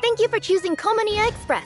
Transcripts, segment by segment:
Thank you for choosing Comania Express.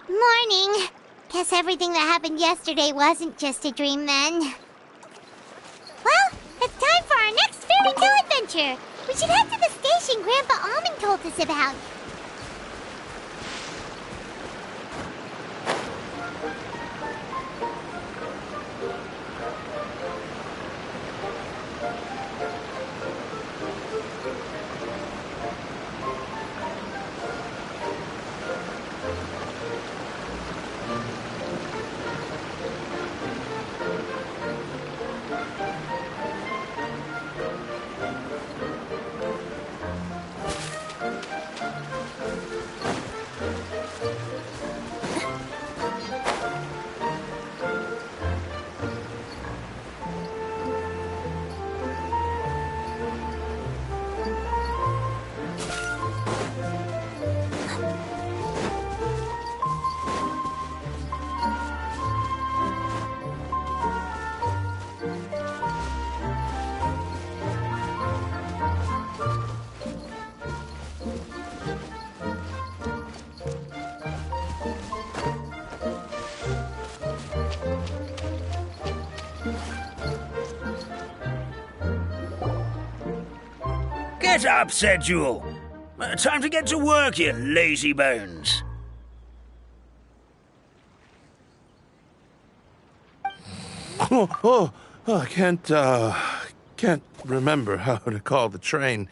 Morning. Guess everything that happened yesterday wasn't just a dream then. Well, it's time for our next fairy tale adventure. We should head to the station Grandpa Almond told us about. Get up, said Jewel. Time to get to work, you lazy bones. I can't remember how to call the train.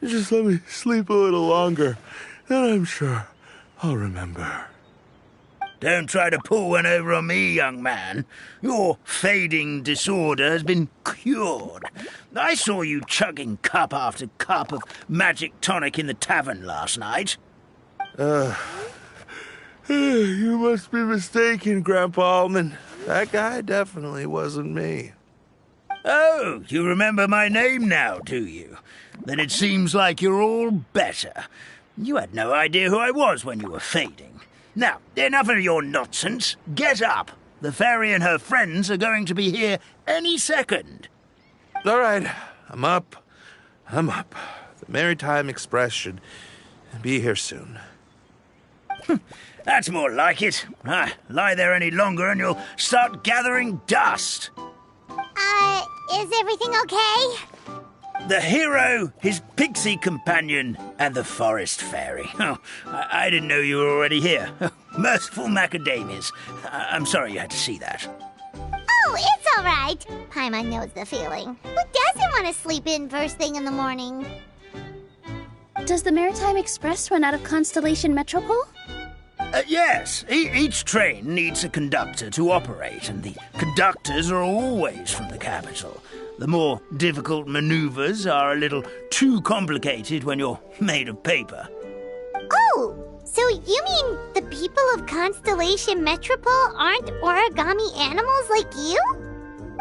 Just let me sleep a little longer, then I'm sure I'll remember. Don't try to pull one over on me, young man. Your fading disorder has been cured. I saw you chugging cup after cup of magic tonic in the tavern last night. You must be mistaken, Grandpa Almond. That guy definitely wasn't me. Oh, you remember my name now, do you? Then it seems like you're all better. You had no idea who I was when you were fading. Now, enough of your nonsense. Get up. The fairy and her friends are going to be here any second. All right, I'm up. The Maritime Express should be here soon. That's more like it. Lie there any longer and you'll start gathering dust. Is everything okay? The hero, his pixie companion, and the forest fairy. Oh, I didn't know you were already here. Merciful macadamias. I'm sorry you had to see that. Oh, it's all right. Paimon knows the feeling. Who doesn't want to sleep in first thing in the morning? Does the Maritime Express run out of Constellation Metropole? Yes, each train needs a conductor to operate, and the conductors are always from the capital. The more difficult maneuvers are a little too complicated when you're made of paper. Oh, so you mean the people of Constellation Metropole aren't origami animals like you?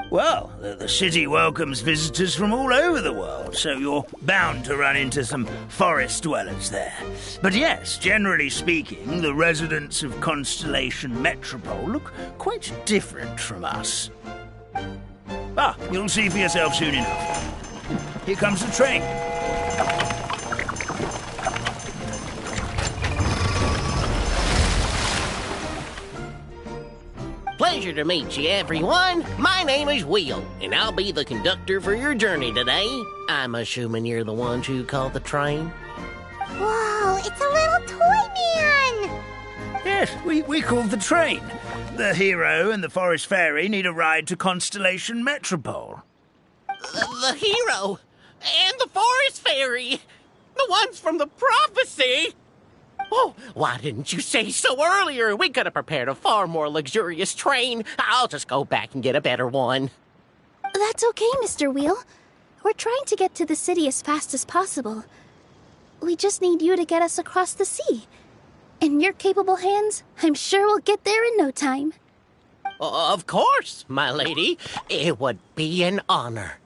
Well, the city welcomes visitors from all over the world, so you're bound to run into some forest dwellers there. But yes, generally speaking, the residents of Constellation Metropole look quite different from us. Ah, you'll see for yourself soon enough. Here comes the train. Pleasure to meet you, everyone. My name is Will, and I'll be the conductor for your journey today. I'm assuming you're the ones who called the train? Whoa, it's a little toy man! Yes, we called the train. The hero and the forest fairy need a ride to Constellation Metropole. The hero and the forest fairy, the ones from the prophecy. Oh, why didn't you say so earlier? We could have prepared a far more luxurious train. I'll just go back and get a better one. That's okay, Mr. Wheel. We're trying to get to the city as fast as possible. We just need you to get us across the sea. In your capable hands, I'm sure we'll get there in no time. Of course, my lady. It would be an honor.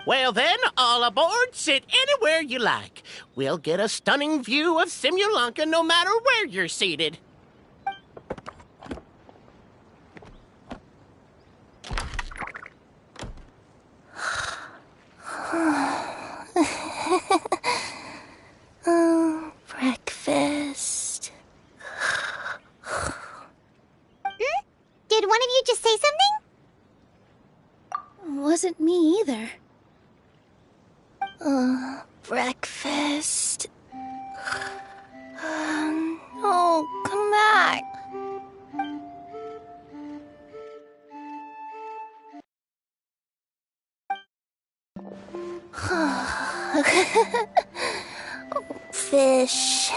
Well then, all aboard, sit anywhere you like. We'll get a stunning view of Simulanka no matter where you're seated. Breakfast. Did one of you just say something? Wasn't me either. Breakfast. No, come back. Fish.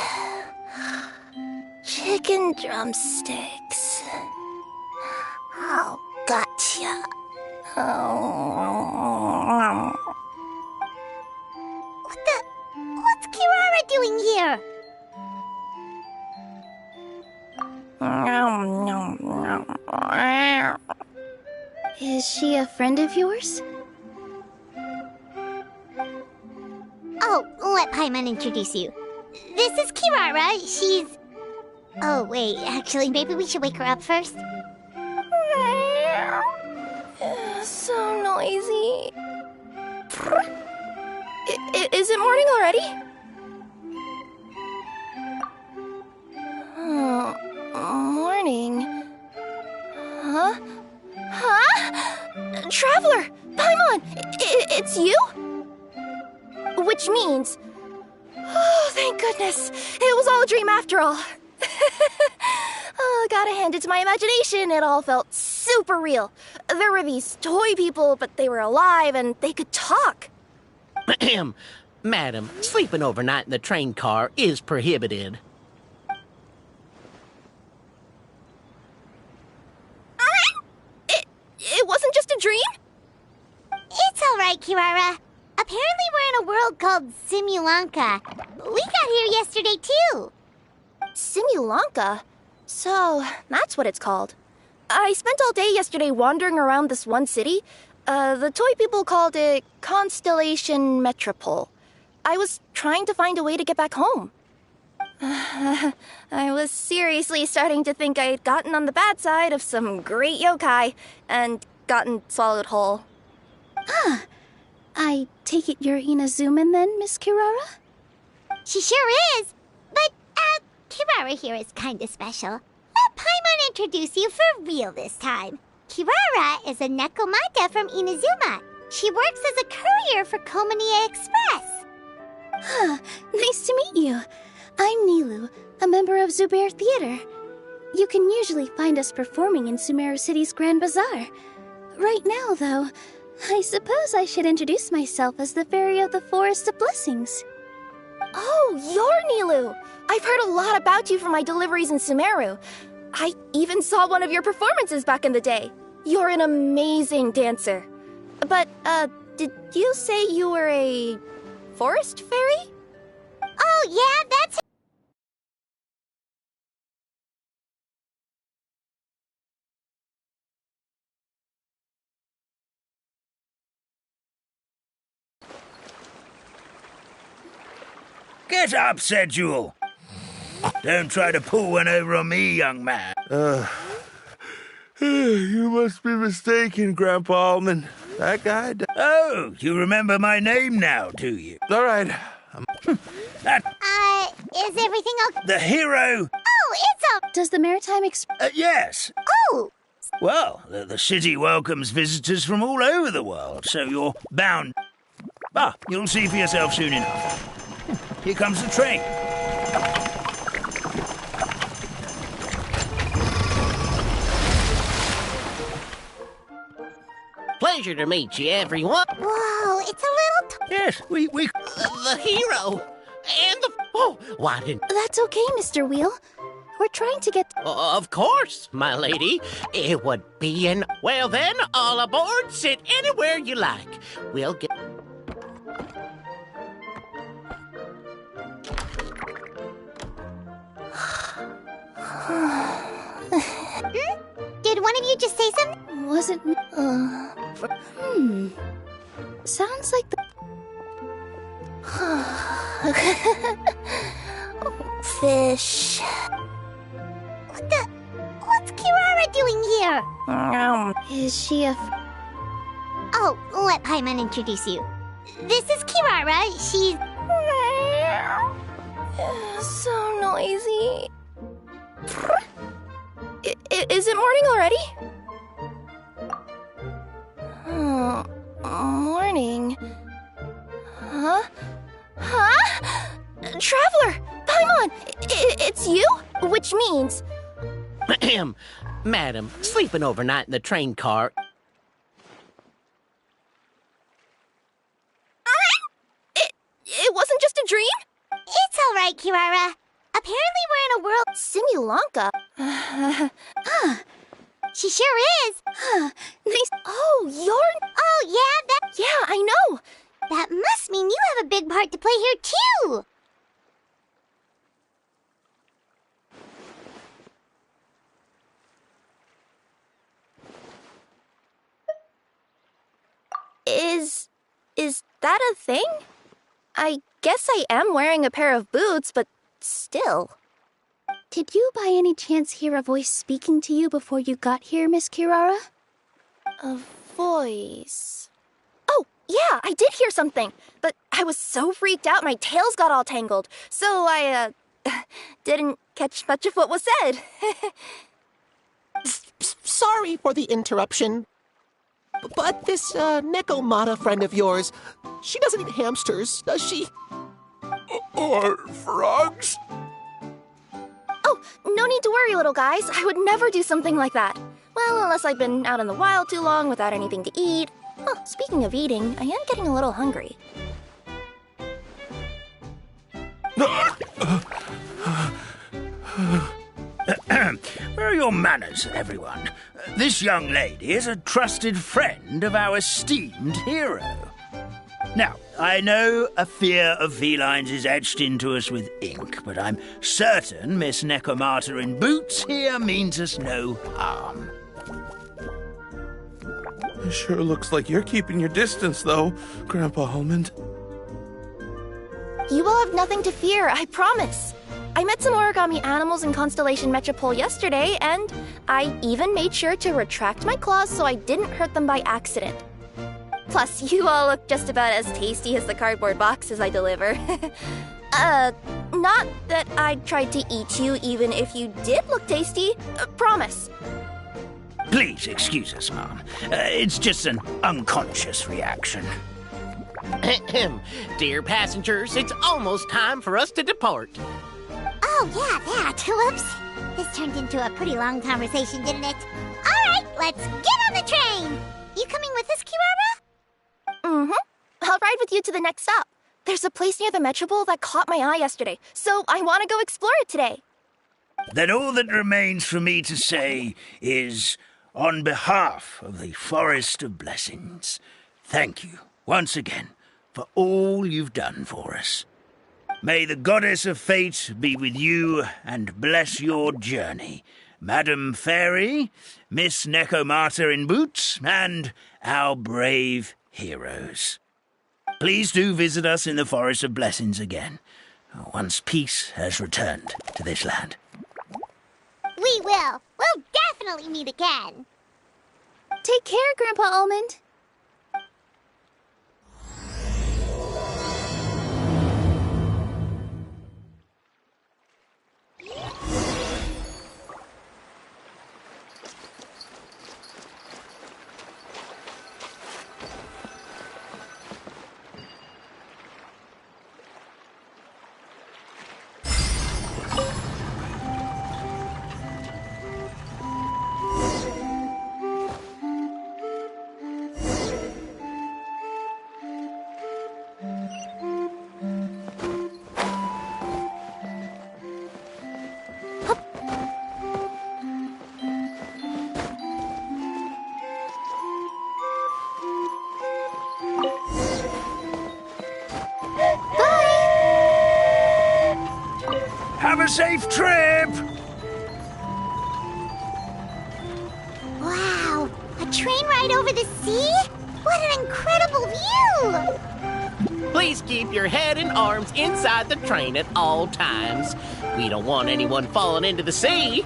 Chicken drumsticks. Oh, gotcha. Oh. What's Kirara doing here? Is she a friend of yours? Oh, let Paimon introduce you. This is Kirara. She's... Oh, wait, actually, maybe we should wake her up first. So noisy. Is it morning already? Oh, morning. Huh? Traveler! Paimon! It's you? Which means... Oh, thank goodness. It was all a dream after all. Oh, gotta hand it to my imagination. It all felt super real. There were these toy people, but they were alive and they could talk. Ahem. Madam, sleeping overnight in the train car is prohibited. It wasn't just a dream? It's all right, Kirara. Apparently we're in a world called Simulanka. We got here yesterday, too. Simulanka? So, that's what it's called. I spent all day yesterday wandering around this one city. The toy people called it Constellation Metropole. I was trying to find a way to get back home. I was seriously starting to think I had gotten on the bad side of some great yokai and gotten swallowed whole. I take it you're Inazuman then, Miss Kirara? She sure is. But, Kirara here is kinda special. Let Paimon introduce you for real this time. Kirara is a Nekomata from Inazuma. She works as a courier for Komania Express. Nice to meet you. I'm Nilu, a member of Zubair Theater. You can usually find us performing in Sumeru City's Grand Bazaar. Right now, though, I suppose I should introduce myself as the Fairy of the Forest of Blessings. Oh, you're Nilu! I've heard a lot about you from my deliveries in Sumeru. I even saw one of your performances back in the day. You're an amazing dancer. But, did you say you were a forest fairy? Oh, yeah, that's... Get up, said Jewel. Don't try to pull one over on me, young man. You must be mistaken, Grandpa Almond. That guy... Oh, you remember my name now, do you? All right. Is everything okay? The hero? Oh, it's all... Does the Maritime Yes. Oh! Well, the city welcomes visitors from all over the world, so you're bound... Ah, you'll see for yourself soon enough. Here comes the train. Pleasure to meet you, everyone. Whoa, it's a little... Yes, we... The hero and the... Oh, why didn't... That's okay, Mr. Wheel. We're trying to get... Of course, my lady. It would be an... Well then, all aboard. Sit anywhere you like. We'll get... Did one of you just say something? Wasn't me. Sounds like the... Fish. What's Kirara doing here? Is she a... Oh, let Paimon introduce you. This is Kirara. She's... So noisy. Is it morning already? Morning. Huh? Traveler! Paimon! It's you? Which means... Ahem. Madam, sleeping overnight in the train car. It wasn't just a dream? It's all right, Kirara. Apparently we're in a world... Simulanka. She sure is. Nice. Oh, you're... Oh, yeah, that... Yeah, I know. That must mean you have a big part to play here, too. Is that a thing? I guess I am wearing a pair of boots, but still. Did you by any chance hear a voice speaking to you before you got here, Miss Kirara? A voice... Oh, yeah, I did hear something, but I was so freaked out my tails got all tangled, so I, didn't catch much of what was said. Sorry for the interruption. But this, Nekomata friend of yours, she doesn't eat hamsters, does she? Or frogs? Oh, no need to worry, little guys. I would never do something like that. Well, unless I've been out in the wild too long without anything to eat. Oh, speaking of eating, I am getting a little hungry. Where are your manners, everyone? This young lady is a trusted friend of our esteemed hero. Now, I know a fear of felines is etched into us with ink, but I'm certain Miss Nekomata in boots here means us no harm. It sure looks like you're keeping your distance, though, Grandpa Almond. You will have nothing to fear, I promise. I met some origami animals in Constellation Metropole yesterday, and I even made sure to retract my claws so I didn't hurt them by accident. Plus, you all look just about as tasty as the cardboard boxes I deliver. Not that I'd try to eat you even if you did look tasty. Promise. Please excuse us, Mom. It's just an unconscious reaction. Ahem. Dear passengers, it's almost time for us to depart. Oh, yeah, that. Whoops. This turned into a pretty long conversation, didn't it? All right, let's get on the train. You coming with us, Kirara? Mm-hmm. I'll ride with you to the next stop. There's a place near the Metropole that caught my eye yesterday, so I want to go explore it today. Then all that remains for me to say is, on behalf of the Forest of Blessings, thank you once again for all you've done for us. May the Goddess of Fate be with you and bless your journey, Madam Fairy, Miss Necomata in boots, and our brave heroes. Please do visit us in the Forest of Blessings again, once peace has returned to this land. We will. We'll definitely meet again. Take care, Grandpa Almond. Have a safe trip! Wow, a train ride over the sea? What an incredible view! Please keep your head and arms inside the train at all times. We don't want anyone falling into the sea.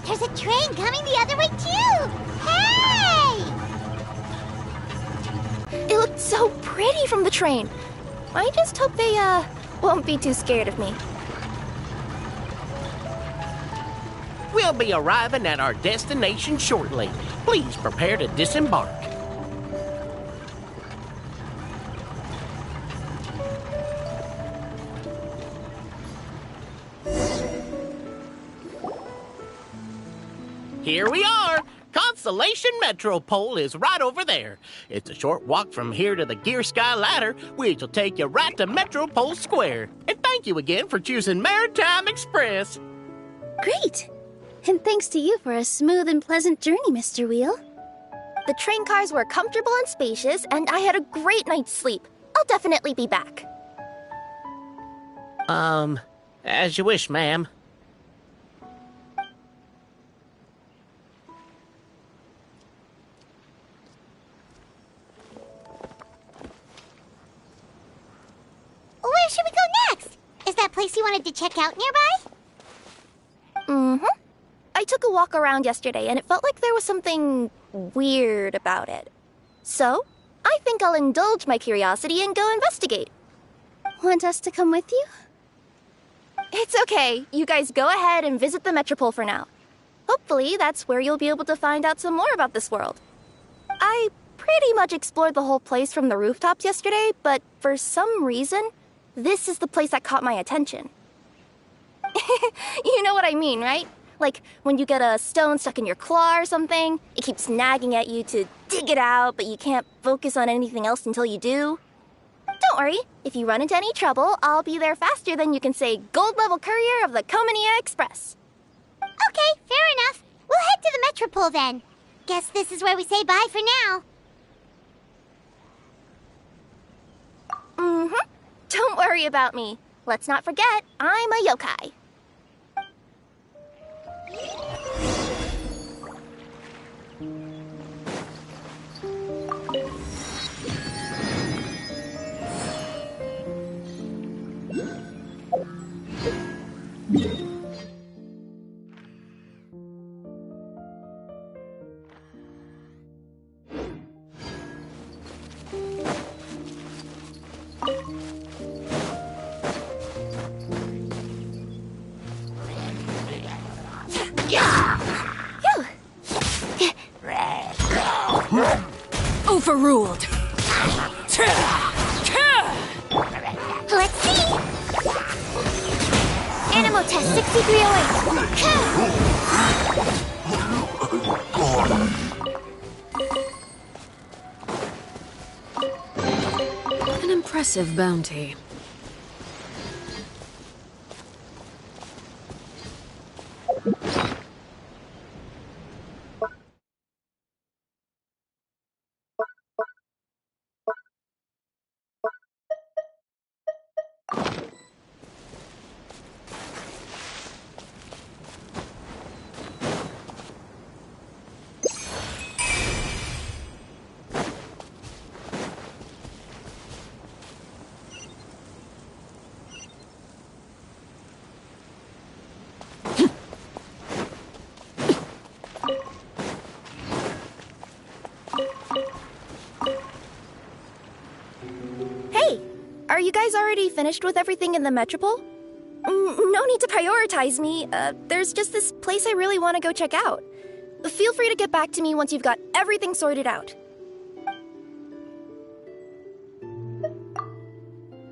There's a train coming the other way too! Hey! It looked so pretty from the train. I just hope they, won't be too scared of me. We'll be arriving at our destination shortly. Please prepare to disembark. Here we are! Constellation Metropole is right over there. It's a short walk from here to the Gear Sky Ladder, which will take you right to Metropole Square. And thank you again for choosing Maritime Express. Great! And thanks to you for a smooth and pleasant journey, Mr. Wheel. The train cars were comfortable and spacious, and I had a great night's sleep. I'll definitely be back. As you wish, ma'am. Where should we go next? Is that place you wanted to check out nearby? Mm-hmm. I took a walk around yesterday, and it felt like there was something weird about it. So, I think I'll indulge my curiosity and go investigate. Want us to come with you? It's okay. You guys go ahead and visit the Metropole for now. Hopefully, that's where you'll be able to find out some more about this world. I pretty much explored the whole place from the rooftops yesterday, but for some reason, this is the place that caught my attention. You know what I mean, right? Like, when you get a stone stuck in your claw or something, it keeps nagging at you to dig it out, but you can't focus on anything else until you do. Don't worry, if you run into any trouble, I'll be there faster than you can say gold level courier of the Comania Express. Okay, fair enough. We'll head to the Metropole then. Guess this is where we say bye for now. Mm-hmm. Don't worry about me. Let's not forget, I'm a yokai. Overruled. Let's see. Animal test 6308. impressive bounty. Hey, are you guys already finished with everything in the Metropole? No need to prioritize me. There's just this place I really want to go check out. Feel free to get back to me once you've got everything sorted out.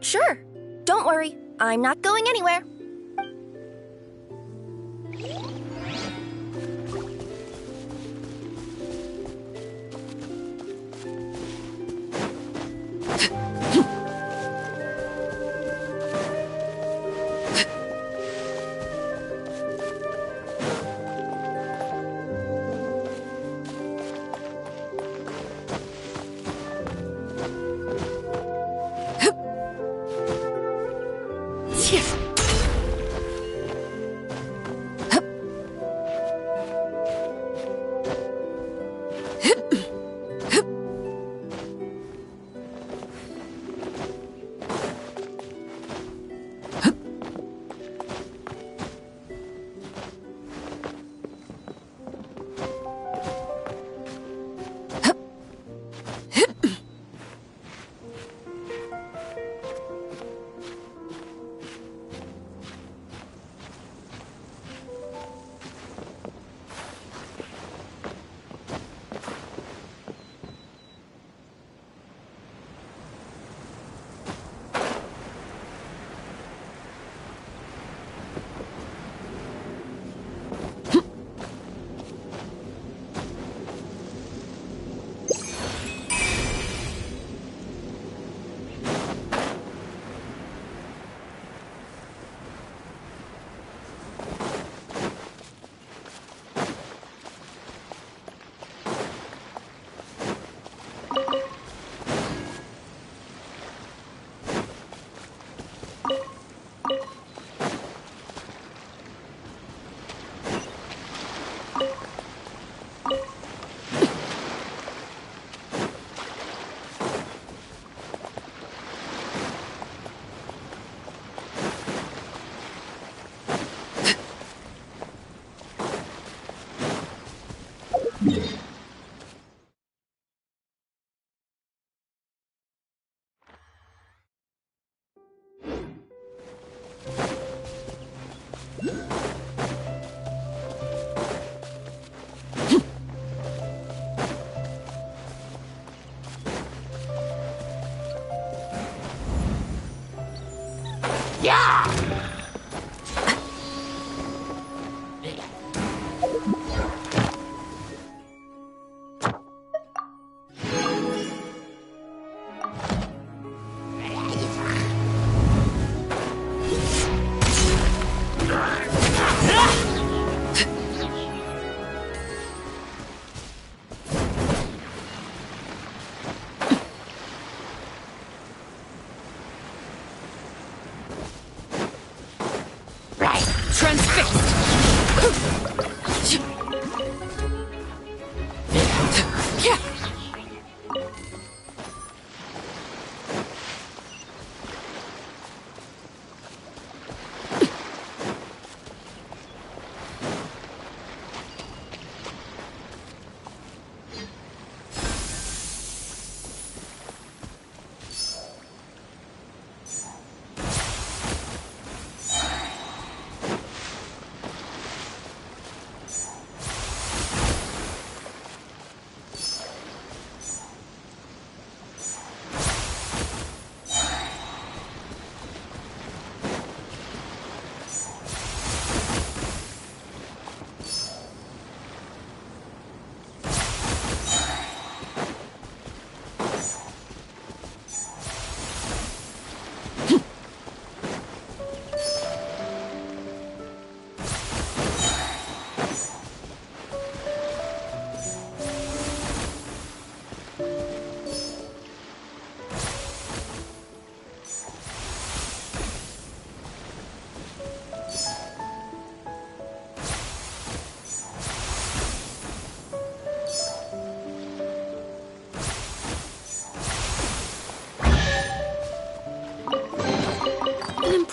Sure. Don't worry. I'm not going anywhere.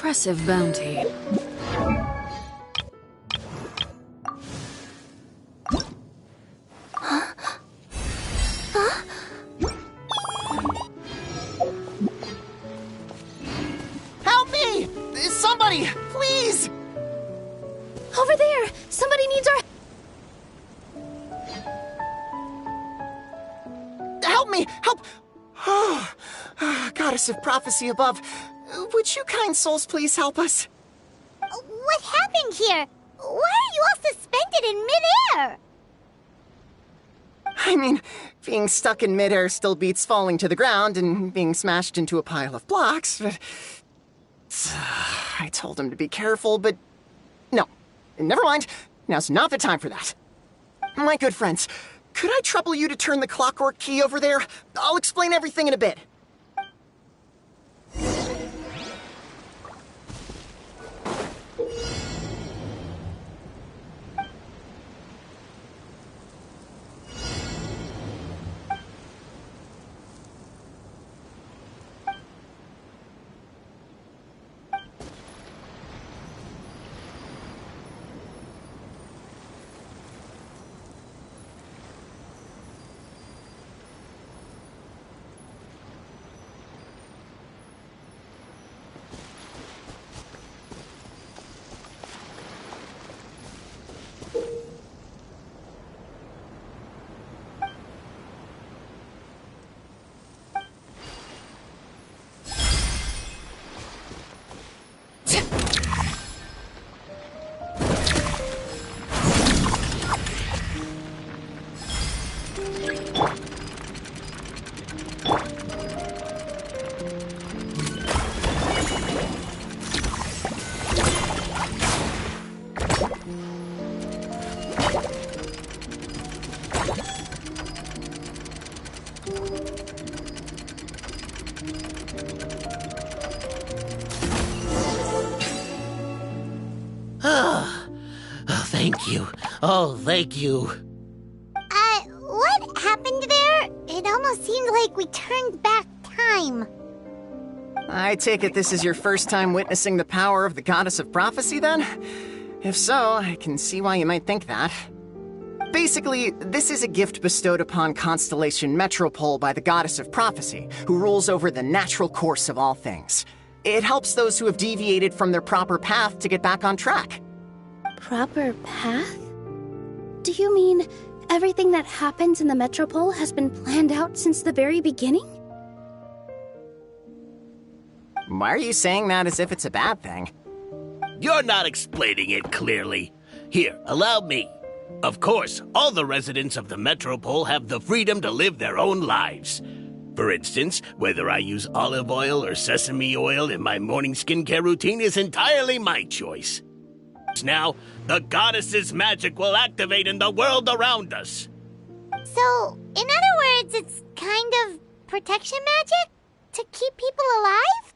impressive bounty. Help me! Somebody, please! Over there! Somebody needs our... Help me! Help! Oh, Goddess of prophecy above, would you kind souls please help us? What happened here? Why are you all suspended in midair? I mean, being stuck in midair still beats falling to the ground and being smashed into a pile of blocks, but... I told him to be careful, but... No. Never mind. Now's not the time for that. My good friends, could I trouble you to turn the clockwork key over there? I'll explain everything in a bit. Thank you. Oh, thank you. What happened there? It almost seemed like we turned back time. I take it this is your first time witnessing the power of the Goddess of Prophecy, then? If so, I can see why you might think that. Basically, this is a gift bestowed upon Constellation Metropole by the Goddess of Prophecy, who rules over the natural course of all things. It helps those who have deviated from their proper path to get back on track. Proper path? Do you mean everything that happens in the Metropole has been planned out since the very beginning? Why are you saying that as if it's a bad thing? You're not explaining it clearly. Here, allow me. Of course, all the residents of the Metropole have the freedom to live their own lives. For instance, whether I use olive oil or sesame oil in my morning skincare routine is entirely my choice. Now, the goddess's magic will activate in the world around us. So, in other words, it's kind of protection magic? To keep people alive?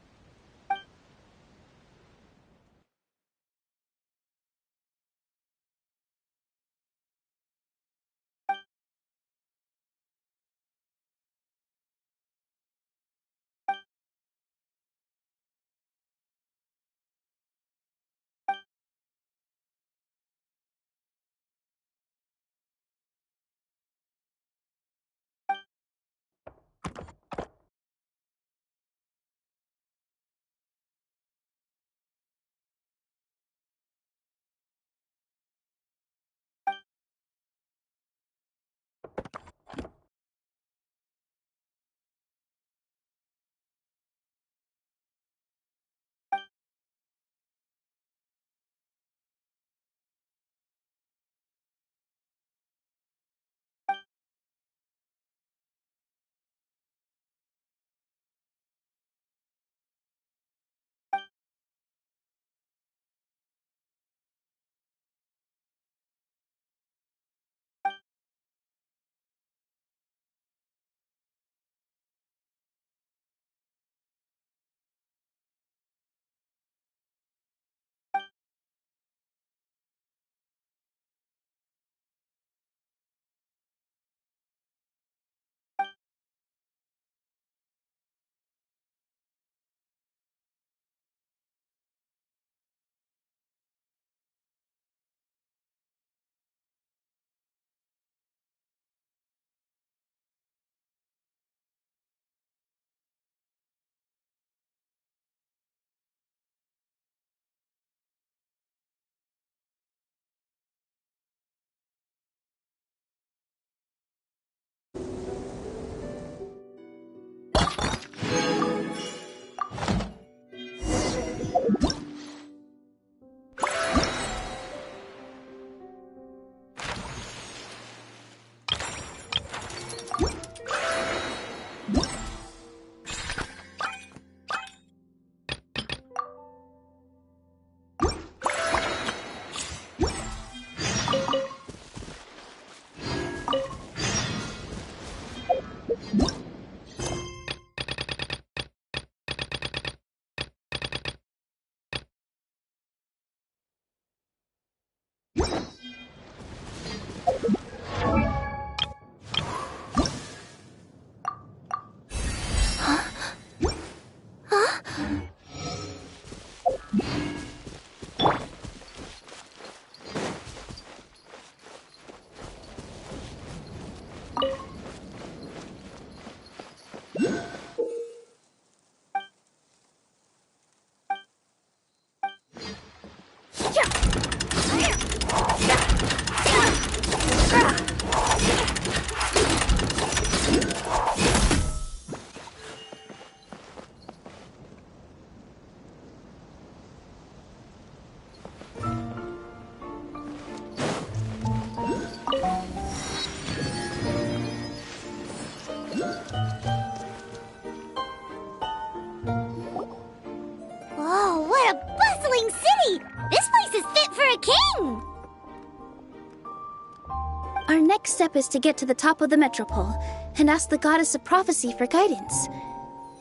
Our next step is to get to the top of the metropole and ask the Goddess of Prophecy for guidance.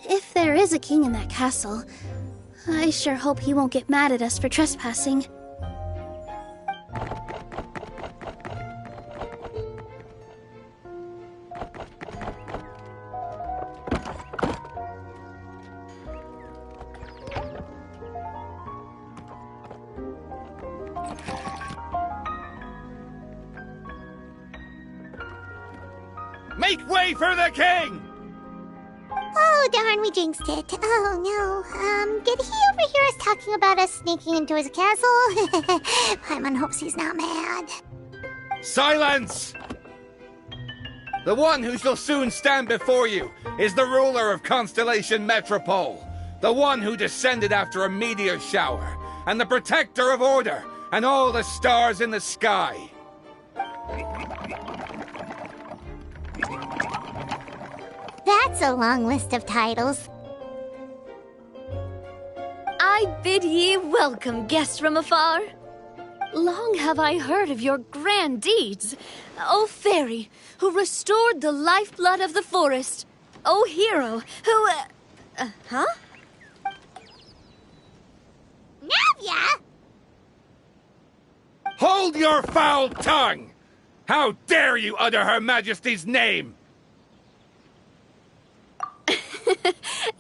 If there is a king in that castle, I sure hope he won't get mad at us for trespassing. Make way for the king! Oh, darn, we jinxed it. Oh, no. Did he overhear us talking about us sneaking into his castle? Paimon hopes he's not mad. Silence! The one who shall soon stand before you is the ruler of Constellation Metropole, the one who descended after a meteor shower, and the protector of order and all the stars in the sky. That's a long list of titles. I bid ye welcome, guests from afar. Long have I heard of your grand deeds, O fairy, who restored the lifeblood of the forest, O hero, who, huh? Navia! Hold your foul tongue! How dare you utter Her Majesty's name?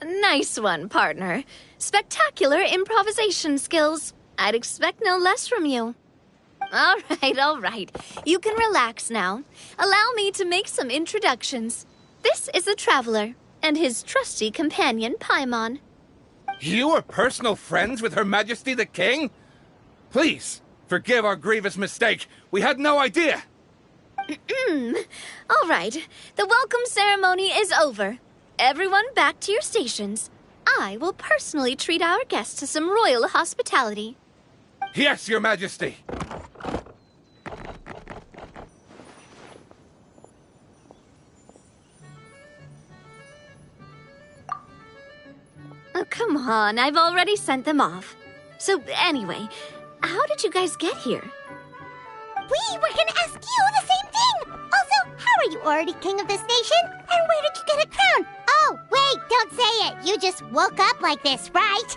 Nice one, partner. Spectacular improvisation skills. I'd expect no less from you. All right. You can relax now. Allow me to make some introductions. This is the Traveler, and his trusty companion, Paimon. You are personal friends with Her Majesty the King? Please, forgive our grievous mistake. We had no idea. All right. The welcome ceremony is over. Everyone back to your stations. I will personally treat our guests to some royal hospitality. Yes, Your Majesty. Oh, come on. I've already sent them off. So, anyway, how did you guys get here? We were gonna ask you the same thing! Also, how are you already king of this nation? And where did you get a crown? Oh, wait, don't say it! You just woke up like this, right?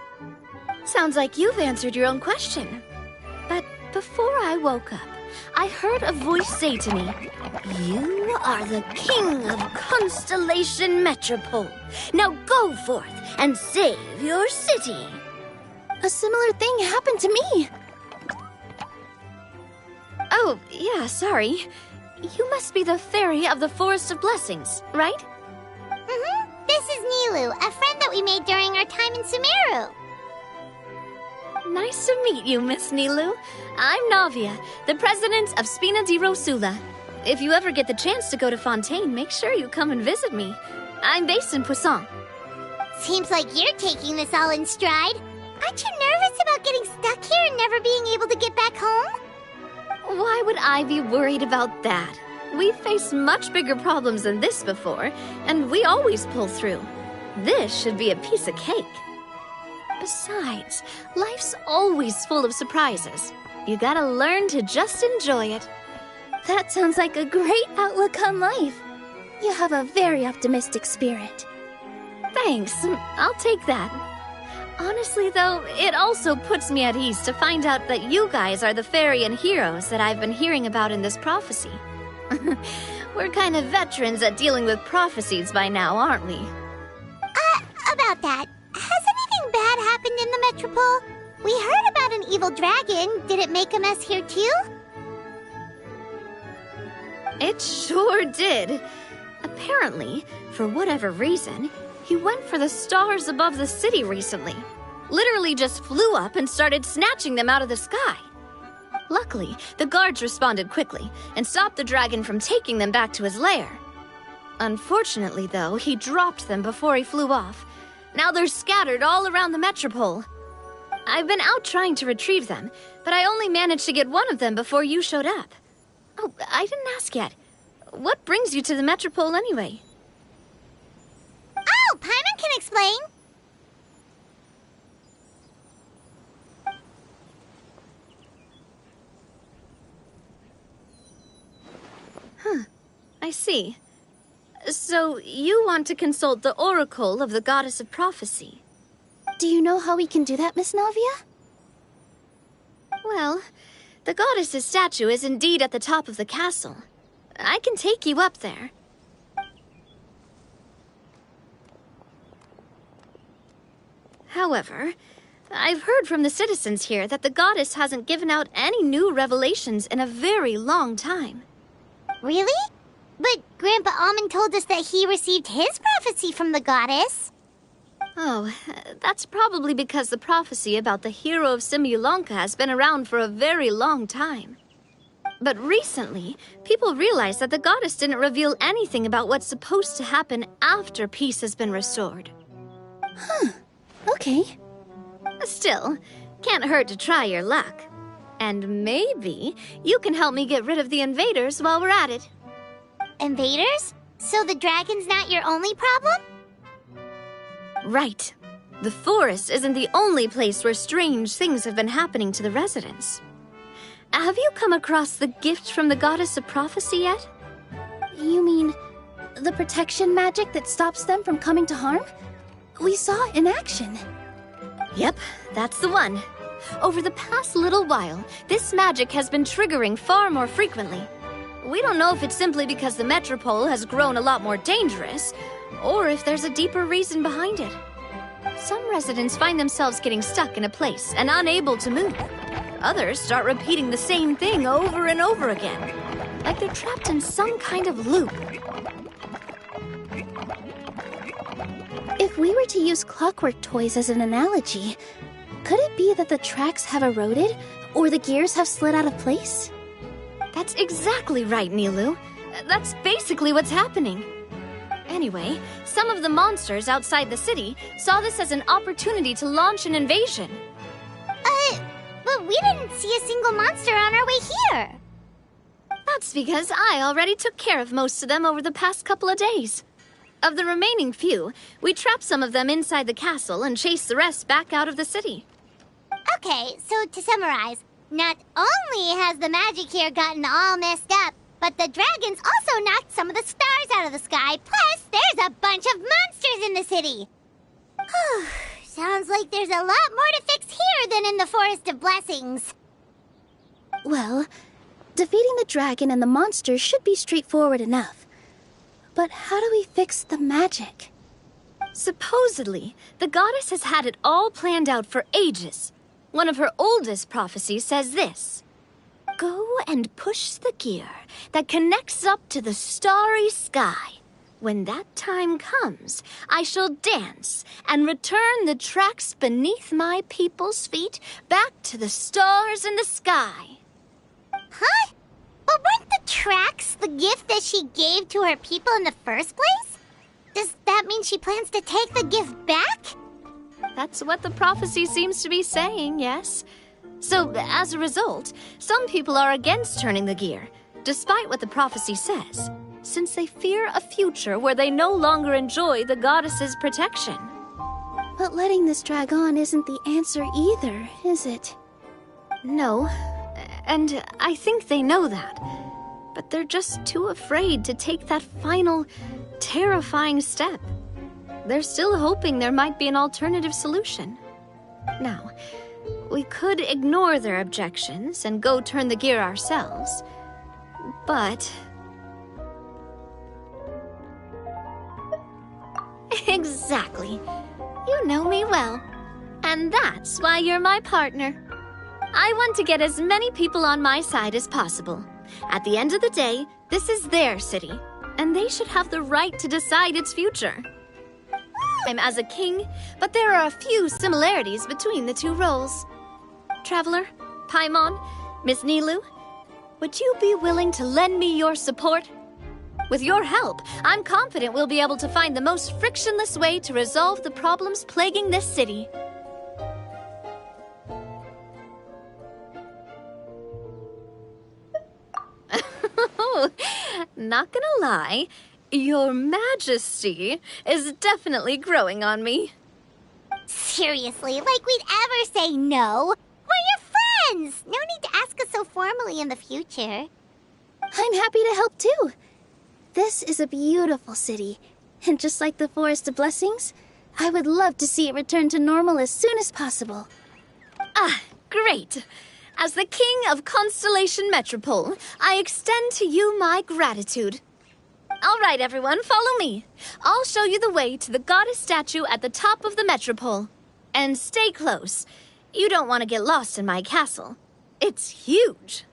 Sounds like you've answered your own question. But before I woke up, I heard a voice say to me, "You are the king of Constellation Metropole. Now go forth and save your city." A similar thing happened to me. Oh, yeah, sorry. You must be the fairy of the Forest of Blessings, right? Mm-hmm. This is Nilu, a friend that we made during our time in Sumeru. Nice to meet you, Miss Nilu. I'm Navia, the president of Spina di Rosula. If you ever get the chance to go to Fontaine, make sure you come and visit me. I'm based in Poisson. Seems like you're taking this all in stride. Aren't you nervous about getting stuck here and never being able to get back home? Why would I be worried about that? We've faced much bigger problems than this before, and we always pull through. This should be a piece of cake. Besides, life's always full of surprises. You gotta learn to just enjoy it. That sounds like a great outlook on life. You have a very optimistic spirit. Thanks, I'll take that. Honestly, though, it also puts me at ease to find out that you guys are the fairy and heroes that I've been hearing about in this prophecy. We're kind of veterans at dealing with prophecies by now, aren't we? About that, has anything bad happened in the Metropole? We heard about an evil dragon. Did it make a mess here too? It sure did. Apparently, for whatever reason, he went for the stars above the city recently. Literally just flew up and started snatching them out of the sky. Luckily, the guards responded quickly and stopped the dragon from taking them back to his lair. Unfortunately, though, he dropped them before he flew off. Now they're scattered all around the metropole. I've been out trying to retrieve them, but I only managed to get one of them before you showed up. Oh, I didn't ask yet. What brings you to the metropole anyway? Oh, Paimon can explain. I see. So, you want to consult the oracle of the goddess of prophecy? Do you know how we can do that, Miss Navia? Well, the goddess's statue is indeed at the top of the castle. I can take you up there. However, I've heard from the citizens here that the goddess hasn't given out any new revelations in a very long time. Really? But Grandpa Almond told us that he received his prophecy from the goddess. Oh, that's probably because the prophecy about the hero of Simulanka has been around for a very long time. But recently, people realized that the goddess didn't reveal anything about what's supposed to happen after peace has been restored. Okay. Still, can't hurt to try your luck. And maybe you can help me get rid of the invaders while we're at it. Invaders? So the dragon's not your only problem? Right. The forest isn't the only place where strange things have been happening to the residents. Have you come across the gift from the goddess of prophecy yet? You mean the protection magic that stops them from coming to harm? We saw it in action. Yep, that's the one. Over the past little while, this magic has been triggering far more frequently. We don't know if it's simply because the metropole has grown a lot more dangerous, or if there's a deeper reason behind it. Some residents find themselves getting stuck in a place and unable to move. Others start repeating the same thing over and over again, like they're trapped in some kind of loop. If we were to use clockwork toys as an analogy, could it be that the tracks have eroded or the gears have slid out of place? That's exactly right, Nilu. That's basically what's happening. Anyway, some of the monsters outside the city saw this as an opportunity to launch an invasion. But we didn't see a single monster on our way here. That's because I already took care of most of them over the past couple of days. Of the remaining few, we trapped some of them inside the castle and chased the rest back out of the city. Okay, so to summarize, not only has the magic here gotten all messed up, but the dragons also knocked some of the stars out of the sky, plus there's a bunch of monsters in the city. Sounds like there's a lot more to fix here than in the Forest of Blessings. Well, defeating the dragon and the monsters should be straightforward enough. But how do we fix the magic? Supposedly, the goddess has had it all planned out for ages. One of her oldest prophecies says this: "Go and push the gear that connects up to the starry sky. When that time comes, I shall dance and return the tracks beneath my people's feet back to the stars in the sky." Huh? But weren't the tracks the gift that she gave to her people in the first place? Does that mean she plans to take the gift back? That's what the prophecy seems to be saying, yes. So, as a result, some people are against turning the gear, despite what the prophecy says, since they fear a future where they no longer enjoy the goddess's protection. But letting this drag on isn't the answer either, is it? No, and I think they know that. But they're just too afraid to take that final, terrifying step. They're still hoping there might be an alternative solution. Now, we could ignore their objections and go turn the gear ourselves, but... Exactly. You know me well. And that's why you're my partner. I want to get as many people on my side as possible. At the end of the day, this is their city, and they should have the right to decide its future. I'm as a king, but there are a few similarities between the two roles. Traveler, Paimon, Miss Nilu, would you be willing to lend me your support? With your help, I'm confident we'll be able to find the most frictionless way to resolve the problems plaguing this city. Not gonna lie, Your Majesty is definitely growing on me. Seriously, like we'd ever say no. We're your friends! No need to ask us so formally in the future. I'm happy to help too. This is a beautiful city, and just like the Forest of Blessings, I would love to see it return to normal as soon as possible. Ah, great. As the King of Constellation Metropole, I extend to you my gratitude. All right, everyone, follow me. I'll show you the way to the goddess statue at the top of the Metropole. And stay close. You don't want to get lost in my castle. It's huge.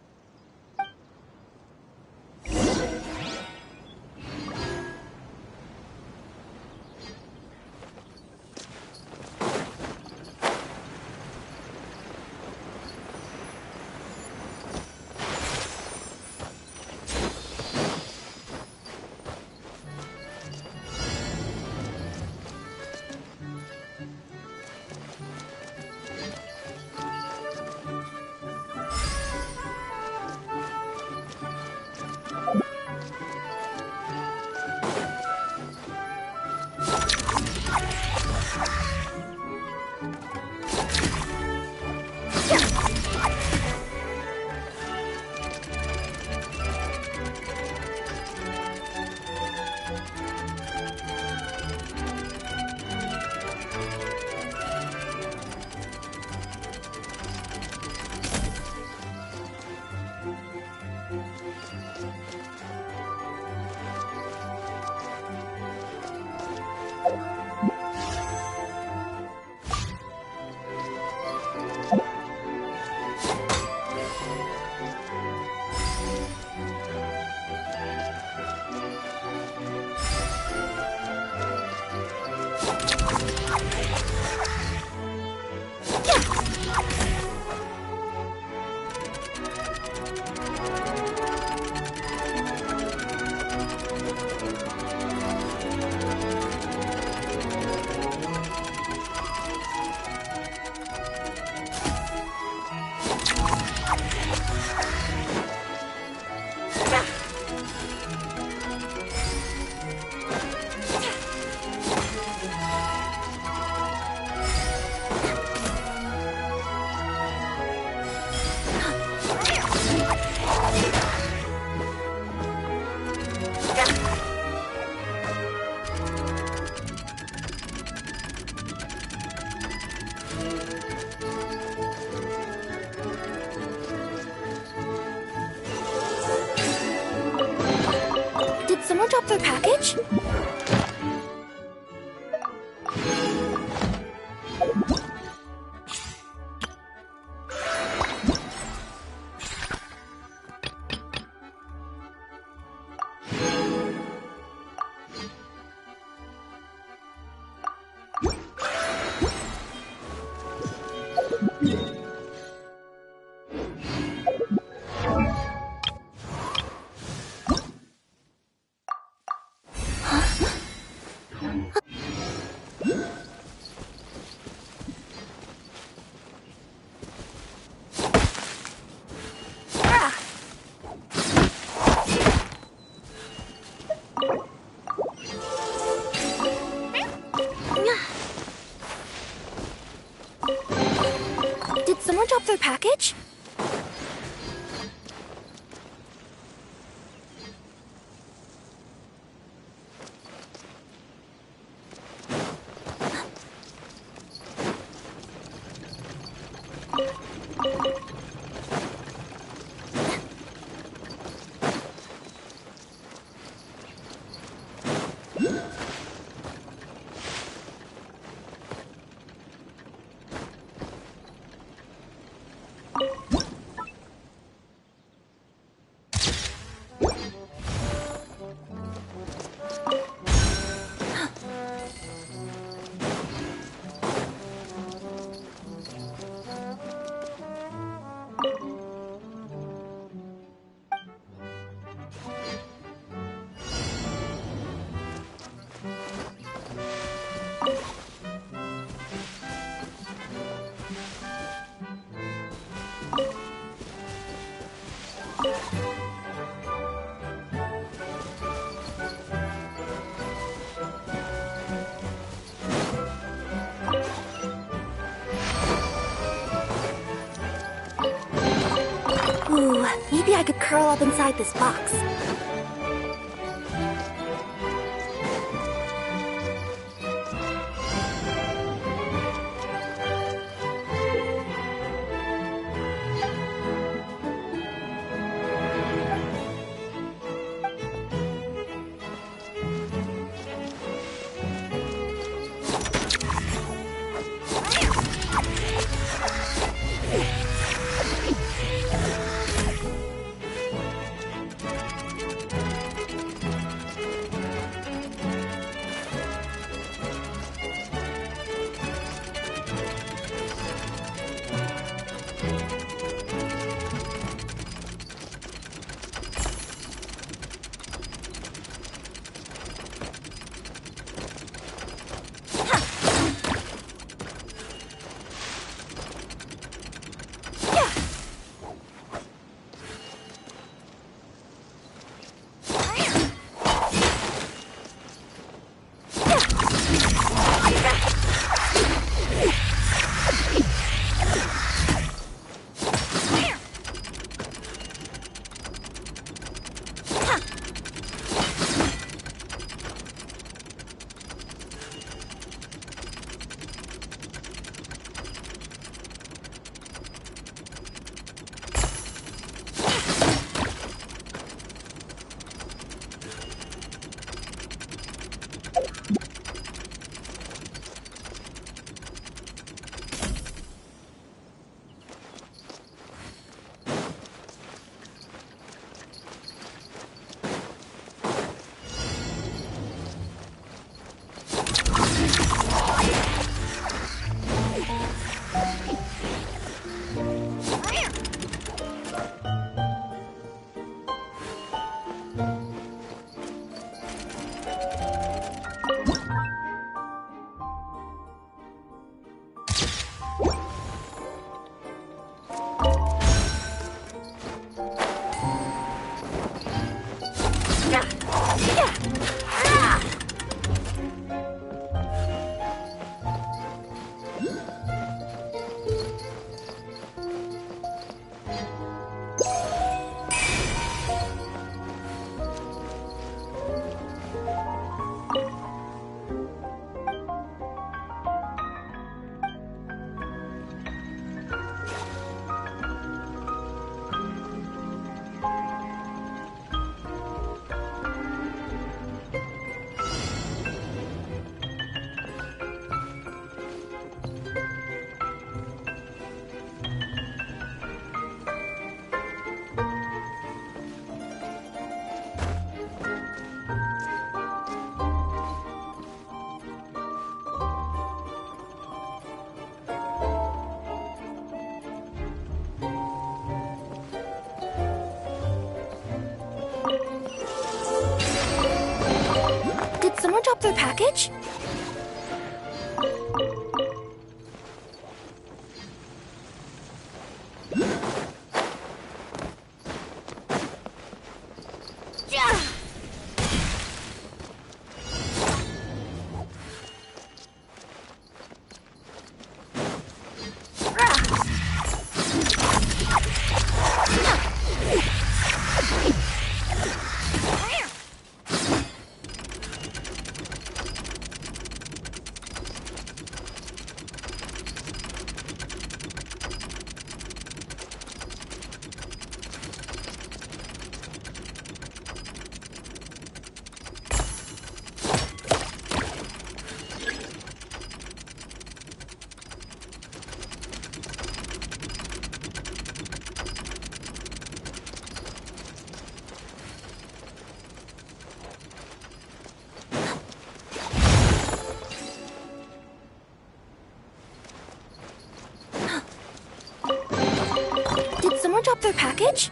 Did someone drop their package? Did someone drop their package? Ooh, maybe I could curl up inside this box. Did someone drop their package? Did someone drop their package?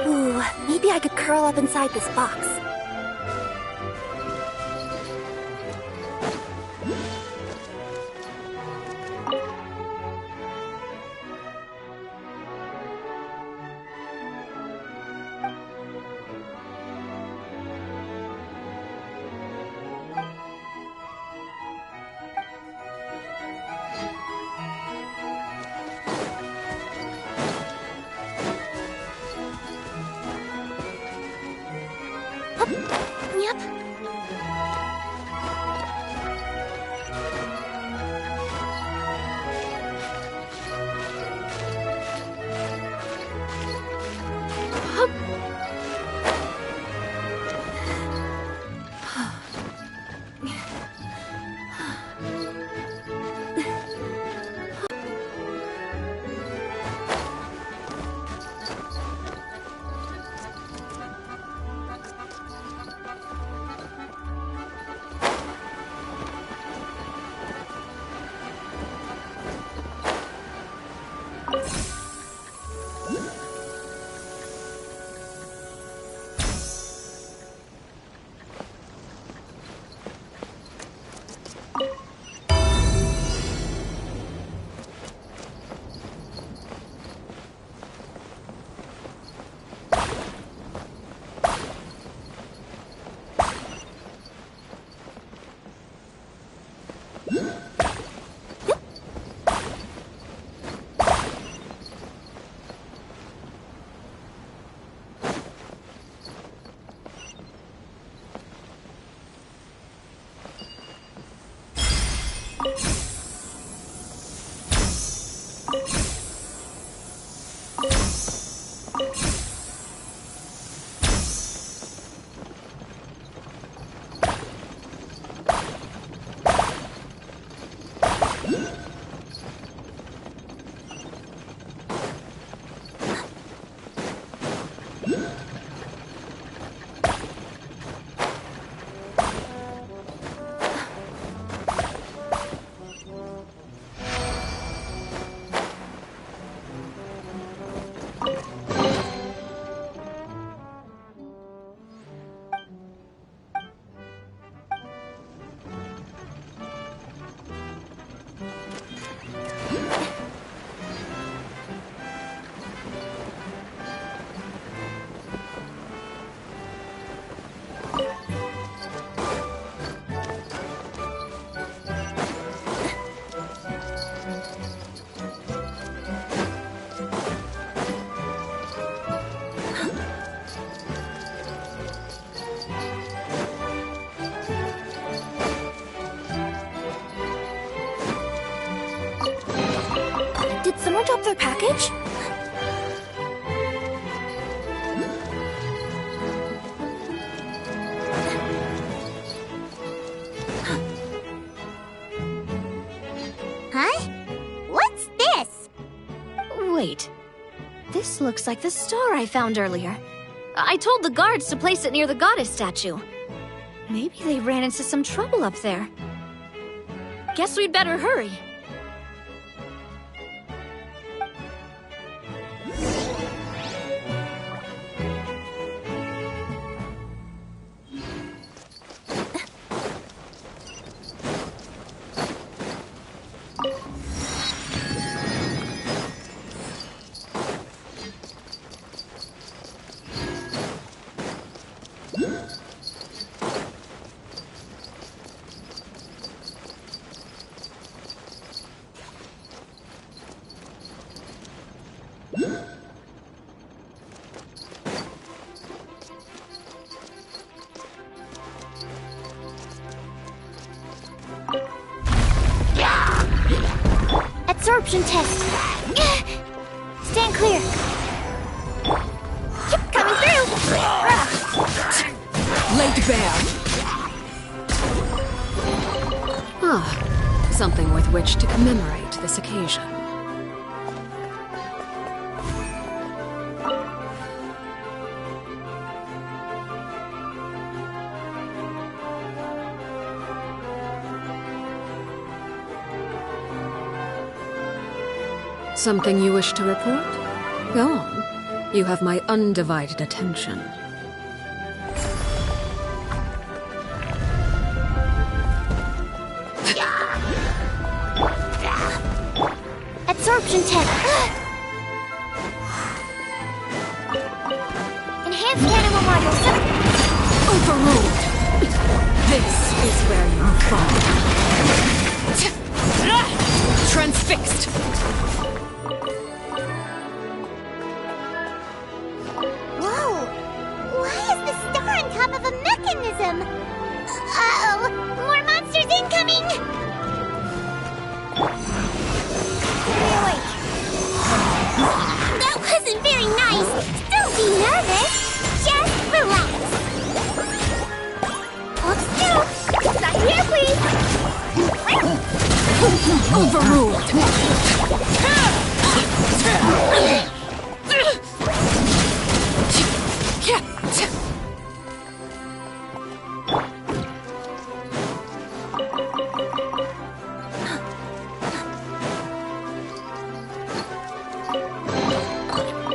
Ooh, maybe I could curl up inside this box. Yep. someone drop their package? Huh? What's this? Wait. This looks like the star I found earlier. I told the guards to place it near the goddess statue. Maybe they ran into some trouble up there. Guess we'd better hurry. Absorption test. Stand clear. Yep, coming through! Laid bare. Ah, something with which to commemorate this occasion. Something you wish to report? Go on. You have my undivided attention. Absorption test. Enhanced animal module. Overruled! This is where you fall. Transfixed! Whoa! Why is the star on top of a mechanism? Uh-oh! More monsters incoming! Stay awake. That wasn't very nice. Don't be nervous. Just relax. Hold still. Not here, please. Overruled!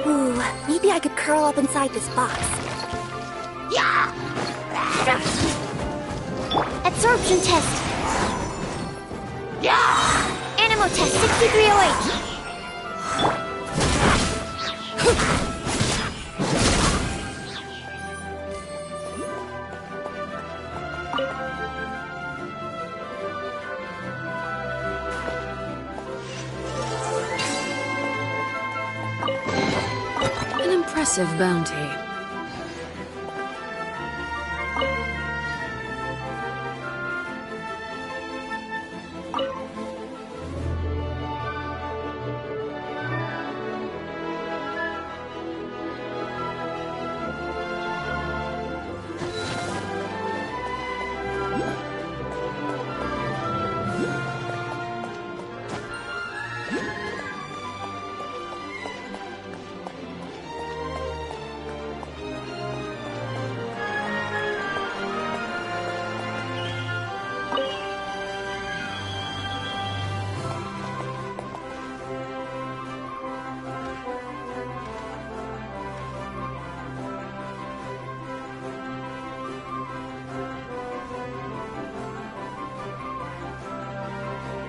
Ooh, maybe I could curl up inside this box. Absorption test. Animal test 6308. An impressive bounty.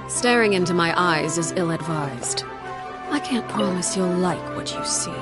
Staring into my eyes is ill-advised. I can't promise you'll like what you see.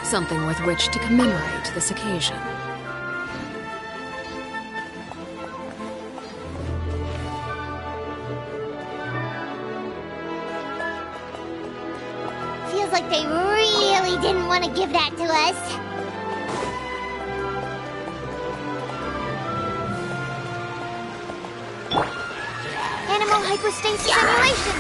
Something with which to commemorate this occasion. Feels like they really didn't want to give that to us. Animal hypostasis simulation!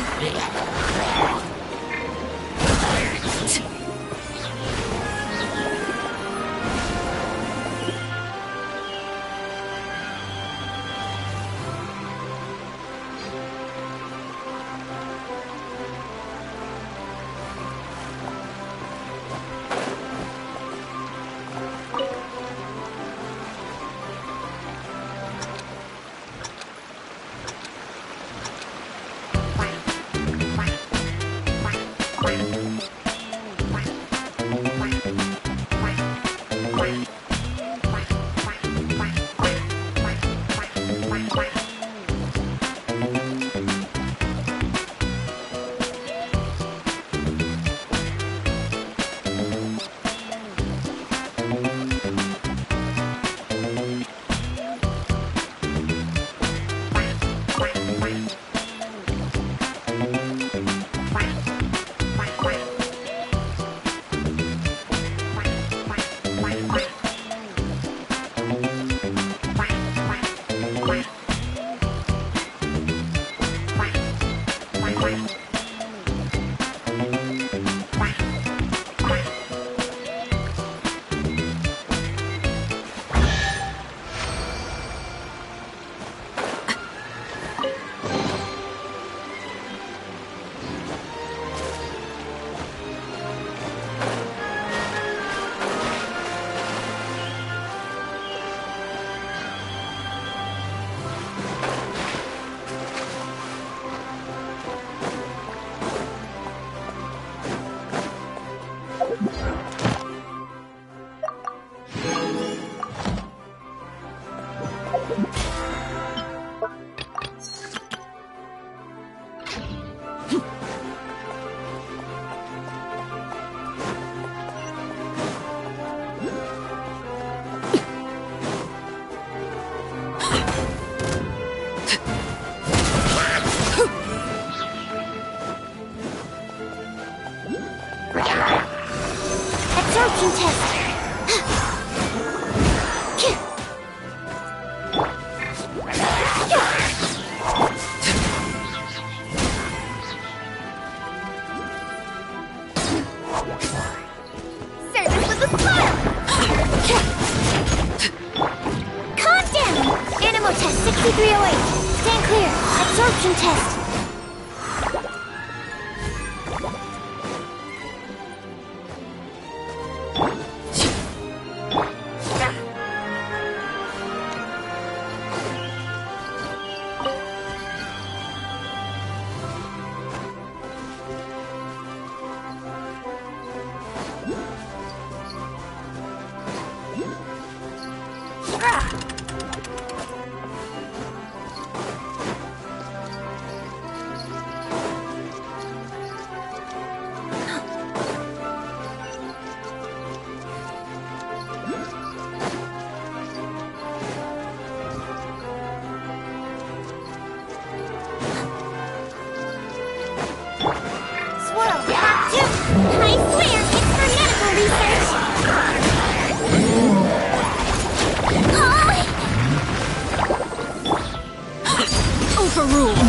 Absorption test! Service with a smile! Calm down! Animal test 6308. Stand clear. Absorption test. Swirl, Part 2. I swear, it's for medical research. Overruled.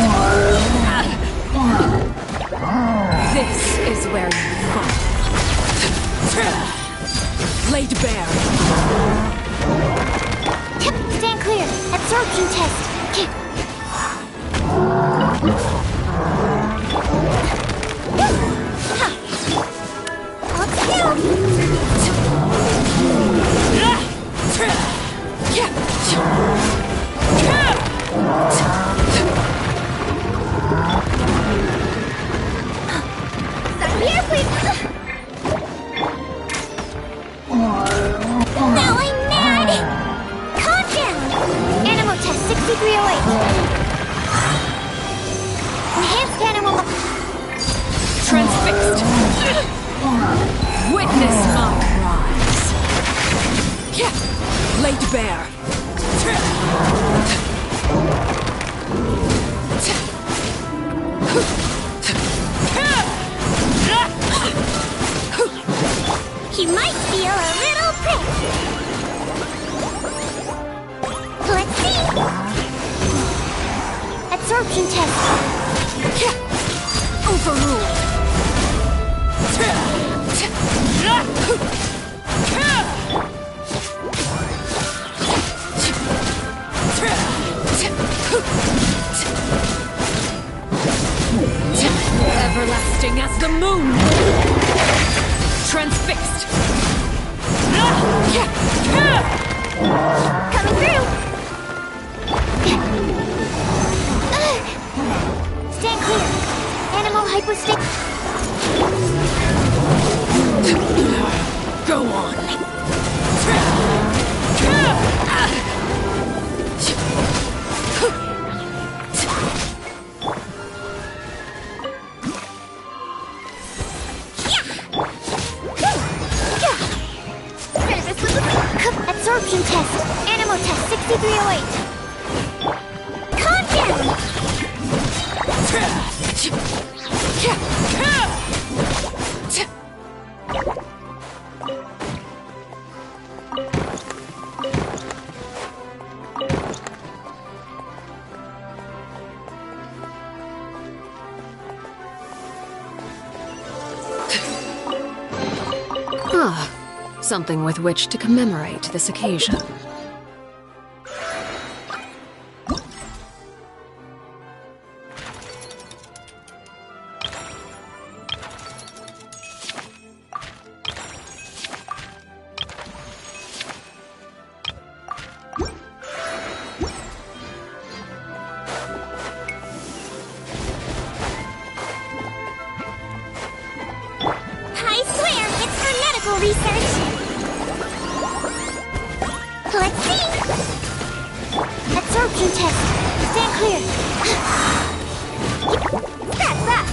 This is where you fall. Laid bare. Stand clear. Absorption test. Now I'm mad! Calm down! Animal test 6308. Enhanced animal... Transfixed. Witness my wrath. Laid bare. He might feel a little prick. Let's see. Absorption test. Overruled. Everlasting as the moon. Transfixed. Coming through. Stand clear. Animal hypostick. Go on. Absorption test. Animal test 6308. Calm down. Ah, something with which to commemorate this occasion. I swear, it's for medical research. Let's see. Absorption test. Stand clear. That's that.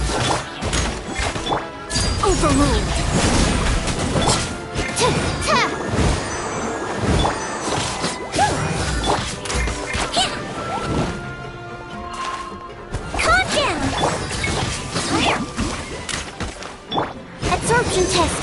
Overruled. Calm down. Absorption test.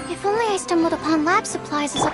If only I stumbled upon lab supplies as a...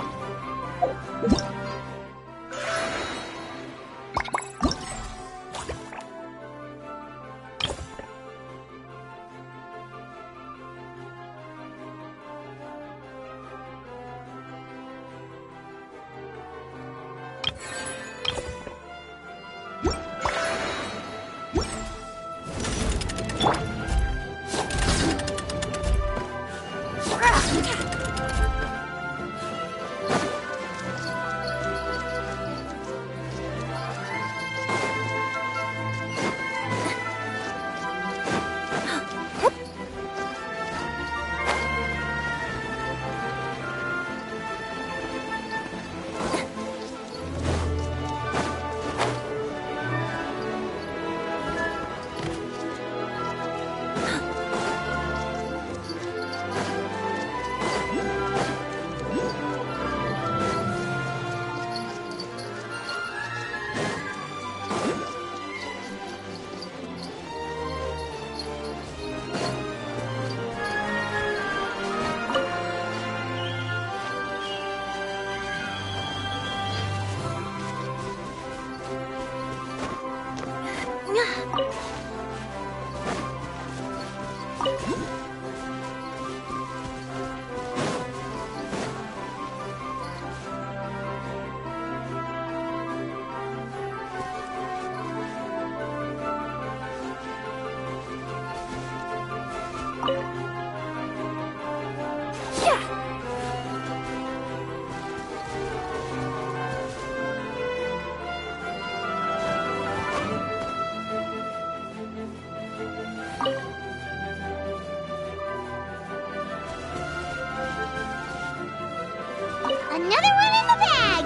Another one in the bag!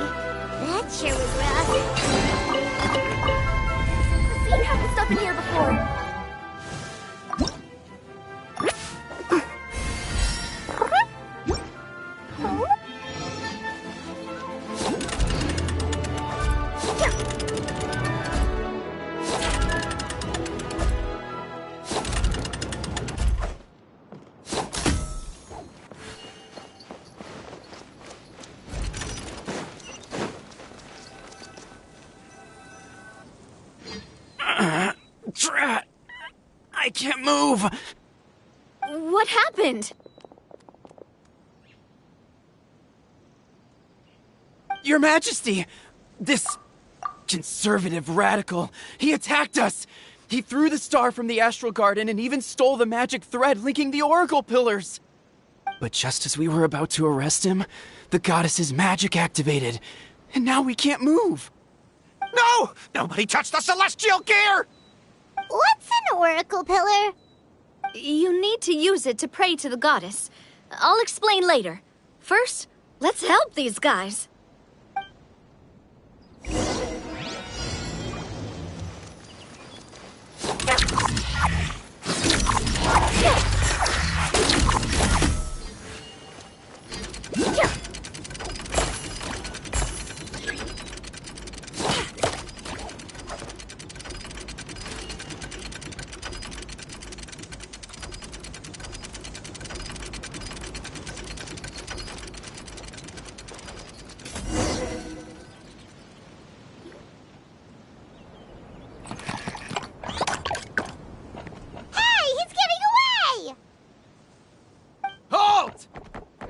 That sure was rough. happened here before. Drat! I can't move! What happened? Your Majesty! This conservative radical, he attacked us! He threw the star from the Astral Garden and even stole the magic thread linking the Oracle Pillars! But just as we were about to arrest him, the goddess's magic activated, and now we can't move! No! Nobody touched the celestial gear! What's an oracle pillar? You need to use it to pray to the goddess. I'll explain later. First, let's help these guys.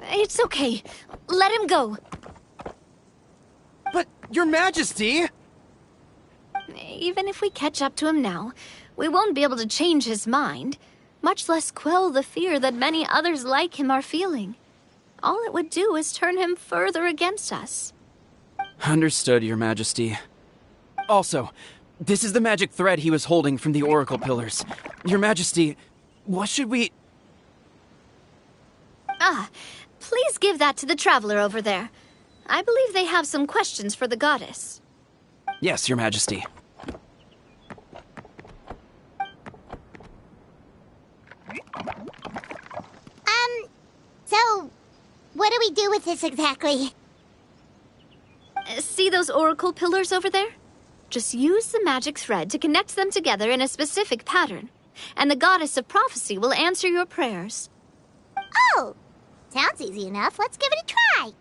It's okay. Let him go. But, Your Majesty! Even if we catch up to him now, we won't be able to change his mind, much less quell the fear that many others like him are feeling. All it would do is turn him further against us. Understood, Your Majesty. Also, this is the magic thread he was holding from the Oracle Pillars. Your Majesty, what should we... Please give that to the traveler over there. I believe they have some questions for the goddess. Yes, Your Majesty. So, what do we do with this exactly? See those oracle pillars over there? Just use the magic thread to connect them together in a specific pattern, and the goddess of prophecy will answer your prayers. Oh! Sounds easy enough. Let's give it a try.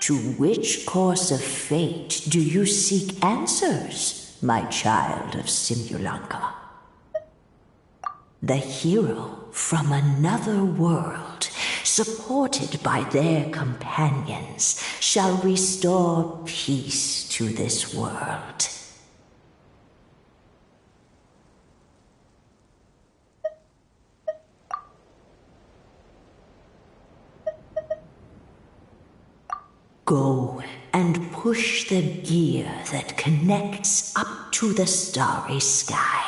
To which course of fate do you seek answers, my child of Simulanka? The hero from another world, supported by their companions, shall restore peace to this world. Go and push the gear that connects up to the starry sky.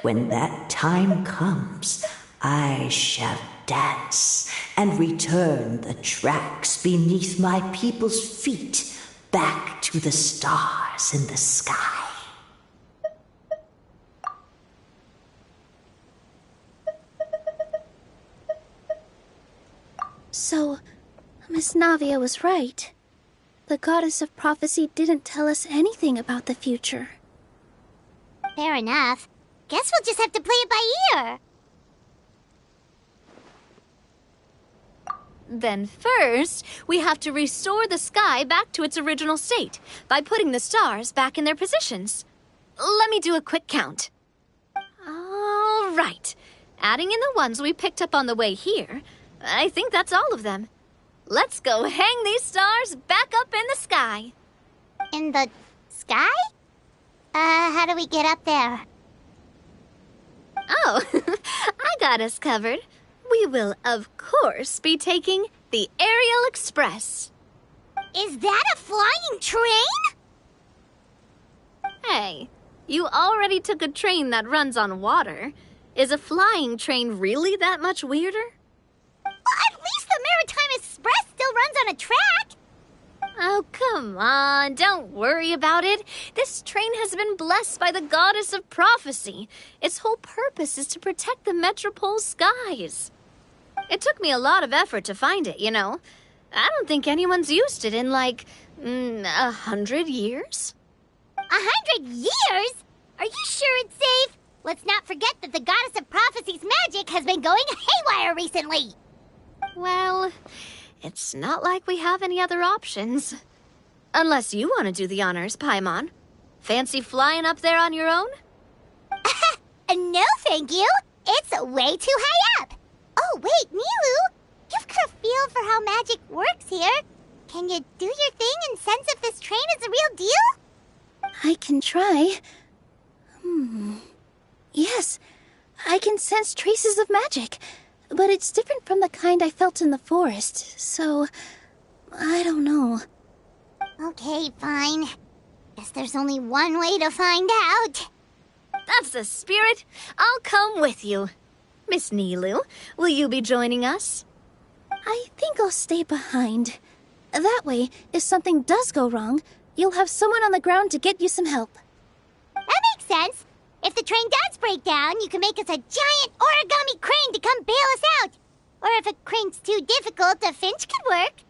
When that time comes, I shall dance and return the tracks beneath my people's feet back to the stars in the sky. So, Miss Navia was right. The goddess of prophecy didn't tell us anything about the future. Fair enough. Guess we'll just have to play it by ear. Then first, we have to restore the sky back to its original state by putting the stars back in their positions. Let me do a quick count. All right. Adding in the ones we picked up on the way here, I think that's all of them. Let's go hang these stars back up in the sky. In the sky? How do we get up there? Oh, I got us covered. We will, of course, be taking the Aerial Express. Is that a flying train? Hey, you already took a train that runs on water. Is a flying train really that much weirder? Well, at least the Maritime Express still runs on a track. Oh, come on, don't worry about it. This train has been blessed by the goddess of prophecy. Its whole purpose is to protect the Metropole's skies. It took me a lot of effort to find it, you know. I don't think anyone's used it in, like, 100 years? 100 years? Are you sure it's safe? Let's not forget that the goddess of prophecy's magic has been going haywire recently. Well, it's not like we have any other options. Unless you want to do the honors, Paimon. Fancy flying up there on your own? No, thank you. It's way too high up. Oh, wait, Nilu. You've got a feel for how magic works here. Can you do your thing and sense if this train is a real deal? I can try. Yes, I can sense traces of magic. But it's different from the kind I felt in the forest, so I don't know. Okay, fine. Guess there's only one way to find out. That's the spirit. I'll come with you. Miss Nilu, will you be joining us? I think I'll stay behind. That way, if something does go wrong, you'll have someone on the ground to get you some help. That makes sense. If the train does break down, you can make us a giant origami crane to come bail us out. Or if a crane's too difficult, a finch could work.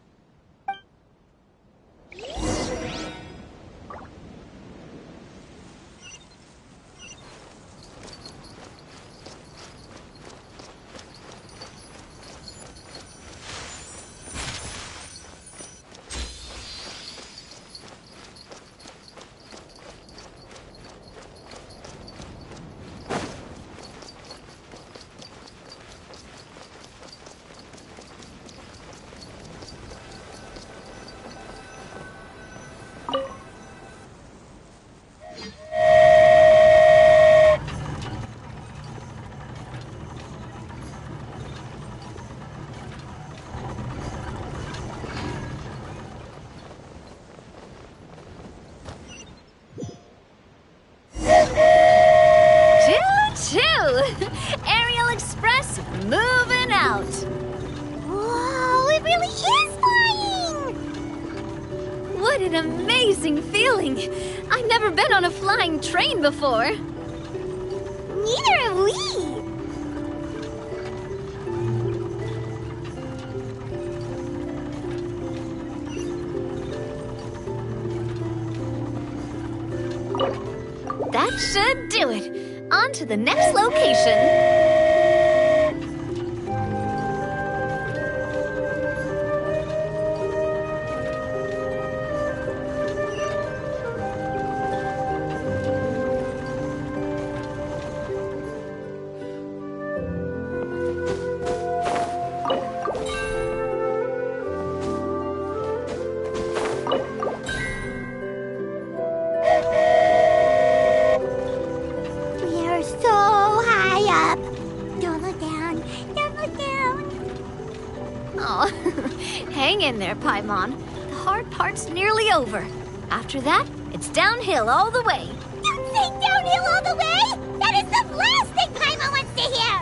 Aerial Express moving out. Whoa, it really is flying! What an amazing feeling. I've never been on a flying train before. Neither have we. That should do it. On to the next location. Aw, hang in there, Paimon. The hard part's nearly over. After that, it's downhill all the way. Don't say downhill all the way! That is the last thing Paimon wants to hear!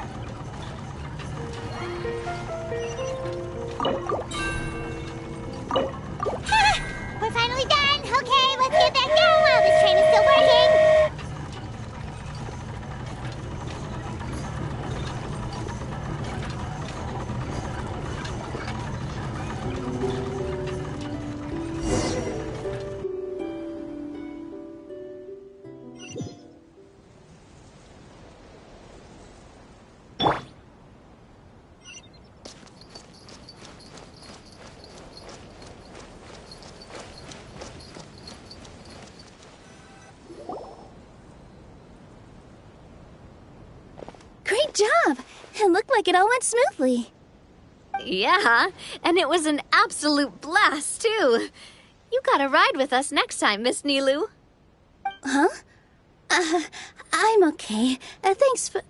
We're finally done! Okay, let's get back down while this train is still working! Great job! It looked like it all went smoothly. Yeah, and it was an absolute blast, too. You gotta ride with us next time, Miss Nilu. Huh? I'm okay. Thanks for...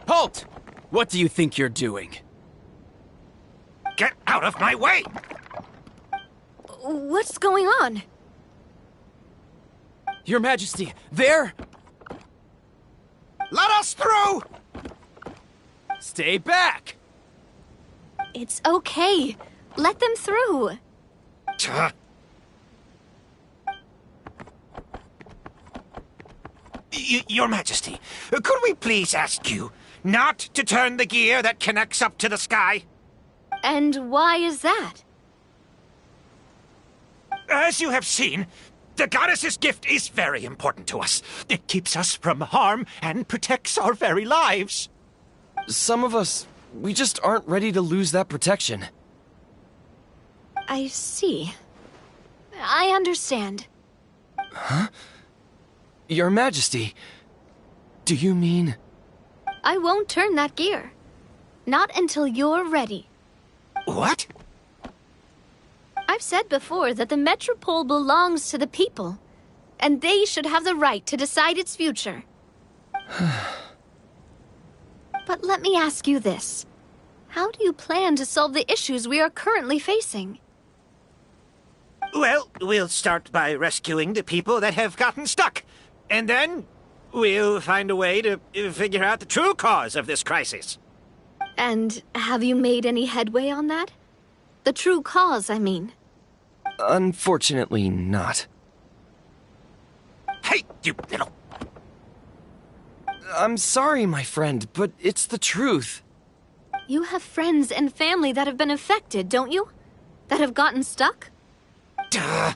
Halt! What do you think you're doing? Get out of my way! What's going on? Your Majesty, there! Let us through! Stay back! It's okay. Let them through. Your Majesty, could we please ask you not to turn the gear that connects up to the sky? And why is that? As you have seen, the goddess's gift is very important to us. It keeps us from harm and protects our very lives. Some of us, we just aren't ready to lose that protection. I see. I understand. Huh? Your Majesty, do you mean... I won't turn that gear. Not until you're ready. What? I've said before that the Metropole belongs to the people, and they should have the right to decide its future. But let me ask you this. How do you plan to solve the issues we are currently facing? Well, we'll start by rescuing the people that have gotten stuck. And then we'll find a way to figure out the true cause of this crisis. And have you made any headway on that? The true cause, I mean. Unfortunately not. Hey, you little... I'm sorry, my friend, but it's the truth. You have friends and family that have been affected, don't you? That have gotten stuck? Duh.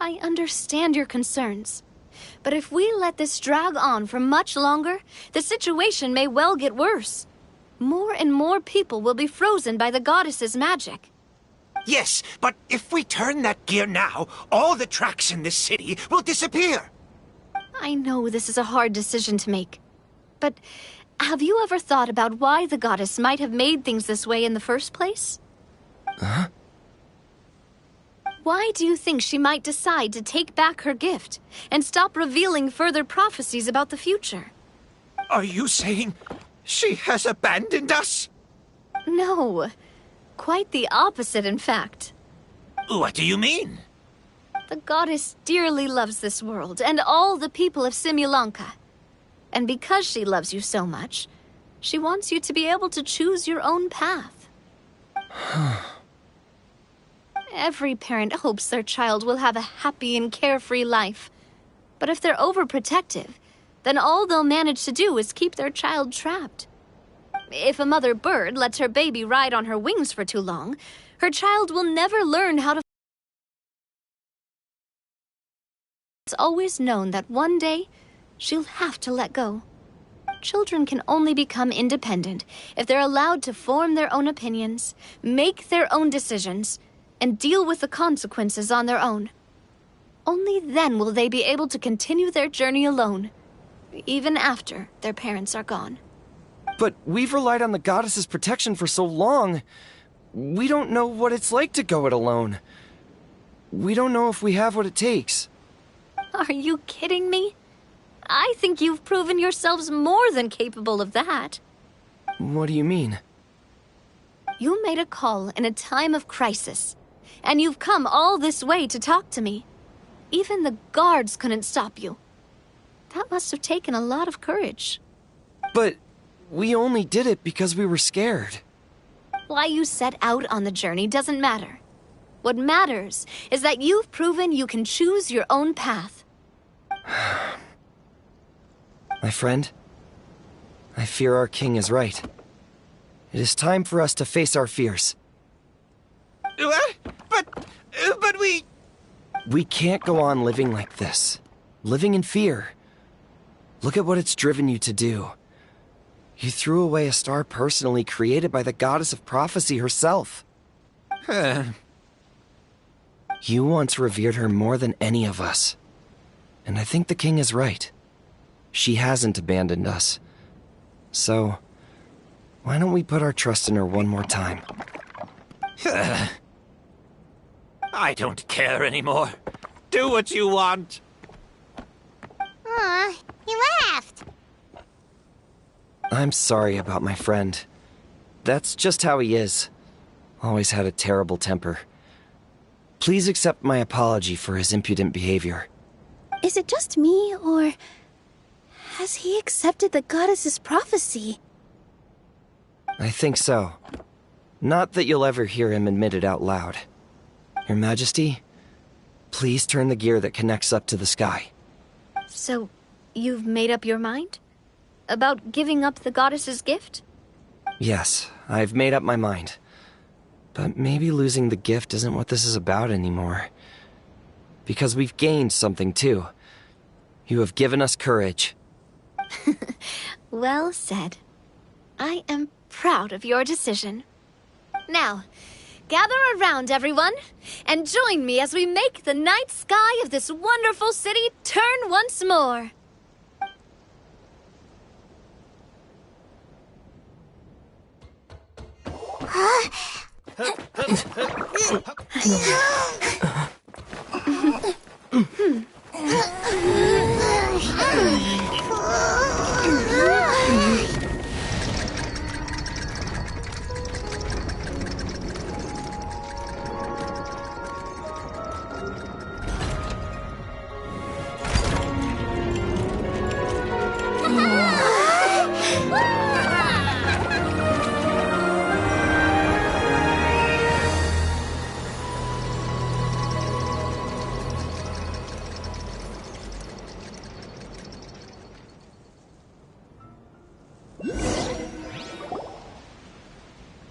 I understand your concerns. But if we let this drag on for much longer, the situation may well get worse. More and more people will be frozen by the goddess's magic. Yes, but if we turn that gear now, all the tracks in this city will disappear. I know this is a hard decision to make. But have you ever thought about why the goddess might have made things this way in the first place? Huh? Why do you think she might decide to take back her gift and stop revealing further prophecies about the future? Are you saying she has abandoned us? No. Quite the opposite, in fact. What do you mean? The goddess dearly loves this world and all the people of Simulanka. And because she loves you so much, she wants you to be able to choose your own path. Every parent hopes their child will have a happy and carefree life. But if they're overprotective, then all they'll manage to do is keep their child trapped. If a mother bird lets her baby ride on her wings for too long, her child will never learn how to... It's always known that one day, she'll have to let go. Children can only become independent if they're allowed to form their own opinions, make their own decisions, and deal with the consequences on their own. Only then will they be able to continue their journey alone, even after their parents are gone. But we've relied on the goddess's protection for so long. We don't know what it's like to go it alone. We don't know if we have what it takes. Are you kidding me? I think you've proven yourselves more than capable of that. What do you mean? You made a call in a time of crisis, and you've come all this way to talk to me. Even the guards couldn't stop you. That must have taken a lot of courage. But we only did it because we were scared. Why you set out on the journey doesn't matter. What matters is that you've proven you can choose your own path. My friend, I fear our king is right. It is time for us to face our fears. But we... We can't go on living like this. Living in fear. Look at what it's driven you to do. You threw away a star personally created by the goddess of prophecy herself. You once revered her more than any of us. And I think the king is right. She hasn't abandoned us. So, why don't we put our trust in her one more time? I don't care anymore. Do what you want. Aw, he laughed. I'm sorry about my friend. That's just how he is. Always had a terrible temper. Please accept my apology for his impudent behavior. Is it just me, or has he accepted the goddess's prophecy? I think so. Not that you'll ever hear him admit it out loud. Your Majesty, please turn the gear that connects up to the sky. So, you've made up your mind? About giving up the goddess's gift? Yes, I've made up my mind. But maybe losing the gift isn't what this is about anymore. Because we've gained something too. You have given us courage. Well said. I am proud of your decision. Now, gather around, everyone, and join me as we make the night sky of this wonderful city turn once more.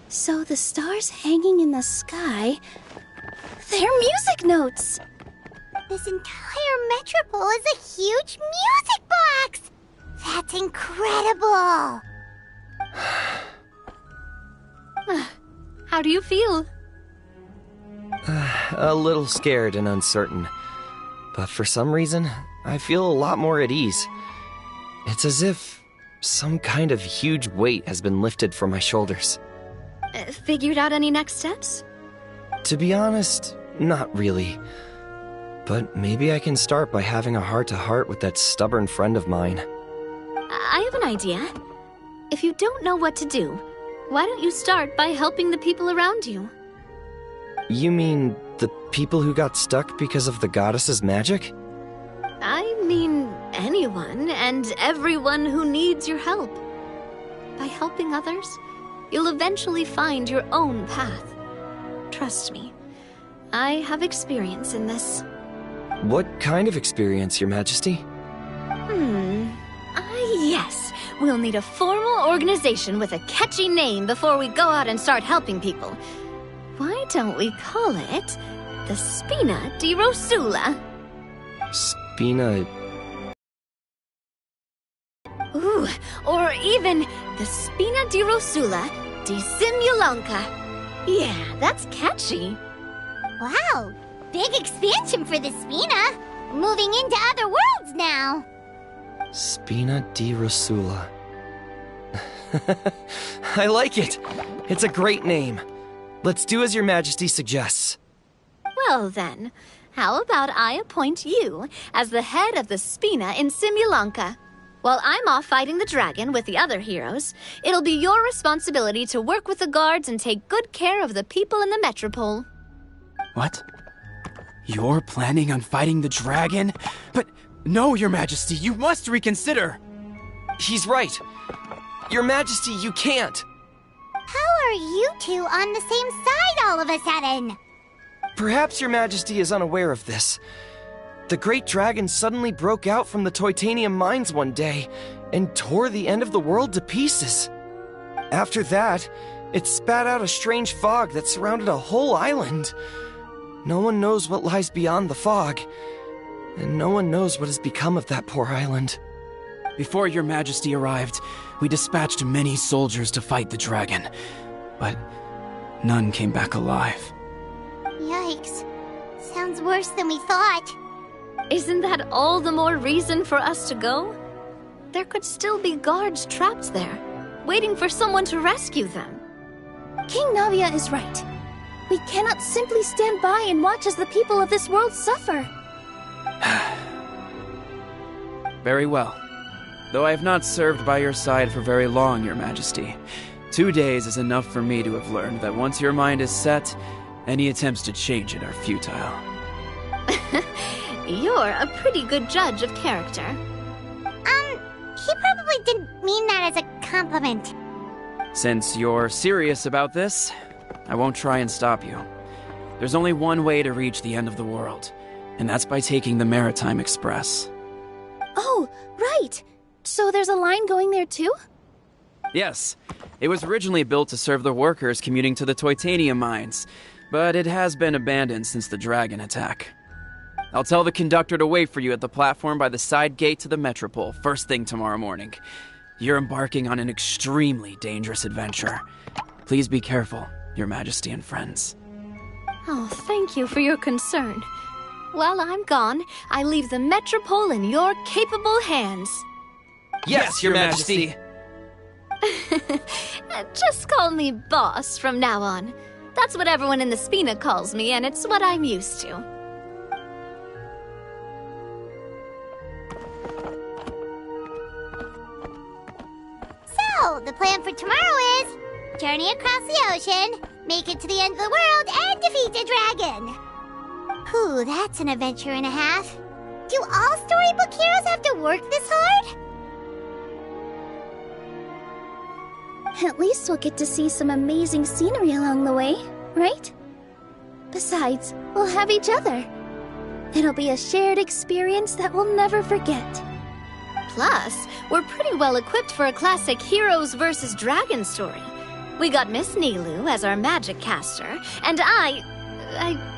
So the stars hanging in the sky, they're music notes! This entire metropole is a huge music box! That's incredible! How do you feel? A little scared and uncertain. But for some reason, I feel a lot more at ease. It's as if some kind of huge weight has been lifted from my shoulders. Figured out any next steps? To be honest, not really. But maybe I can start by having a heart-to-heart with that stubborn friend of mine. I have an idea. If you don't know what to do, why don't you start by helping the people around you? You mean the people who got stuck because of the goddess's magic? I mean anyone and everyone who needs your help. By helping others, you'll eventually find your own path. Trust me, I have experience in this. What kind of experience, Your Majesty? Yes. We'll need a formal organization with a catchy name before we go out and start helping people. Why don't we call it the Spina di Rosula? Spina... Ooh, or even the Spina di Rosula di Simulanka. Yeah, that's catchy. Wow, big expansion for the Spina. Moving into other worlds now. Spina di Rosula. I like it. It's a great name. Let's do as Your Majesty suggests. Well then, How about I appoint you as the head of the Spina in Simulanka? While I'm off fighting the dragon with the other heroes, it'll be your responsibility to work with the guards and take good care of the people in the metropole. What? You're planning on fighting the dragon? But no, Your Majesty, you must reconsider! He's right. Your Majesty, you can't. How are you two on the same side all of a sudden? Perhaps Your Majesty is unaware of this. The great dragon suddenly broke out from the Titanium mines one day and tore the end of the world to pieces. After that, it spat out a strange fog that surrounded a whole island. No one knows what lies beyond the fog, and no one knows what has become of that poor island. Before Your Majesty arrived, we dispatched many soldiers to fight the dragon, but none came back alive. Yikes. Sounds worse than we thought. Isn't that all the more reason for us to go? There could still be guards trapped there, waiting for someone to rescue them. King Navia is right. We cannot simply stand by and watch as the people of this world suffer. Very well. Though I have not served by your side for very long, Your Majesty, 2 days is enough for me to have learned that once your mind is set, any attempts to change it are futile. You're a pretty good judge of character. He probably didn't mean that as a compliment. Since you're serious about this, I won't try and stop you. There's only one way to reach the end of the world, and that's by taking the Maritime Express. Oh, right. So there's a line going there too? Yes, it was originally built to serve the workers commuting to the Titanium mines, but it has been abandoned since the dragon attack. I'll tell the conductor to wait for you at the platform by the side gate to the Metropole first thing tomorrow morning. You're embarking on an extremely dangerous adventure. Please be careful, Your Majesty and friends. Oh, thank you for your concern. While I'm gone, I leave the Metropole in your capable hands. Yes, Your Majesty. Just call me boss from now on. That's what everyone in the Spina calls me, and it's what I'm used to. So, the plan for tomorrow is journey across the ocean, make it to the end of the world, and defeat the dragon. Whew, that's an adventure and a half. Do all storybook heroes have to work this hard? At least we'll get to see some amazing scenery along the way, right? Besides, we'll have each other. It'll be a shared experience that we'll never forget. Plus, we're pretty well equipped for a classic heroes versus dragon story. We got Miss Nilu as our magic caster, and I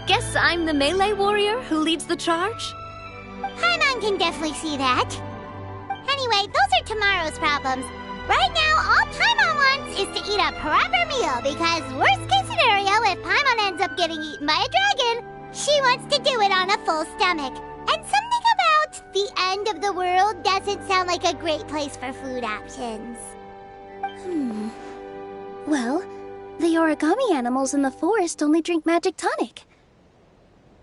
guess I'm the melee warrior who leads the charge? Paimon can definitely see that. Anyway, those are tomorrow's problems. Right now, all Paimon wants is to eat a proper meal, because worst case scenario, if Paimon ends up getting eaten by a dragon, she wants to do it on a full stomach. And something about the end of the world doesn't sound like a great place for food options. Well, the origami animals in the forest only drink magic tonic.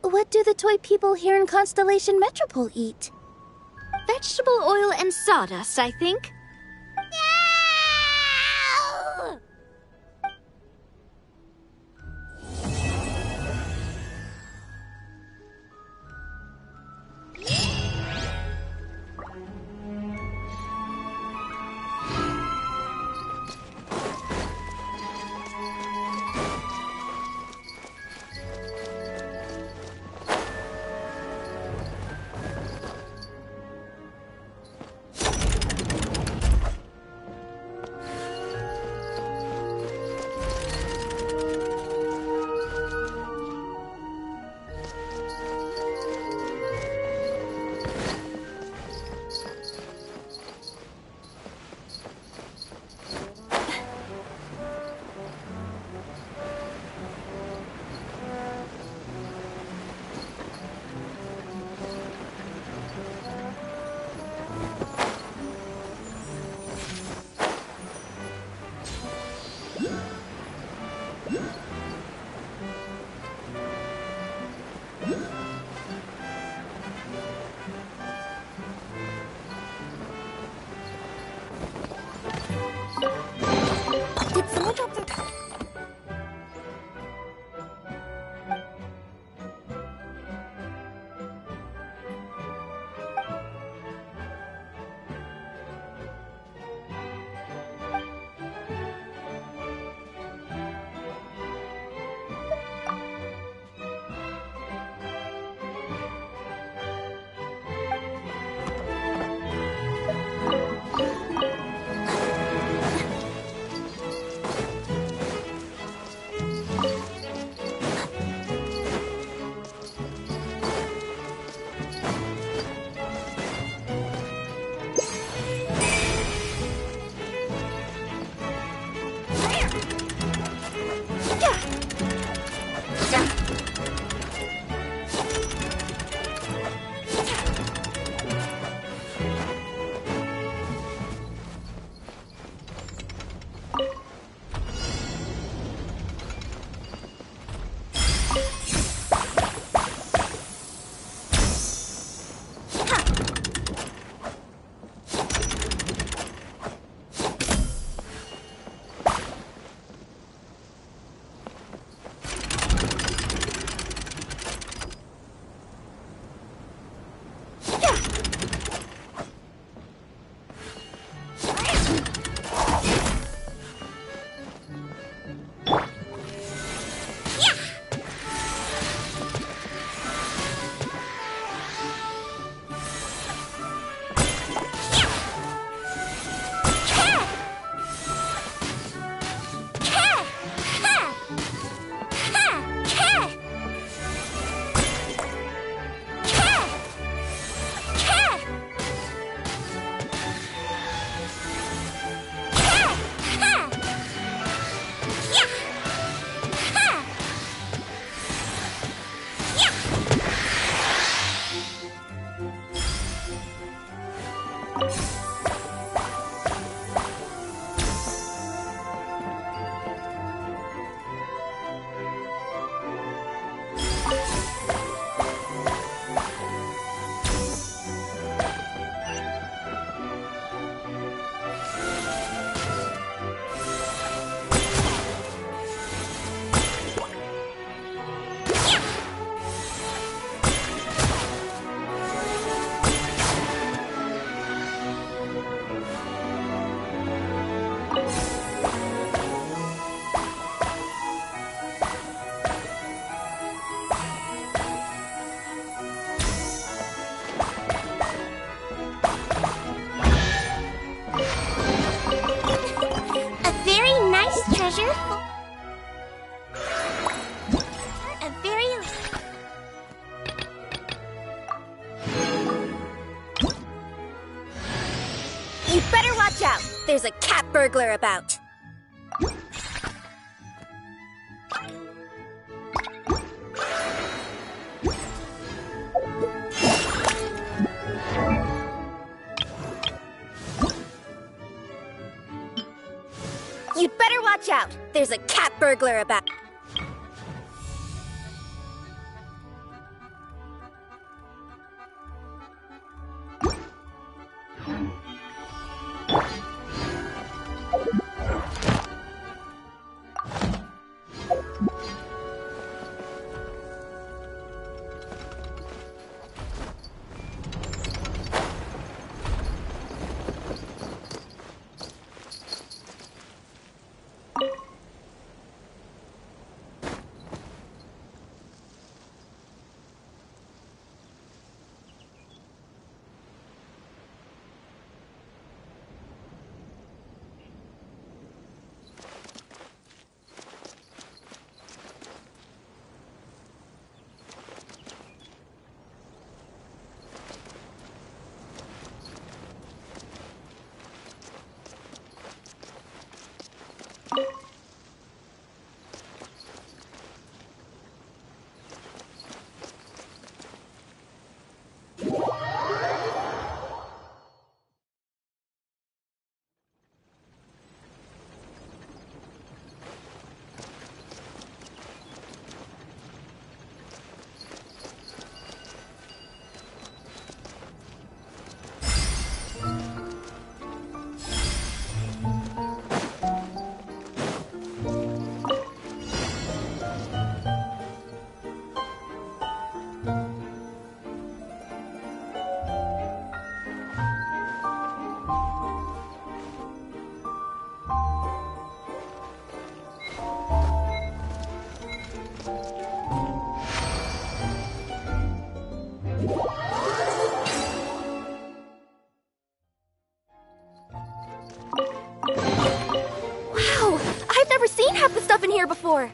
What do the toy people here in Constellation Metropole eat? Vegetable oil and sawdust, I think. No! A very nice treasure. A very... You better watch out. There's a cat burglar about. You'd better watch out. There's a cat burglar about. Wow! I've never seen half the stuff in here before.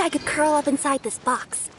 I could curl up inside this box.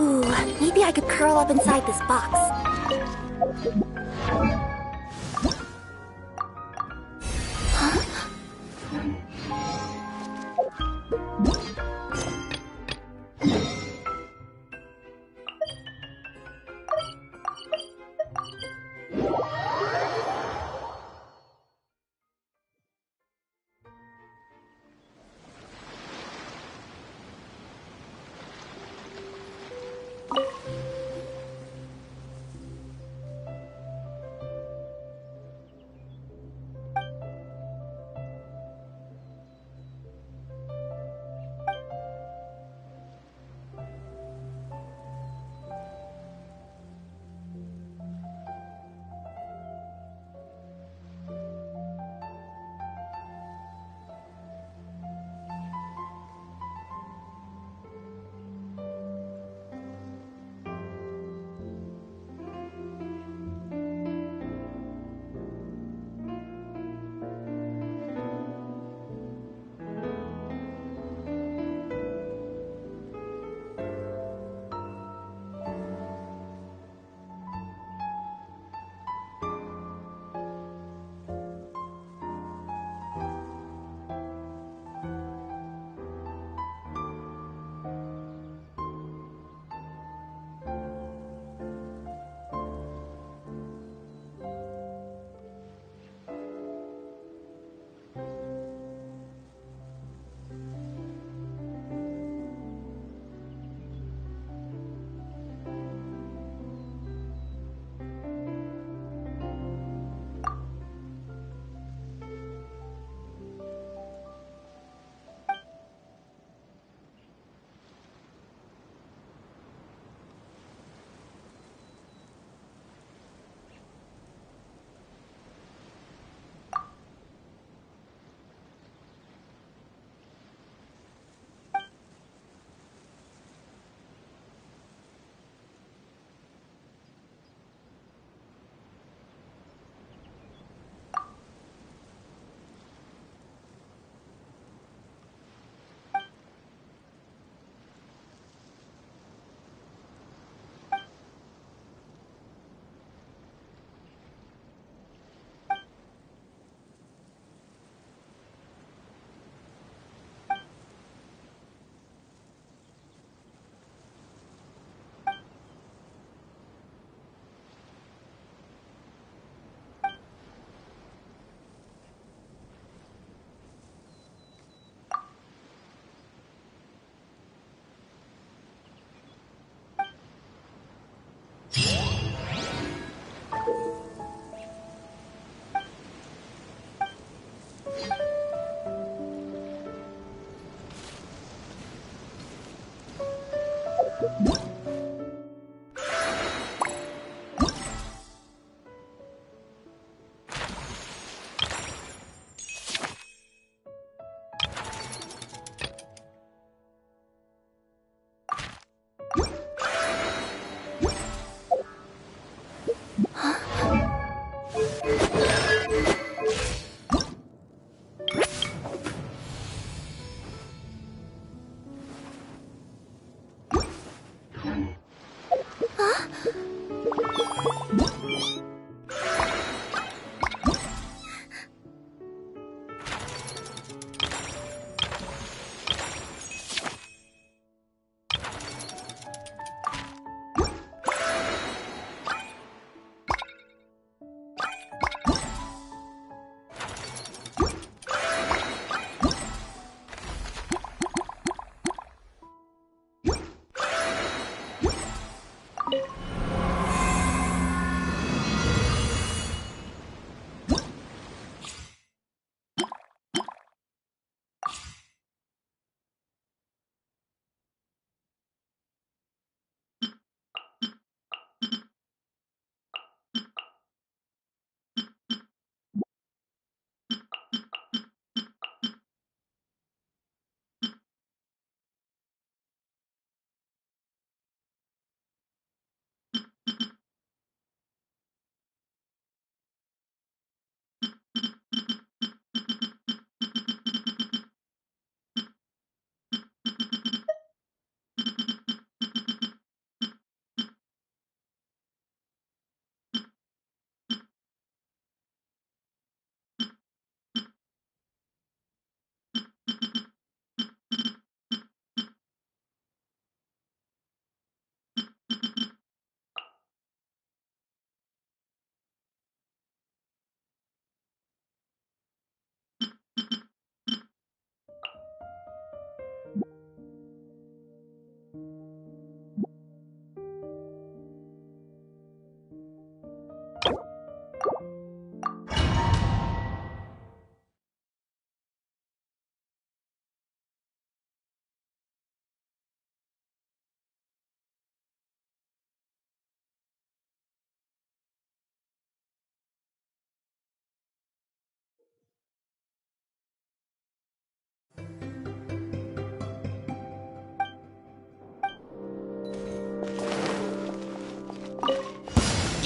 Ooh, maybe I could curl up inside this box.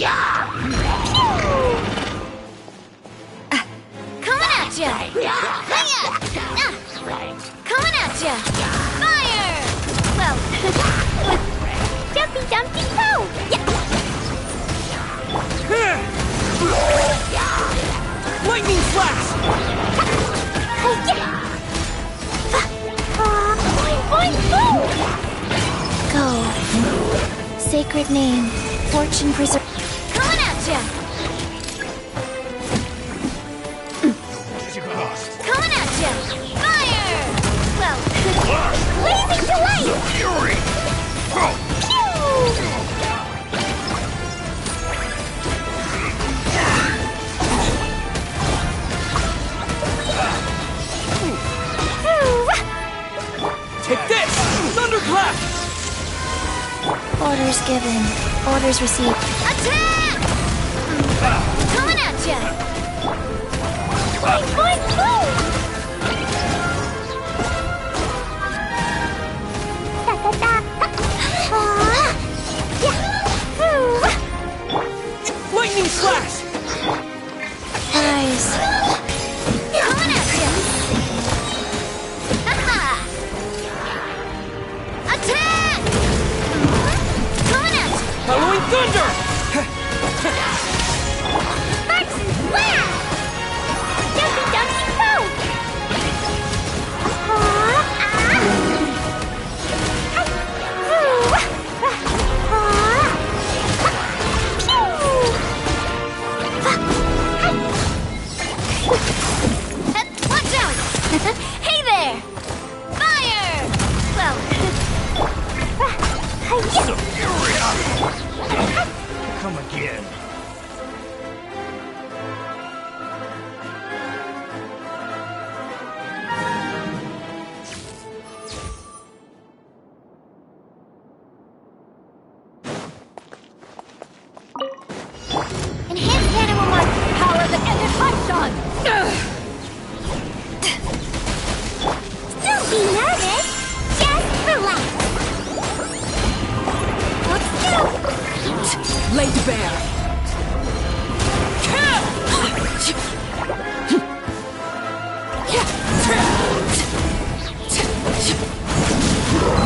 Coming at ya! Hiya! Coming at ya! Fire! Well, Jumpy Dumpty Go! Lightning flash! Boing, boing, go. Sacred name, fortune preserve. Coming at ya! Coming at ya! Fire! Well, blazing delight! Fury! Take this! Thunderclap! orders given, orders received. Attack! Coming at ya! Boing, boing, boing! Da, da, da. Lightning flash! Eyes. Coming at ya! Ha-ha! Attack! Coming at ya! Halloween thunder! Sparks and flash! Jumpy Dumpty Go! Watch out! Hey there! Fire! Well, Come again. enhanced animal mark power that ended Python! Don't be nervous! Just relax! Hold still! Laid bare!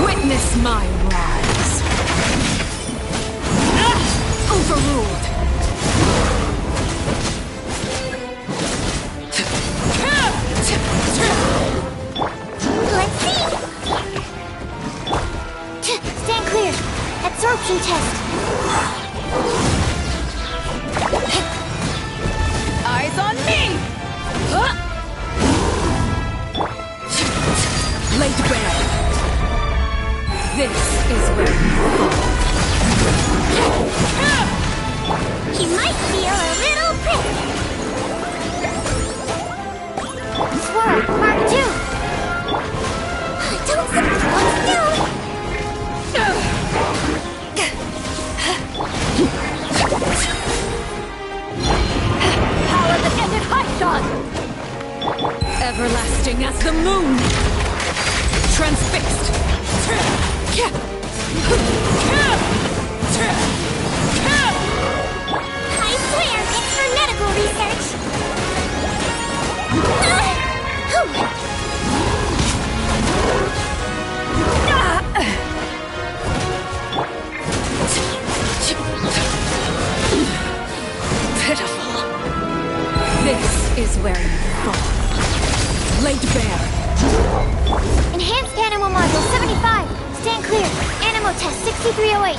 Witness my rise! Overruled! Let's see! Stand clear! Absorption test! Eyes on me! Laid bare! This is where you fall. He might feel a little prick! Swirl, Mark 2! Don't sit hold still! Power that ended Python! Everlasting as the moon! Transfixed! I swear it's for medical research! Pitiful! This is where you fall. Laid bare! Enhanced animal module 75! Stand clear! Animal test 6308!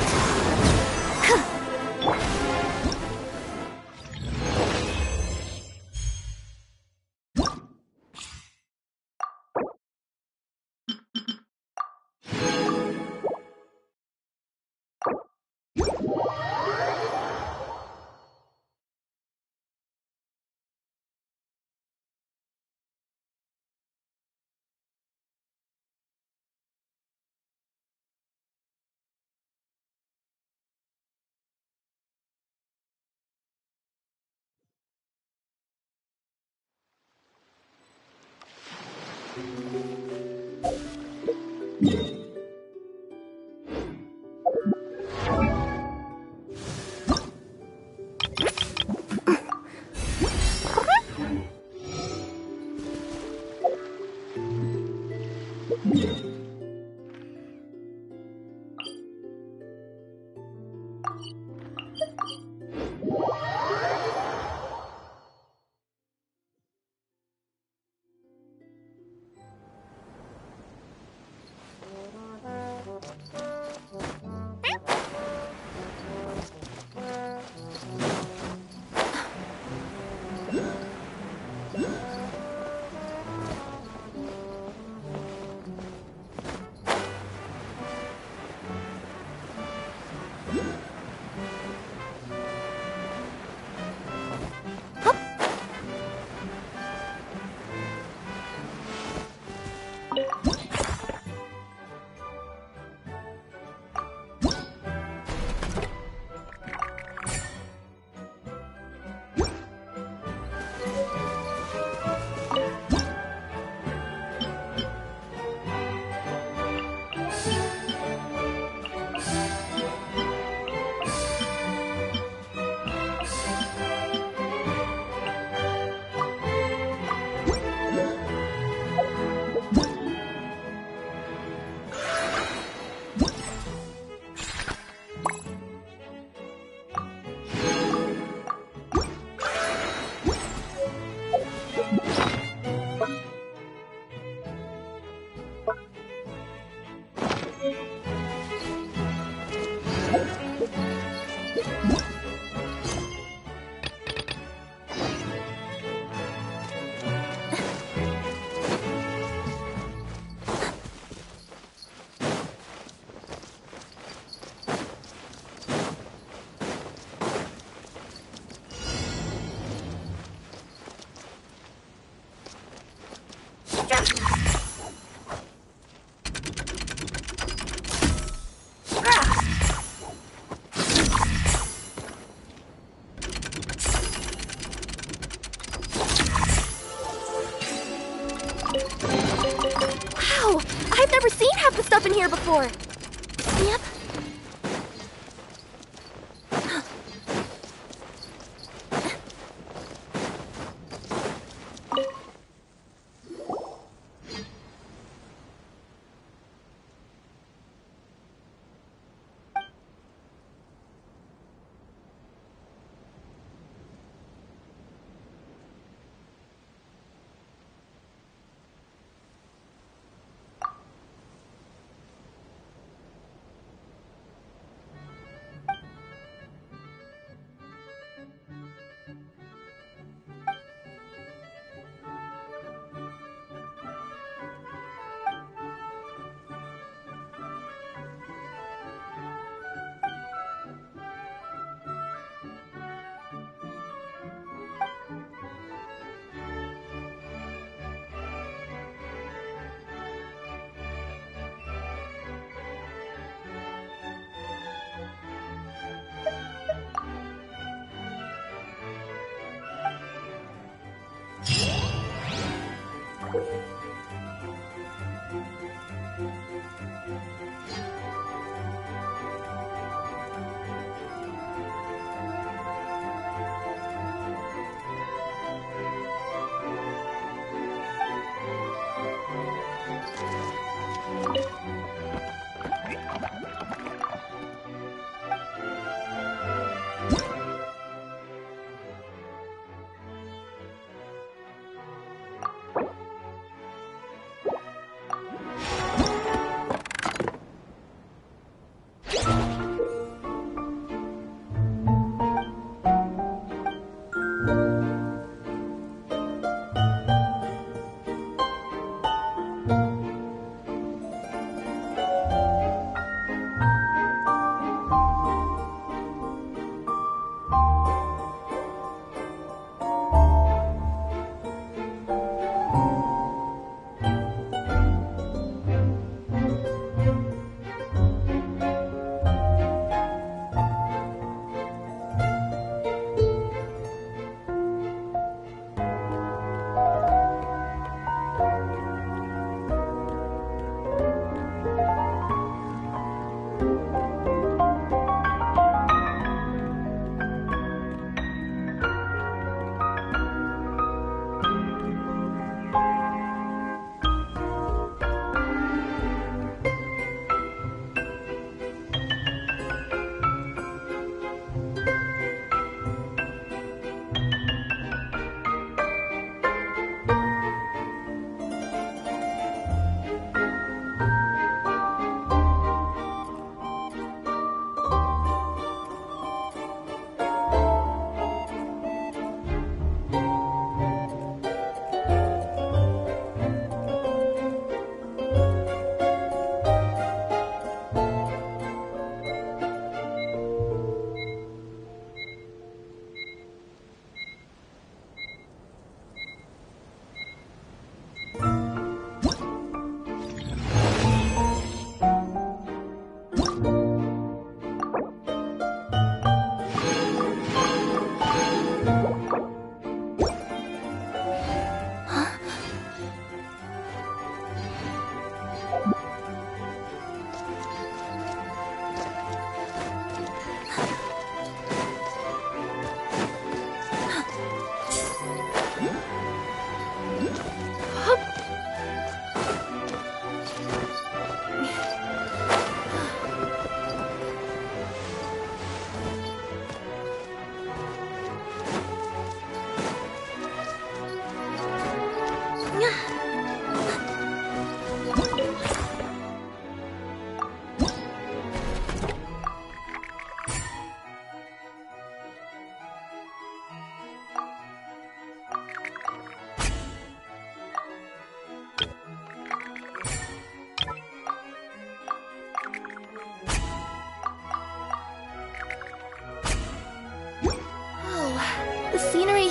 been here before. Yep.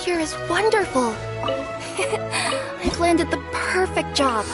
Here is wonderful. I've landed the perfect job.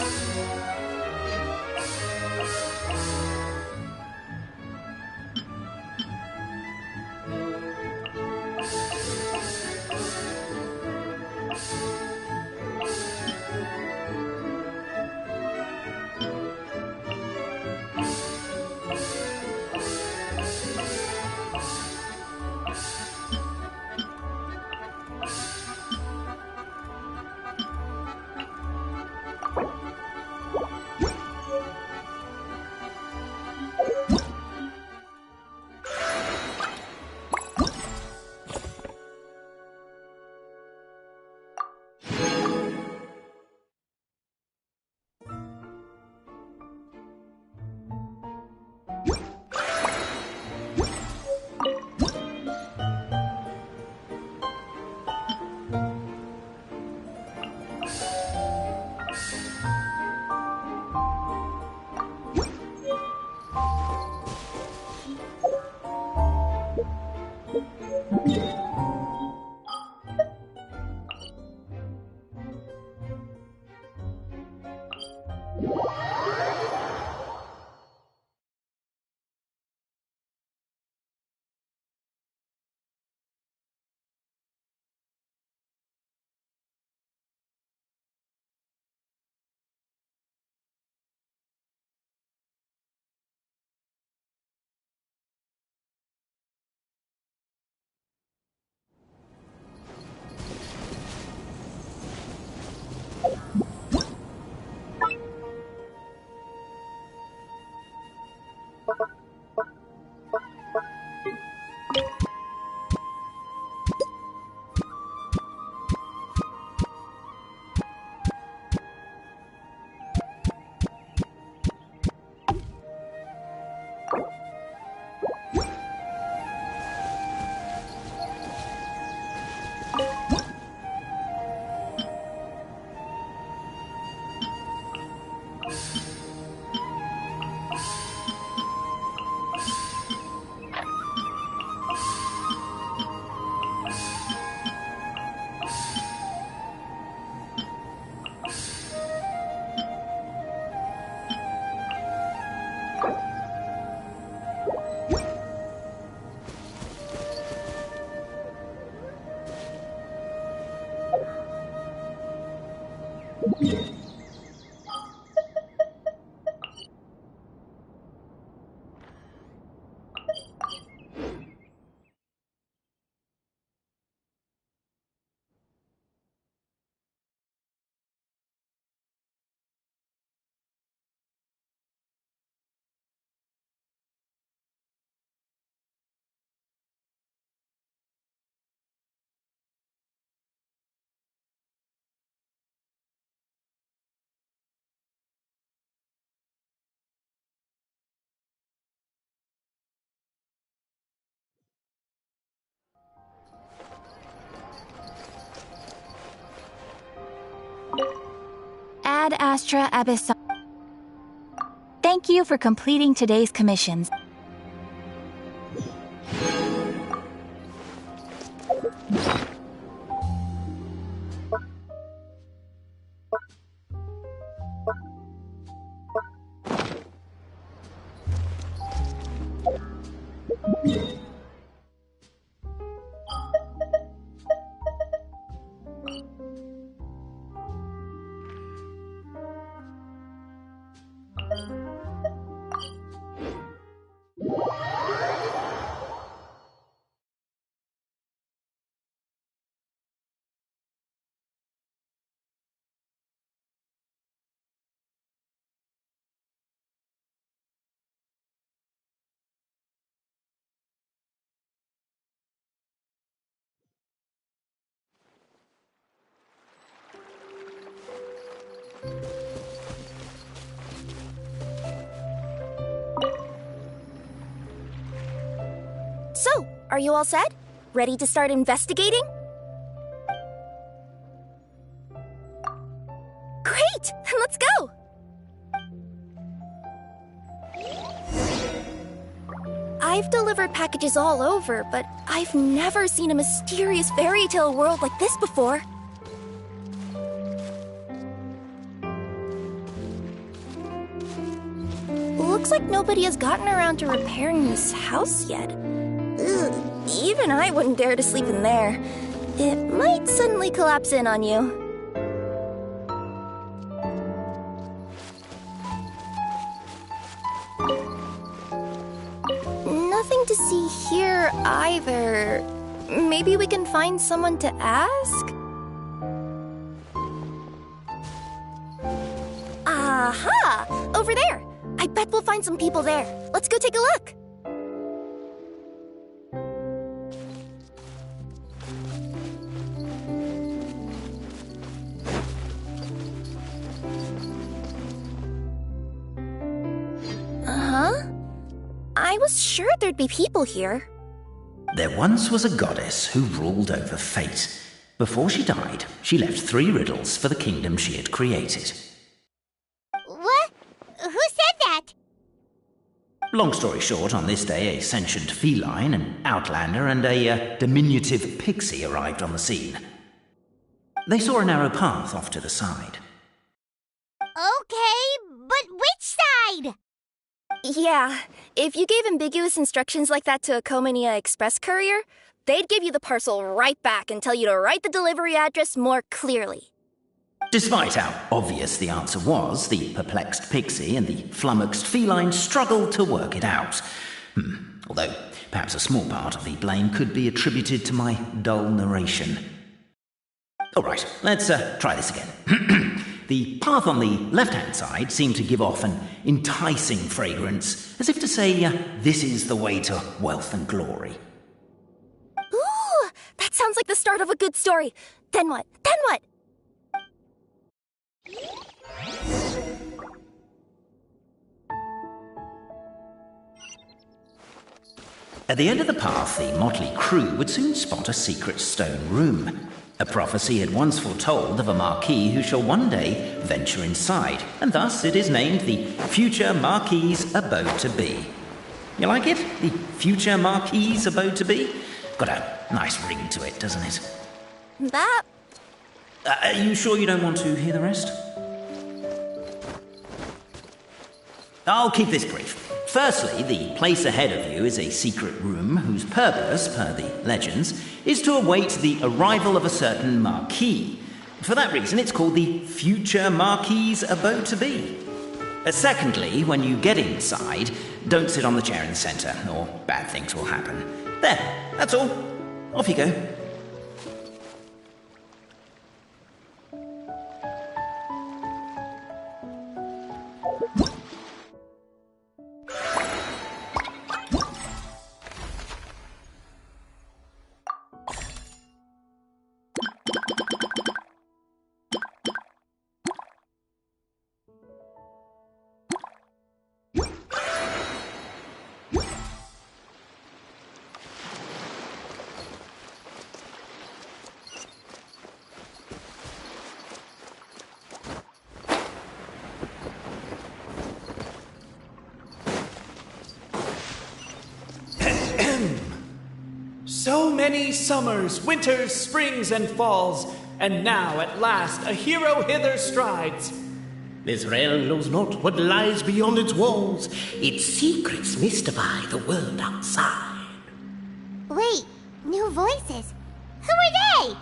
Ad Astra Abyssal. Thank you for completing today's commissions. So, are you all set? Ready to start investigating? Great! Then let's go! I've delivered packages all over, but I've never seen a mysterious fairy tale world like this before. Looks like nobody has gotten around to repairing this house yet. Ugh, even I wouldn't dare to sleep in there. It might suddenly collapse in on you. Nothing to see here either. Maybe we can find someone to ask? Aha! Over there! I bet we'll find some people there. Let's go take a look. Uh-huh. I was sure there'd be people here. There once was a goddess who ruled over fate. Before she died, she left 3 riddles for the kingdom she had created. What? Who said that? Long story short, on this day, a sentient feline, an outlander, and a diminutive pixie arrived on the scene. They saw a narrow path off to the side. Okay, But which side? Yeah, if you gave ambiguous instructions like that to a Comania Express courier, they'd give you the parcel right back and tell you to write the delivery address more clearly. Despite how obvious the answer was, the perplexed pixie and the flummoxed feline struggled to work it out. Although, perhaps a small part of the blame could be attributed to my dull narration. All right, let's try this again. The path on the left-hand side seemed to give off an enticing fragrance, as if to say, this is the way to wealth and glory. Ooh, that sounds like the start of a good story. Then what? Then what? At the end of the path, the motley crew would soon spot a secret stone room. A prophecy had once foretold of a Marquis who shall one day venture inside, and thus it is named the future Marquis's abode to be. You like it? The future Marquis's abode to be? Got a nice ring to it, doesn't it? That... Are you sure you don't want to hear the rest? I'll keep this brief. Firstly, the place ahead of you is a secret room whose purpose, per the legends, is to await the arrival of a certain Marquis. For that reason, it's called the future Marquis's abode to be. Secondly, when you get inside, don't sit on the chair in the centre, or bad things will happen. There, that's all. Off you go. So many summers, winters, springs, and falls, and now at last a hero hither strides. This realm knows not what lies beyond its walls. Its secrets mystify the world outside. Wait, new voices. Who are they?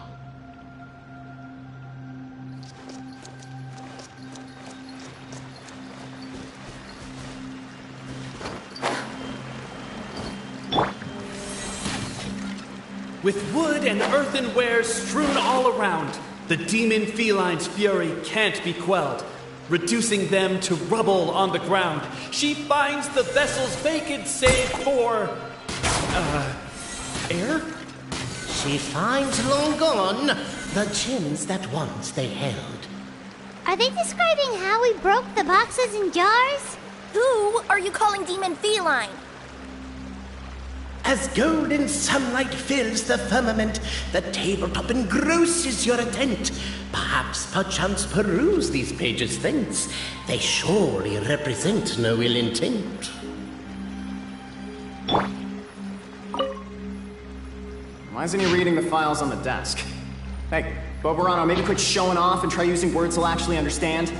With wood and earthenware strewn all around, the demon feline's fury can't be quelled. Reducing them to rubble on the ground, she finds the vessel's vacant save for... air? She finds long gone the gems that once they held. Are they describing how we broke the boxes and jars? Who are you calling demon feline? As golden sunlight fills the firmament, the tabletop engrosses your attent. Perchance peruse these pages thence. They surely represent no ill intent. Why isn't he reading the files on the desk? Hey, Boberano, maybe quit showing off and try using words he'll actually understand?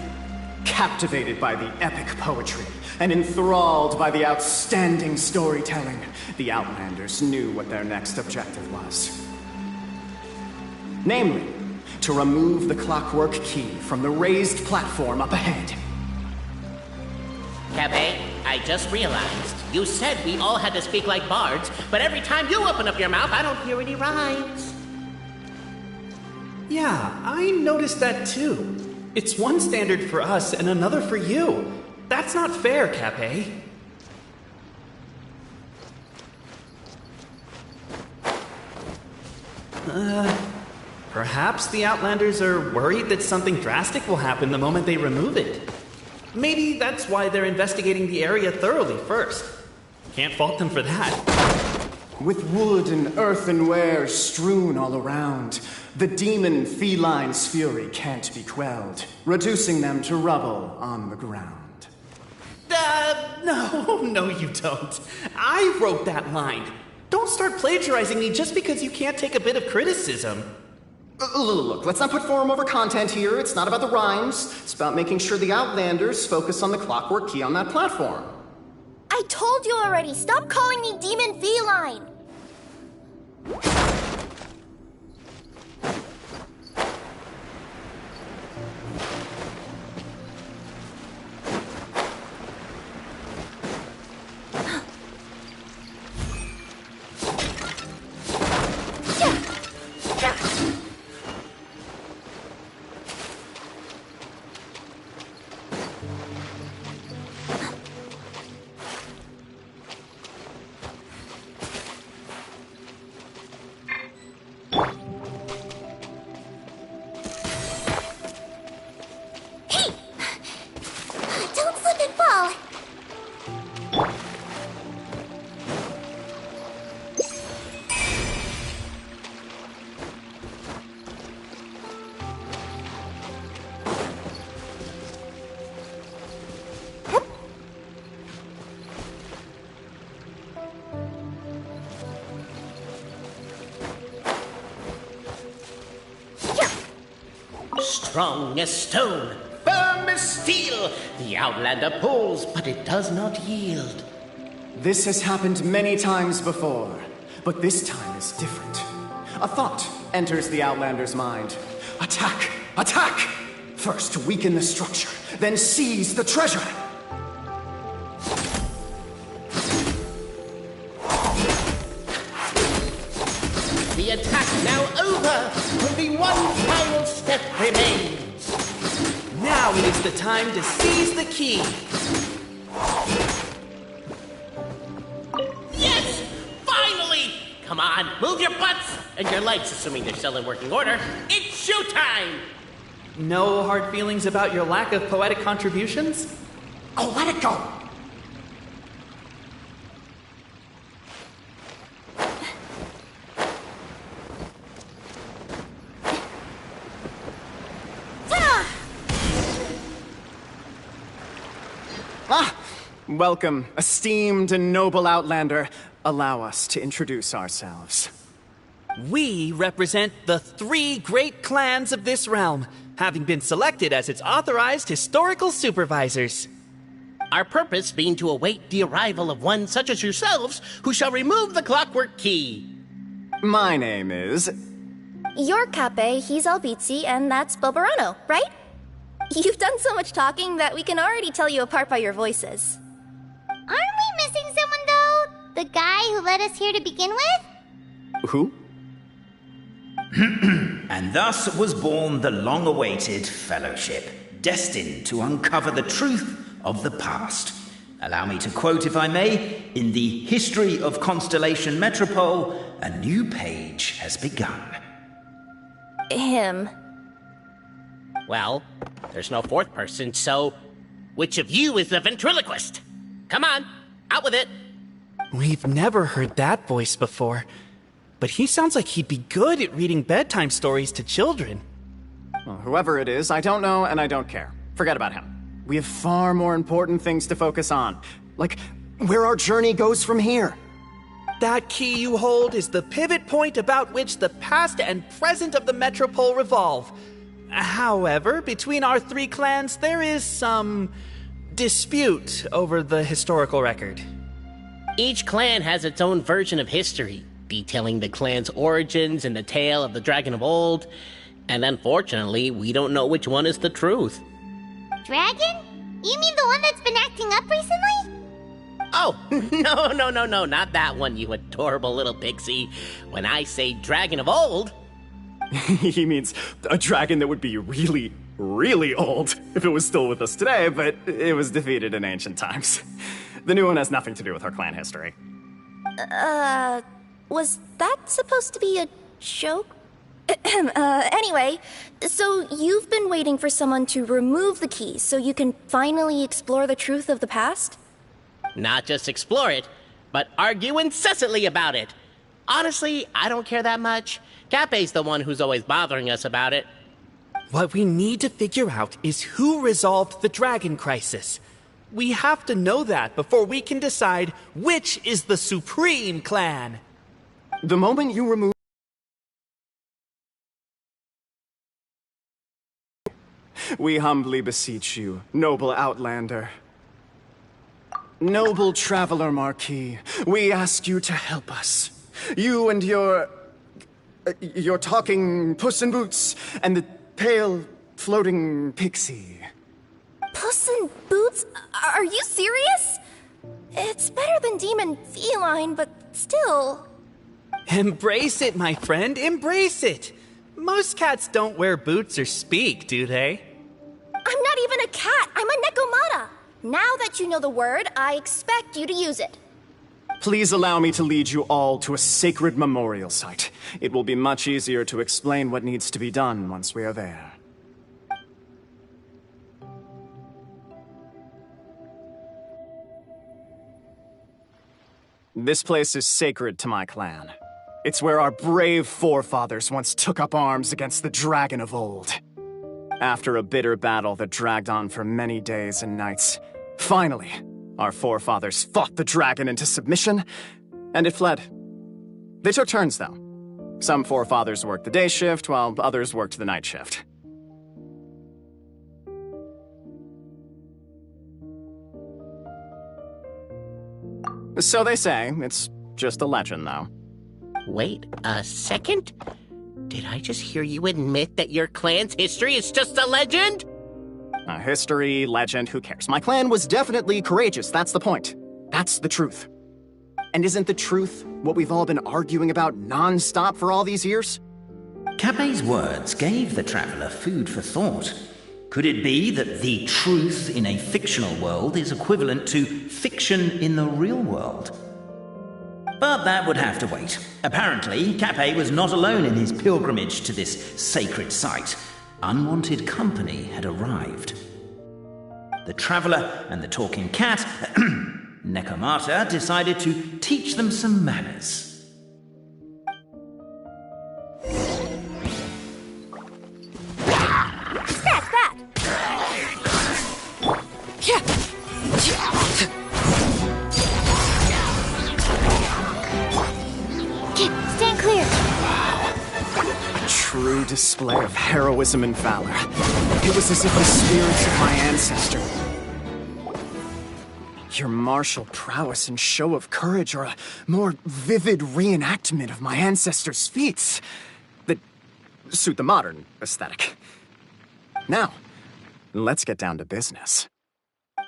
Captivated by the epic poetry and enthralled by the outstanding storytelling, the Outlanders knew what their next objective was. Namely, to remove the clockwork key from the raised platform up ahead. Cabe, I just realized. You said we all had to speak like bards, but every time you open up your mouth, I don't hear any rhymes. Yeah, I noticed that too. It's one standard for us and another for you. That's not fair, Cape. Perhaps the Outlanders are worried that something drastic will happen the moment they remove it. Maybe that's why they're investigating the area thoroughly first. Can't fault them for that. With wood and earthenware strewn all around, the demon feline's fury can't be quelled, reducing them to rubble on the ground. No, you don't. I wrote that line. Don't start plagiarizing me just because you can't take a bit of criticism. Look, let's not put form over content here. It's not about the rhymes. It's about making sure the Outlanders focus on the clockwork key on that platform. I told you already, stop calling me Demon Feline! Don't slip and fall. Strong as stone, firm as steel, the Outlander pulls, but it does not yield. This has happened many times before, but this time is different. A thought enters the Outlander's mind. Attack! Attack! First weaken the structure, then seize the treasure! The attack now over, only one final step remains. Now is the time to seize the key. Yes! Finally! Come on, move your butts! And your legs, assuming they're still in working order. It's showtime! No hard feelings about your lack of poetic contributions? Oh, let it go! Welcome, esteemed and noble Outlander. Allow us to introduce ourselves. We represent the 3 great clans of this realm, having been selected as its authorized historical supervisors. Our purpose being to await the arrival of one such as yourselves who shall remove the clockwork key. My name is... You're Cape, he's Albizzi, and that's Bobarano, right? You've done so much talking that we can already tell you apart by your voices. Aren't we missing someone, though? The guy who led us here to begin with? Who? And thus was born the long-awaited fellowship, destined to uncover the truth of the past. Allow me to quote, if I may, in the history of Constellation Metropole, a new page has begun. Him. Well, there's no fourth person, so which of you is the ventriloquist? Come on, out with it. We've never heard that voice before, but he sounds like he'd be good at reading bedtime stories to children. Well, whoever it is, I don't know and I don't care. Forget about him. We have far more important things to focus on, like where our journey goes from here. That key you hold is the pivot point about which the past and present of the Metropole revolve. However, between our 3 clans, there is some dispute over the historical record. Each clan has its own version of history, detailing the clan's origins and the tale of the Dragon of Old, and unfortunately, we don't know which one is the truth. Dragon? You mean the one that's been acting up recently? Oh, no, not that one, you adorable little pixie. When I say Dragon of Old... He means a dragon that would be really, really old if it was still with us today, but it was defeated in ancient times. The new one has nothing to do with our clan history. Was that supposed to be a joke? Anyway, so you've been waiting for someone to remove the key so you can finally explore the truth of the past? Not just explore it, but argue incessantly about it. Honestly, I don't care that much. Cape's the one who's always bothering us about it. What we need to figure out is who resolved the dragon crisis. We have to know that before we can decide which is the supreme clan. The moment you remove We humbly beseech you, noble outlander. Noble traveler Marquis, we ask you to help us. You and your talking Puss in Boots and the pale floating pixie. Puss in Boots? Are you serious? It's better than demon feline, but still. Embrace it, my friend, embrace it. Most cats don't wear boots or speak, do they? I'm not even a cat, I'm a Nekomata. Now that you know the word, I expect you to use it. Please allow me to lead you all to a sacred memorial site. It will be much easier to explain what needs to be done once we are there. This place is sacred to my clan. It's where our brave forefathers once took up arms against the dragon of old. After a bitter battle that dragged on for many days and nights, finally, our forefathers fought the dragon into submission, and it fled. They took turns, though. Some forefathers worked the day shift, while others worked the night shift. So they say. It's just a legend, though. Wait a second? Did I just hear you admit that your clan's history is just a legend? History, legend, who cares? My clan was definitely courageous, that's the point. That's the truth. And isn't the truth what we've all been arguing about non-stop for all these years? Capet's words gave the traveller food for thought. Could it be that the truth in a fictional world is equivalent to fiction in the real world? But that would have to wait. Apparently, Capet was not alone in his pilgrimage to this sacred site. Unwanted company had arrived. The traveller and the talking cat, Nekomata, decided to teach them some manners. Scratch that! Stand clear. A true display of heroism and valor. It was as if the spirits of my ancestor. Your martial prowess and show of courage are a more vivid reenactment of my ancestors' feats that suit the modern aesthetic. Now, let's get down to business.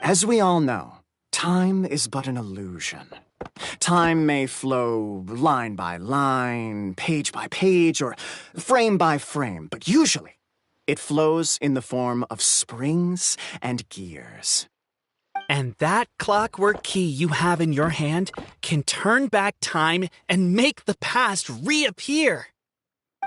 As we all know, time is but an illusion. Time may flow line by line, page by page, or frame by frame, but usually it flows in the form of springs and gears. And that clockwork key you have in your hand can turn back time and make the past reappear.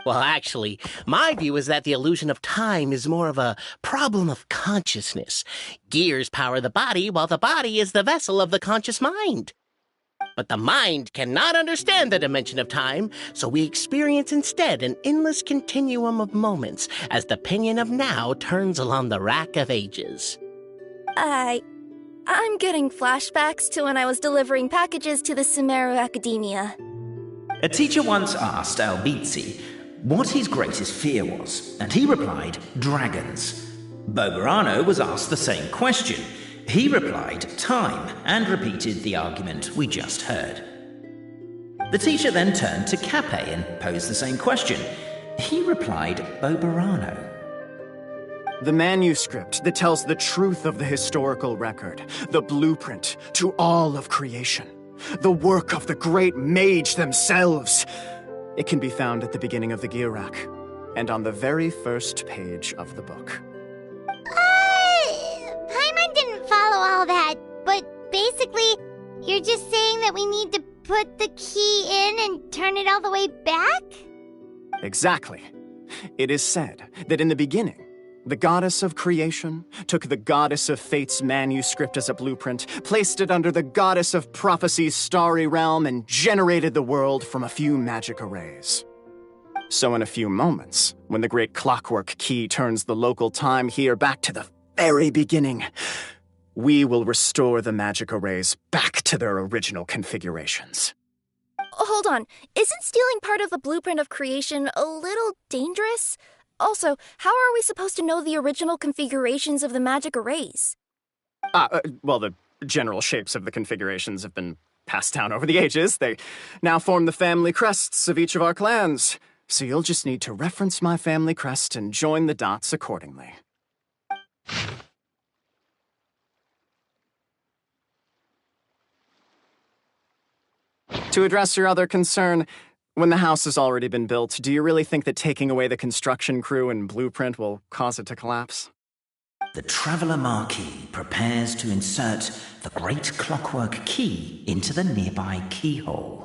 Well, actually, my view is that the illusion of time is more of a problem of consciousness. Gears power the body, while the body is the vessel of the conscious mind. But the mind cannot understand the dimension of time, so we experience instead an endless continuum of moments as the pinion of now turns along the rack of ages. I'm getting flashbacks to when I was delivering packages to the Sumeru Academia. A teacher once asked Albizzi what his greatest fear was, and he replied, dragons. Boberano was asked the same question. He replied, time, and repeated the argument we just heard. The teacher then turned to Capet and posed the same question. He replied, Boberano. The manuscript that tells the truth of the historical record, the blueprint to all of creation, the work of the great mage themselves. It can be found at the beginning of the gear rack, and on the very first page of the book. Paimon didn't follow all that, but basically, you're just saying that we need to put the key in and turn it all the way back? Exactly. It is said that in the beginning, the goddess of creation took the goddess of fate's manuscript as a blueprint, placed it under the goddess of prophecy's starry realm, and generated the world from a few magic arrays. So in a few moments, when the great clockwork key turns the local time here back to the very beginning, we will restore the magic arrays back to their original configurations. Hold on, isn't stealing part of the blueprint of creation a little dangerous? Also, how are we supposed to know the original configurations of the magic arrays? Well, the general shapes of the configurations have been passed down over the ages. They now form the family crests of each of our clans. So you'll just need to reference my family crest and join the dots accordingly. To address your other concern, when the house has already been built, do you really think that taking away the construction crew and blueprint will cause it to collapse? The Traveller Marquis prepares to insert the great clockwork key into the nearby keyhole.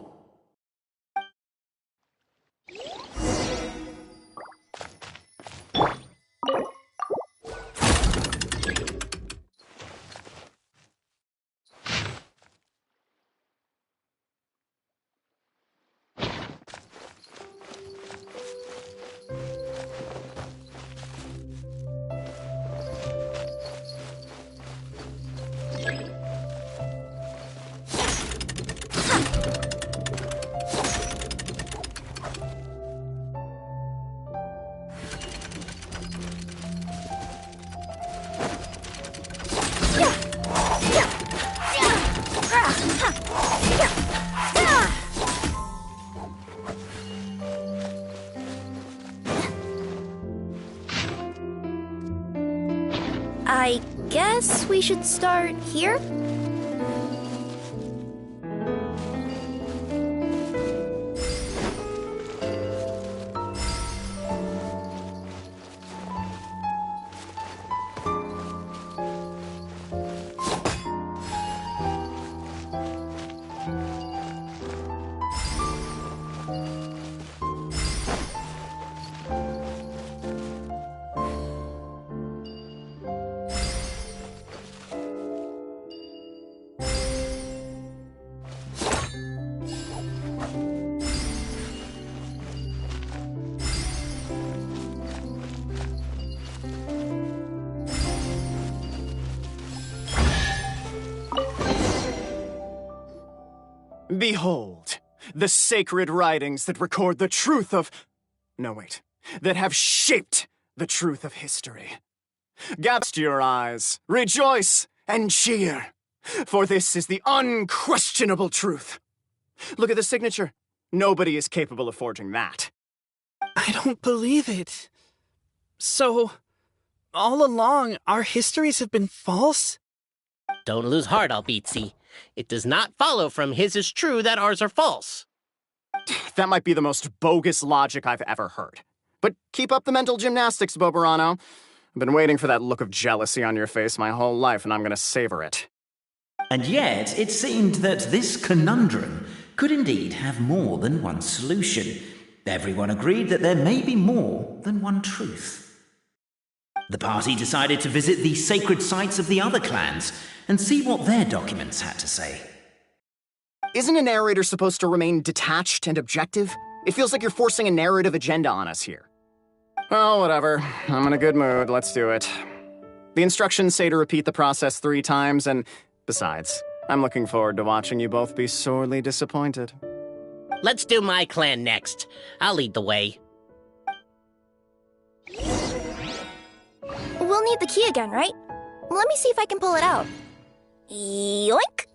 I guess we should start here? Behold, the sacred writings that record the truth of... No, wait. That have shaped the truth of history. Gaps to your eyes, rejoice, and cheer, for this is the unquestionable truth. Look at the signature. Nobody is capable of forging that. I don't believe it. So, all along, our histories have been false? Don't lose heart, Albizzi. It does not follow from his is true that ours are false. That might be the most bogus logic I've ever heard. But keep up the mental gymnastics, Boberano. I've been waiting for that look of jealousy on your face my whole life, and I'm gonna savor it. And yet, it seemed that this conundrum could indeed have more than one solution. Everyone agreed that there may be more than one truth. The party decided to visit the sacred sites of the other clans and see what their documents had to say. Isn't a narrator supposed to remain detached and objective? It feels like you're forcing a narrative agenda on us here. Well, whatever. I'm in a good mood. Let's do it. The instructions say to repeat the process 3 times, and besides, I'm looking forward to watching you both be sorely disappointed. Let's do my clan next. I'll lead the way. We'll need the key again, right? Let me see if I can pull it out. Yoink!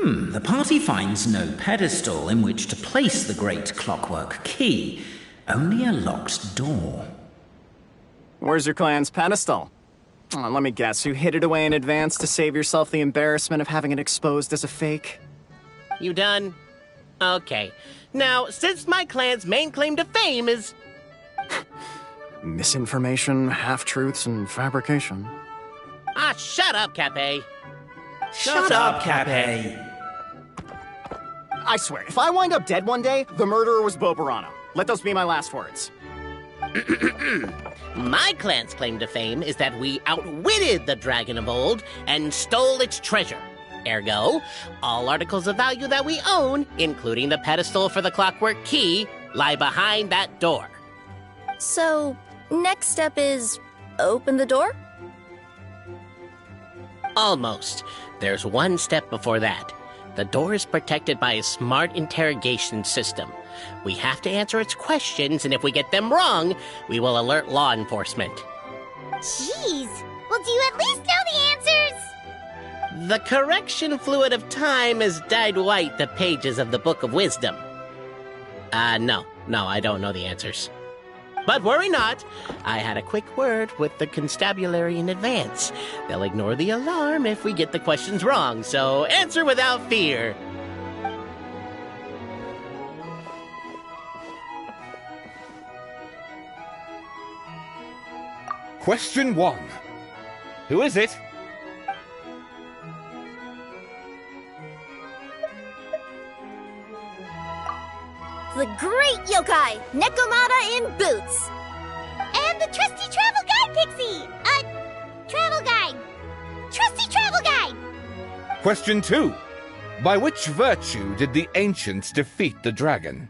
The party finds no pedestal in which to place the great clockwork key, only a locked door. Where's your clan's pedestal? Oh, let me guess, you hid it away in advance to save yourself the embarrassment of having it exposed as a fake? You done? Okay. Now, since my clan's main claim to fame is... Misinformation, half-truths, and fabrication. Ah, shut up, Cape. Shut up, Cape. I swear, if I wind up dead one day, the murderer was Bobarano. Let those be my last words. My clan's claim to fame is that we outwitted the dragon of old and stole its treasure. Ergo, all articles of value that we own, including the pedestal for the clockwork key, lie behind that door. So, next step is open the door? Almost. There's one step before that. The door is protected by a smart interrogation system. We have to answer its questions, and if we get them wrong, we will alert law enforcement. Jeez. Well, do you at least know the answers? The correction fluid of time has dyed white the pages of the Book of Wisdom. No, I don't know the answers. But worry not, I had a quick word with the constabulary in advance. They'll ignore the alarm if we get the questions wrong, so answer without fear. Question 1. Who is it? The great yokai, Nekomata in boots. And the trusty travel guide, Pixie! Travel guide. Trusty travel guide! Question 2. By which virtue did the ancients defeat the dragon?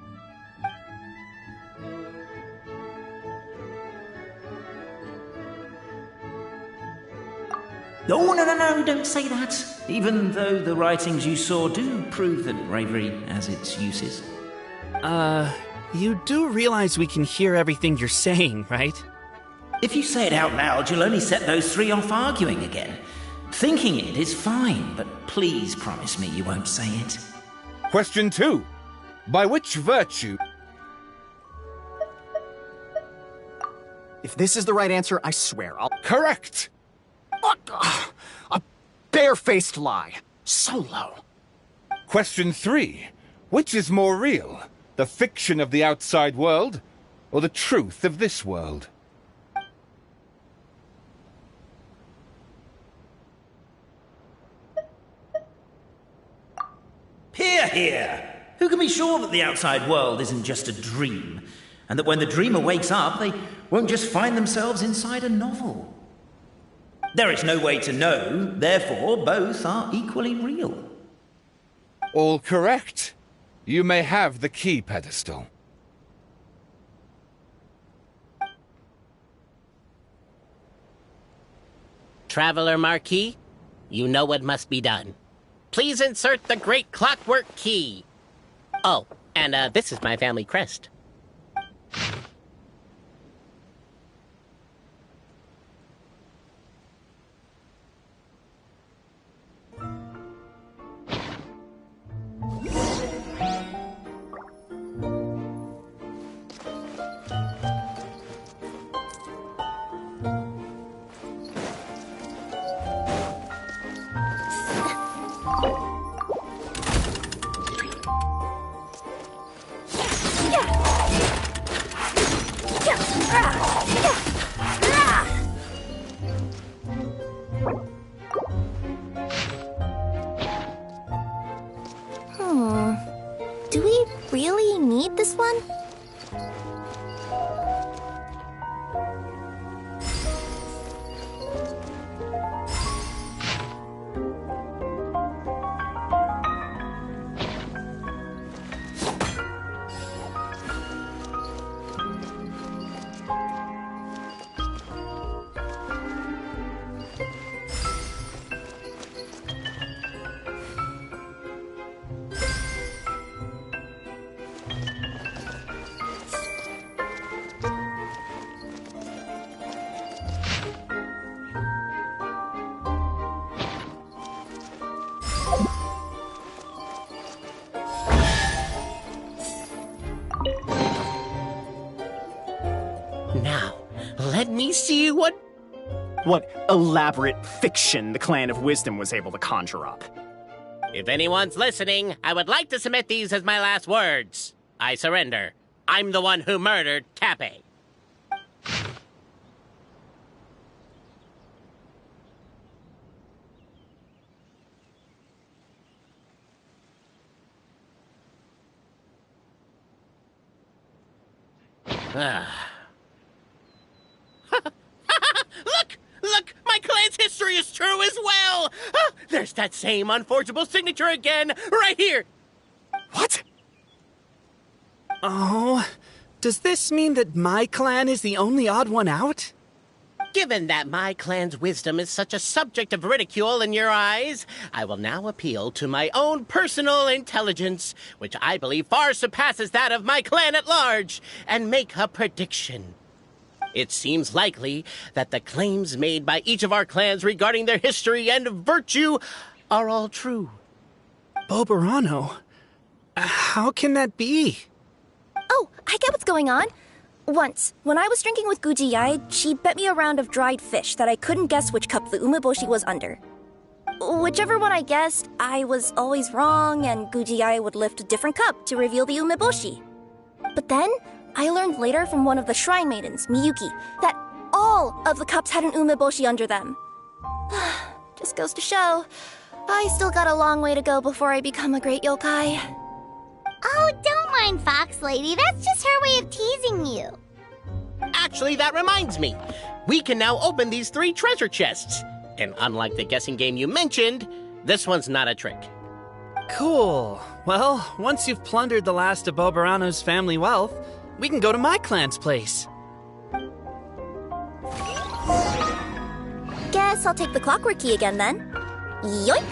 No, don't say that. Even though the writings you saw do prove that bravery has its uses. You do realize we can hear everything you're saying, right? If you say it out loud, you'll only set those three off arguing again. Thinking it is fine, but please promise me you won't say it. Question 2. By which virtue... If this is the right answer, I swear I'll... Correct! A barefaced lie. So low. Question 3. Which is more real? The fiction of the outside world, or the truth of this world? Hear, hear! Who can be sure that the outside world isn't just a dream, and that when the dreamer wakes up, they won't just find themselves inside a novel? There is no way to know, therefore both are equally real. All correct. You may have the key pedestal. Traveler Marquis, you know what must be done. Please insert the great clockwork key. Oh, and this is my family crest. Yeah. Let me see what elaborate fiction the Clan of Wisdom was able to conjure up. If anyone's listening, I would like to submit these as my last words. I surrender. I'm the one who murdered Cappe. Look! My clan's history is true as well! There's that same unforgeable signature again, right here! What? Oh, does this mean that my clan is the only odd one out? Given that my clan's wisdom is such a subject of ridicule in your eyes, I will now appeal to my own personal intelligence, which I believe far surpasses that of my clan at large, and make a prediction. It seems likely that the claims made by each of our clans regarding their history and virtue are all true. Boberano? How can that be? Oh, I get what's going on. Once, when I was drinking with Gujiyai, she bet me a round of dried fish that I couldn't guess which cup the umeboshi was under. Whichever one I guessed, I was always wrong, and Gujiyai would lift a different cup to reveal the umeboshi. But then, I learned later from one of the shrine maidens, Miyuki, that all of the cups had an umeboshi under them. Just goes to show, I still got a long way to go before I become a great yokai. Oh, don't mind Fox Lady. That's just her way of teasing you. Actually, that reminds me. We can now open these 3 treasure chests. And unlike the guessing game you mentioned, this one's not a trick. Cool. Well, once you've plundered the last of Boberano's family wealth, we can go to my clan's place. Guess I'll take the clockwork key again then. Yoink!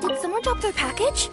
Did someone drop their package?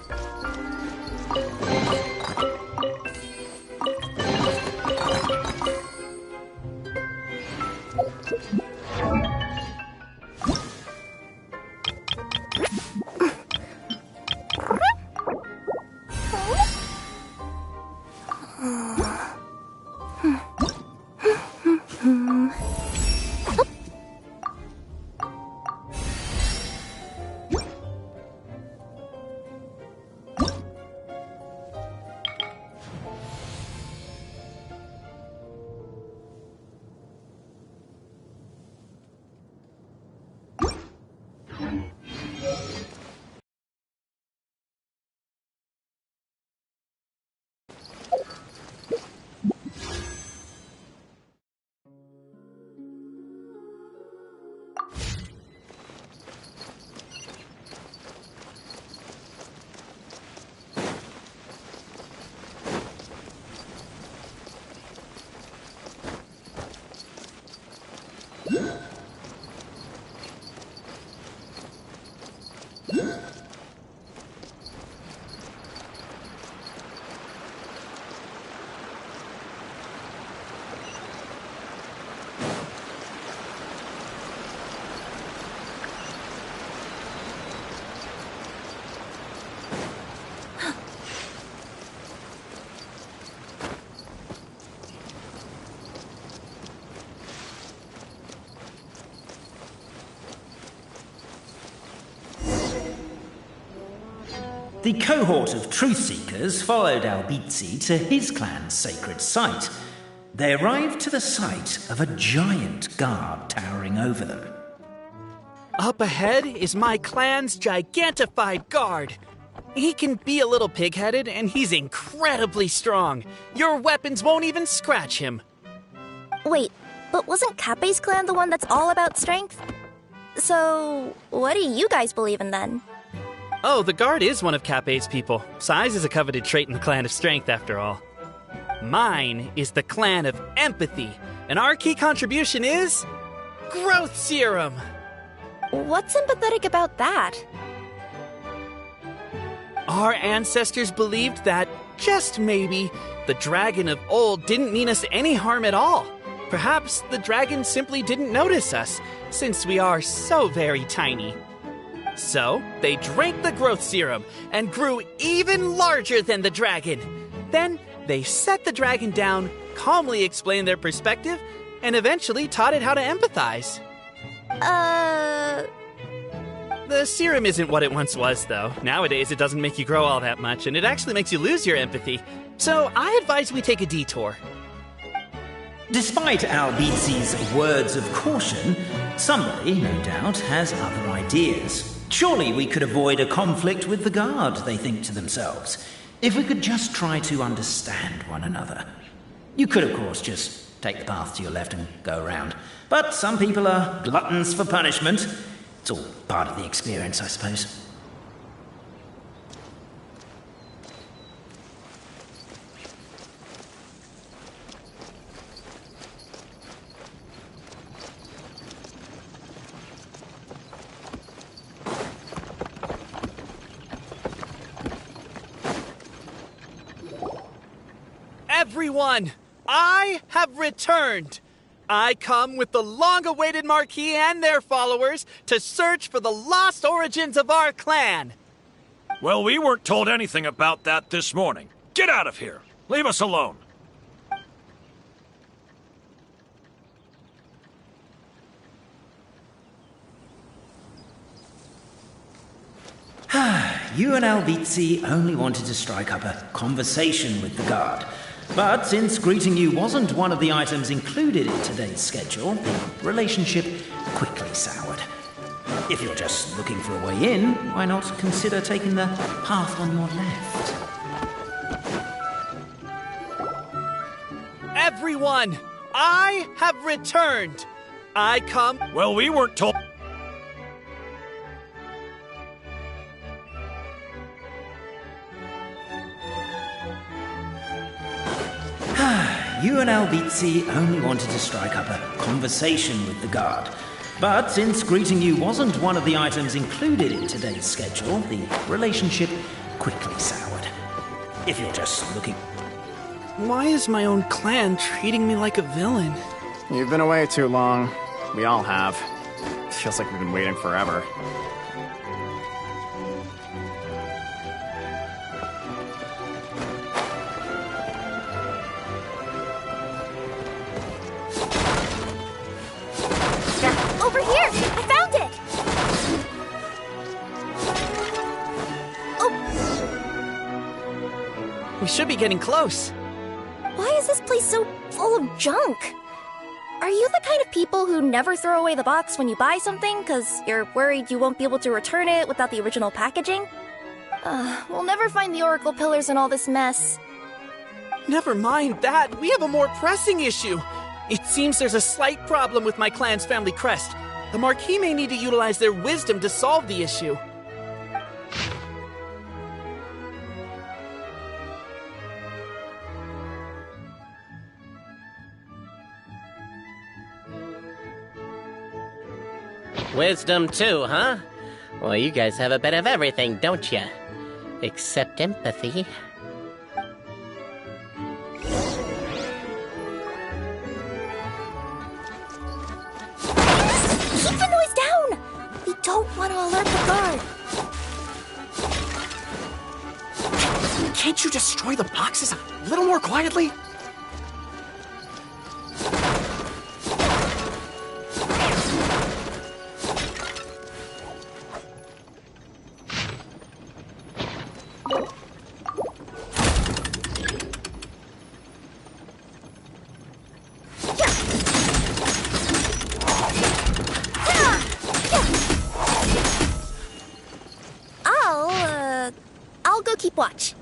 The cohort of truth seekers followed Albizzi to his clan's sacred site. They arrived to the site of a giant guard towering over them. Up ahead is my clan's gigantified guard. He can be a little pig-headed, and he's incredibly strong. Your weapons won't even scratch him. Wait, but wasn't Cappe's clan the one that's all about strength? So, what do you guys believe in then? Oh, the guard is one of Cappe's people. Size is a coveted trait in the clan of strength, after all. Mine is the clan of empathy, and our key contribution is growth serum. What's empathetic about that? Our ancestors believed that, just maybe, the dragon of old didn't mean us any harm at all. Perhaps the dragon simply didn't notice us, since we are so very tiny. So, they drank the growth serum and grew even larger than the dragon. Then, they set the dragon down calmly explained their perspective, and eventually taught it how to empathize. The serum isn't what it once was, though. Nowadays, it doesn't make you grow all that much, and it actually makes you lose your empathy. So I advise we take a detour. Despite Albizzi's words of caution, somebody, no doubt, has other ideas. Surely we could avoid a conflict with the guard, they think to themselves, if we could just try to understand one another. You could, of course, just take the path to your left and go around. But some people are gluttons for punishment. It's all part of the experience, I suppose. Everyone, I have returned. I come with the long-awaited Marquis and their followers to search for the lost origins of our clan. Well, we weren't told anything about that this morning. Get out of here. Leave us alone. You and Albizzi only wanted to strike up a conversation with the guard. But since greeting you wasn't one of the items included in today's schedule, the relationship quickly soured. If you're just looking for a way in, why not consider taking the path on your left? Everyone, I have returned. I come... Well, we weren't told... You and Albizzi only wanted to strike up a conversation with the guard. But since greeting you wasn't one of the items included in today's schedule, the relationship quickly soured. If you're just looking... Why is my own clan treating me like a villain? You've been away too long. We all have. Feels like we've been waiting forever. Over here! I found it! Oh! We should be getting close. Why is this place so full of junk? Are you the kind of people who never throw away the box when you buy something because you're worried you won't be able to return it without the original packaging? We'll never find the Oracle Pillars in all this mess. Never mind that. We have a more pressing issue. It seems there's a slight problem with my clan's family crest. The Marquis may need to utilize their wisdom to solve the issue. Wisdom too, huh? Well, you guys have a bit of everything, don't you? Except empathy. Keep the noise down! We don't want to alert the guard. Can't you destroy the boxes a little more quietly? I'll go keep watch.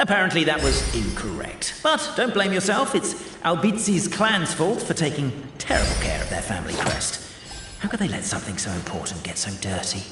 Apparently that was incorrect. But don't blame yourself, it's Albizi's clan's fault for taking terrible care of their family crest. How could they let something so important get so dirty?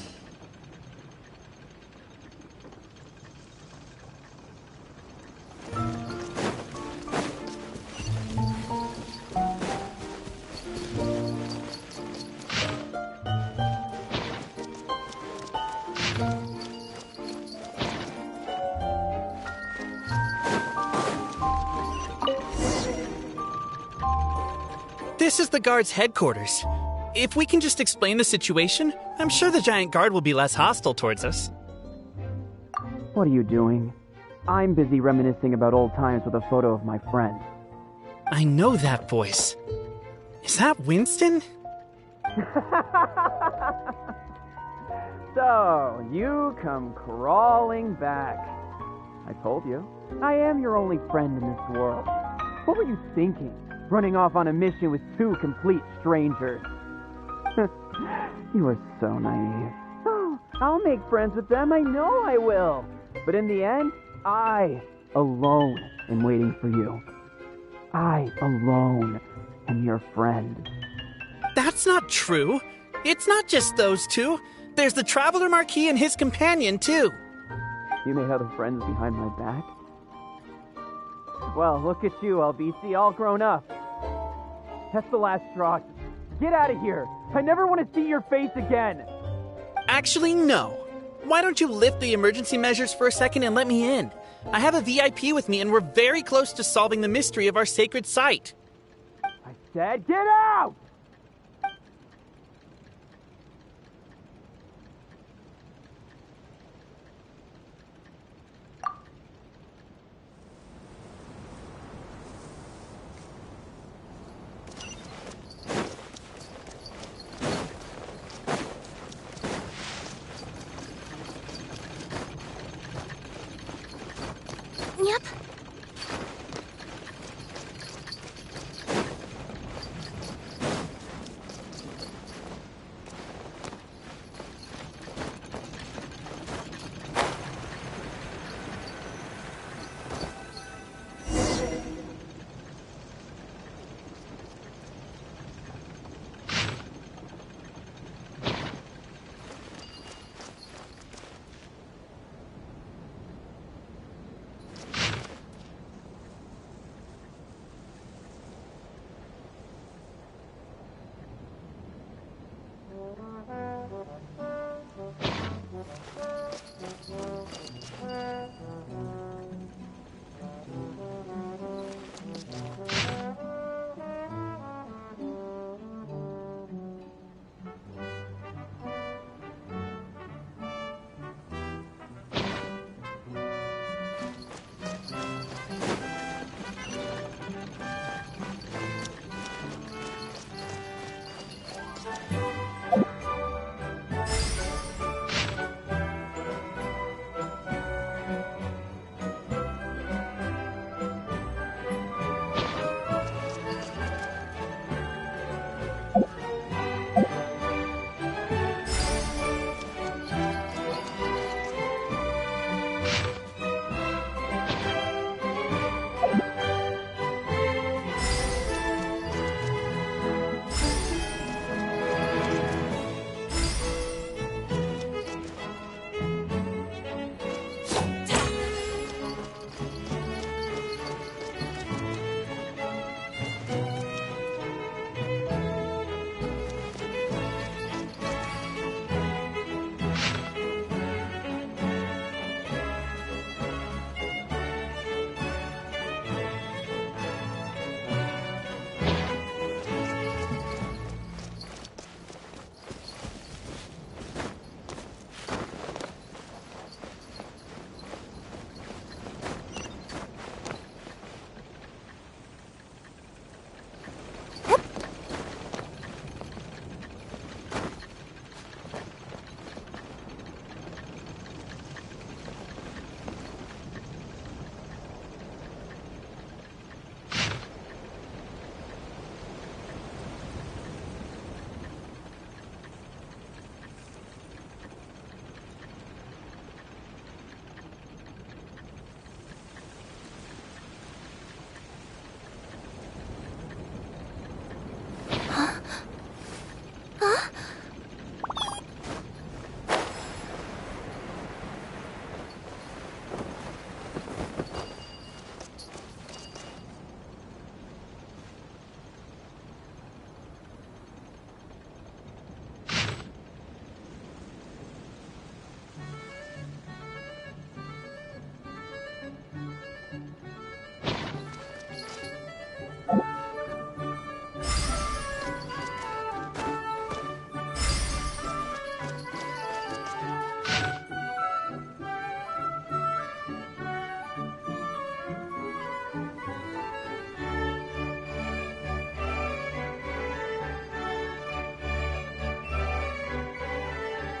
This is the guard's headquarters. If we can just explain the situation, I'm sure the giant guard will be less hostile towards us. What are you doing? I'm busy reminiscing about old times with a photo of my friend. I know that voice. Is that Winston? So, you come crawling back. I told you, I am your only friend in this world. What were you thinking? Running off on a mission with two complete strangers. You are so naive. Oh, I'll make friends with them, I know I will. But in the end, I, alone, am waiting for you. I, alone, am your friend. That's not true. It's not just those two. There's the Traveler Marquis and his companion, too. You made other friends behind my back? Well, look at you, LBC, all grown up. That's the last straw. Get out of here. I never want to see your face again. Actually, no. Why don't you lift the emergency measures for a second and let me in? I have a VIP with me and we're very close to solving the mystery of our sacred site. I said get out! Yep.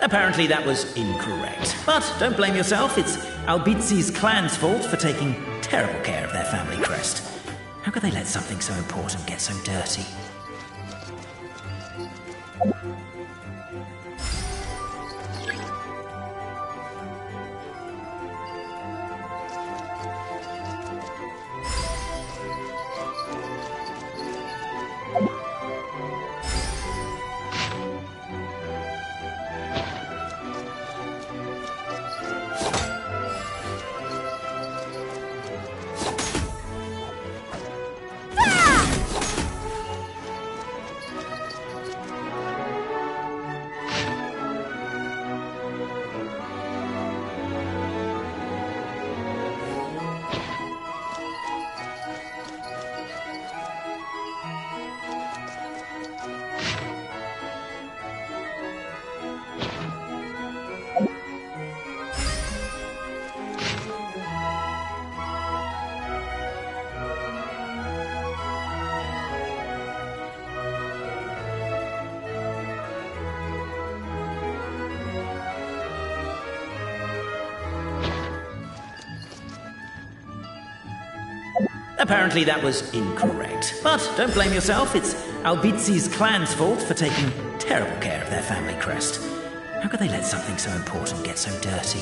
Apparently that was incorrect. But don't blame yourself, it's Albizi's clan's fault for taking terrible care of their family crest. How could they let something so important get so dirty? Apparently that was incorrect. But don't blame yourself, it's Albizi's clan's fault for taking terrible care of their family crest. How could they let something so important get so dirty?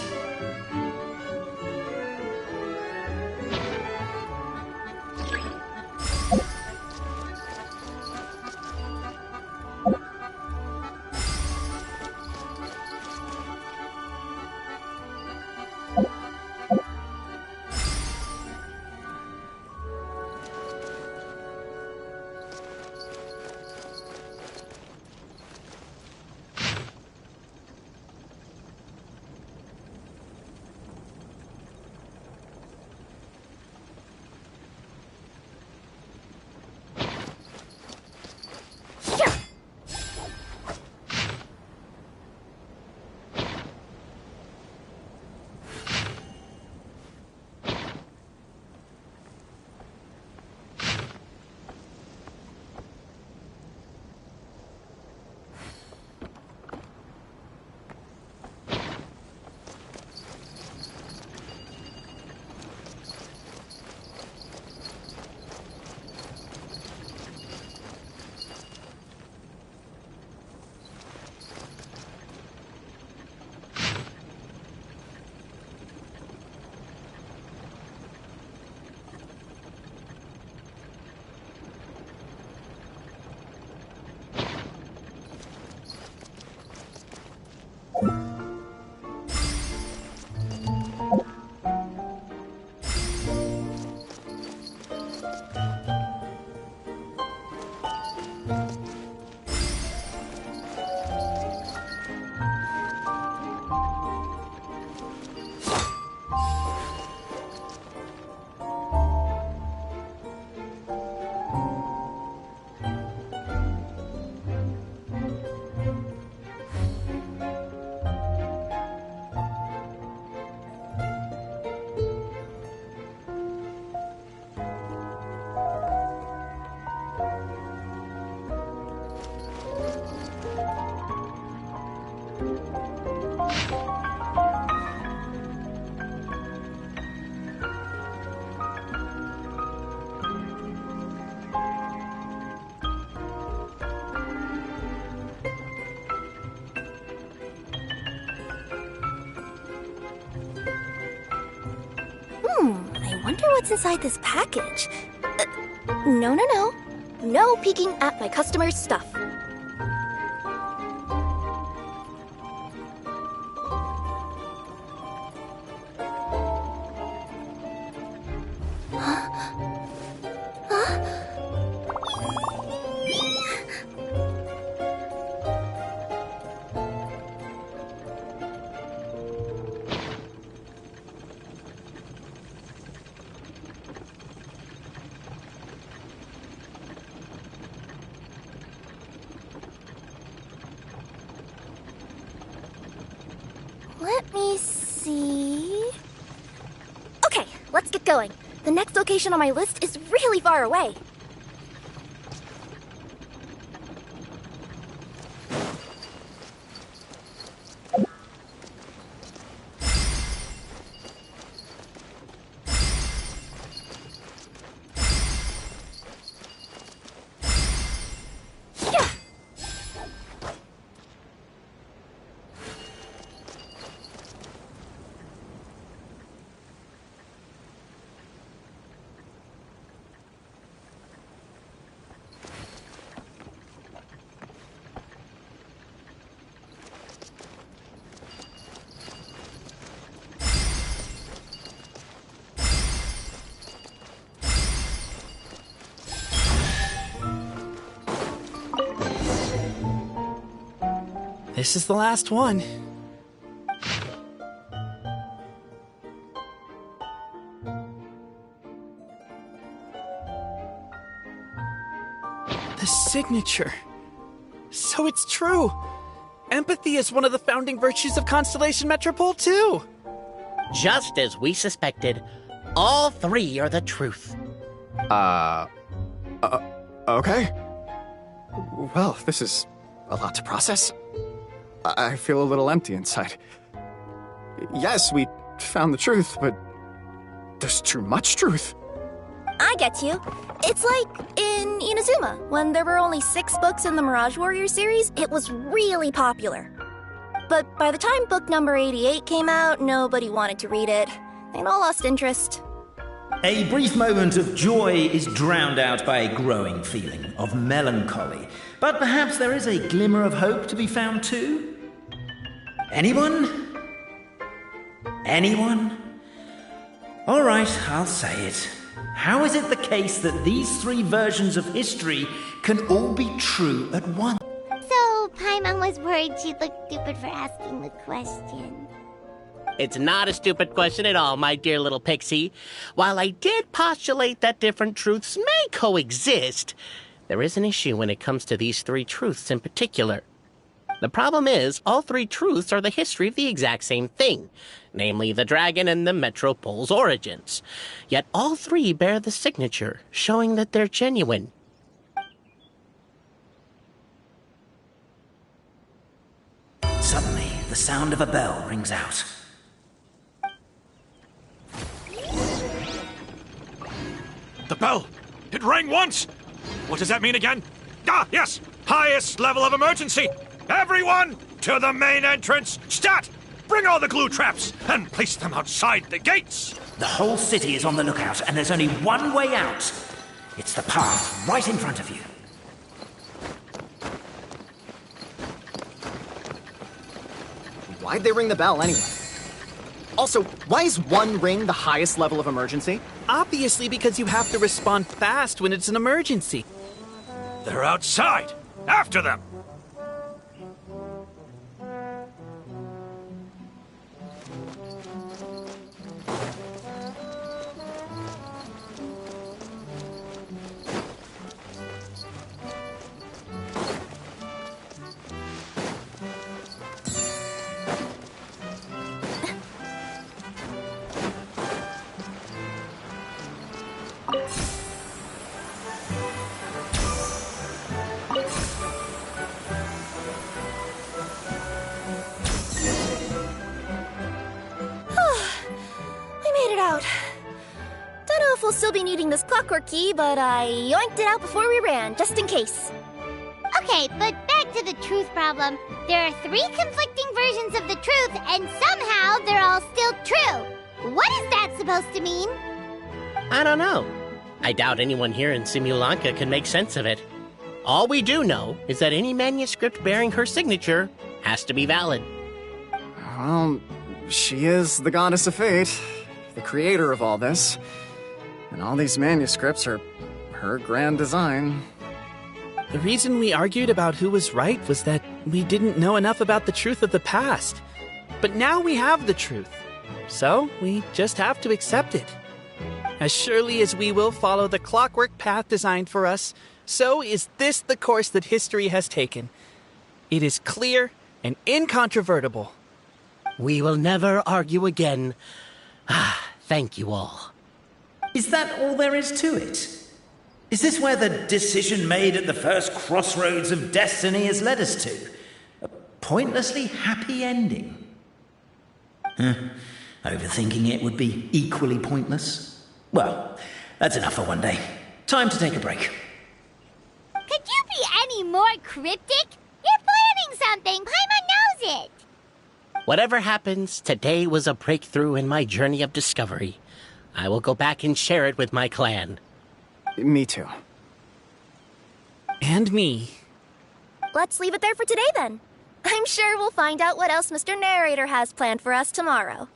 I wonder what's inside this package. No. No peeking at my customers' stuff. Let me see... Okay, let's get going. The next location on my list is really far away. This is the last one. The signature. So it's true. Empathy is one of the founding virtues of Constellation Metropole, too. Just as we suspected, all three are the truth. Okay. Well, this is a lot to process. I feel a little empty inside. Yes, we found the truth, but there's too much truth. I get you. It's like in Inazuma, when there were only 6 books in the Mirage Warrior series, it was really popular. But by the time book number 88 came out, nobody wanted to read it. They'd all lost interest. A brief moment of joy is drowned out by a growing feeling of melancholy. But perhaps there is a glimmer of hope to be found too? Anyone? Anyone? All right, I'll say it. How is it the case that these 3 versions of history can all be true at once? So, Paimon was worried she'd look stupid for asking the question. It's not a stupid question at all, my dear little pixie. While I did postulate that different truths may coexist, there is an issue when it comes to these 3 truths in particular. The problem is, all 3 truths are the history of the exact same thing, namely the dragon and the Metropole's origins. Yet all 3 bear the signature, showing that they're genuine. Suddenly, the sound of a bell rings out. The bell! It rang once! What does that mean again? Ah, yes! Highest level of emergency! Everyone, to the main entrance! Stat! Bring all the glue traps and place them outside the gates! The whole city is on the lookout, and there's only one way out. It's the path right in front of you. Why'd they ring the bell anyway? Also, why is 1 ring the highest level of emergency? Obviously because you have to respond fast when it's an emergency. They're outside! After them! We'll still be needing this clockwork key, but I yoinked it out before we ran, just in case. Okay, but back to the truth problem. There are 3 conflicting versions of the truth, and somehow they're all still true. What is that supposed to mean? I don't know. I doubt anyone here in Simulanka can make sense of it. All we do know is that any manuscript bearing her signature has to be valid. Well, she is the goddess of fate, the creator of all this. And all these manuscripts are her grand design. The reason we argued about who was right was that we didn't know enough about the truth of the past. But now we have the truth. So we just have to accept it. As surely as we will follow the clockwork path designed for us, so is this the course that history has taken. It is clear and incontrovertible. We will never argue again. Thank you all. Is that all there is to it? Is this where the decision made at the first crossroads of destiny has led us to? A pointlessly happy ending? Overthinking it would be equally pointless. Well, that's enough for one day. Time to take a break. Could you be any more cryptic? You're planning something. Paimon knows it. Whatever happens, today was a breakthrough in my journey of discovery. I will go back and share it with my clan. Me too. And me. Let's leave it there for today, then. I'm sure we'll find out what else Mr. Narrator has planned for us tomorrow.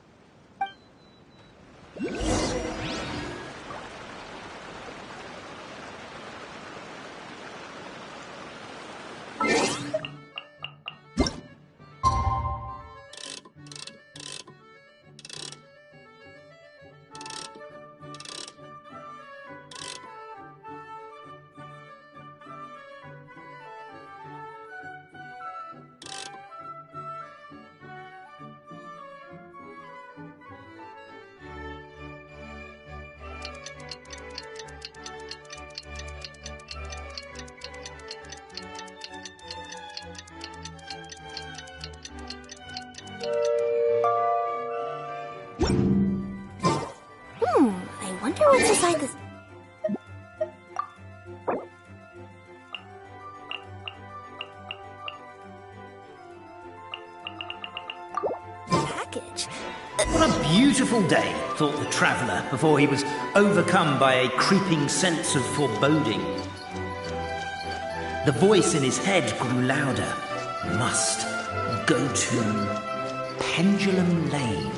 What's inside this? Package? What a beautiful day, thought the traveller before he was overcome by a creeping sense of foreboding. The voice in his head grew louder. Must go to Pendulum Lane.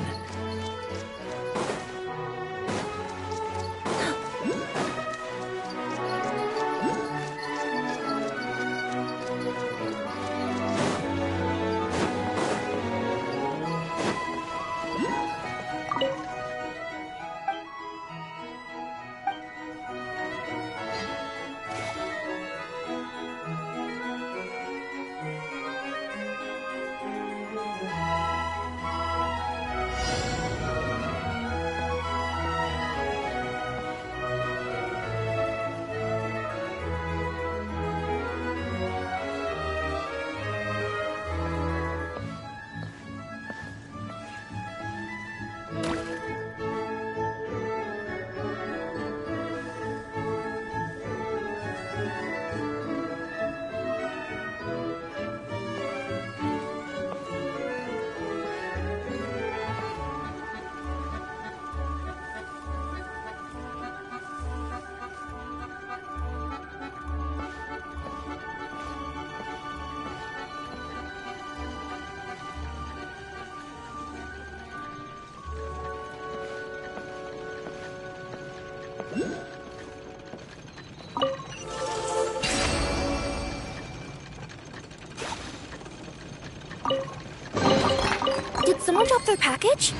Did someone drop their package?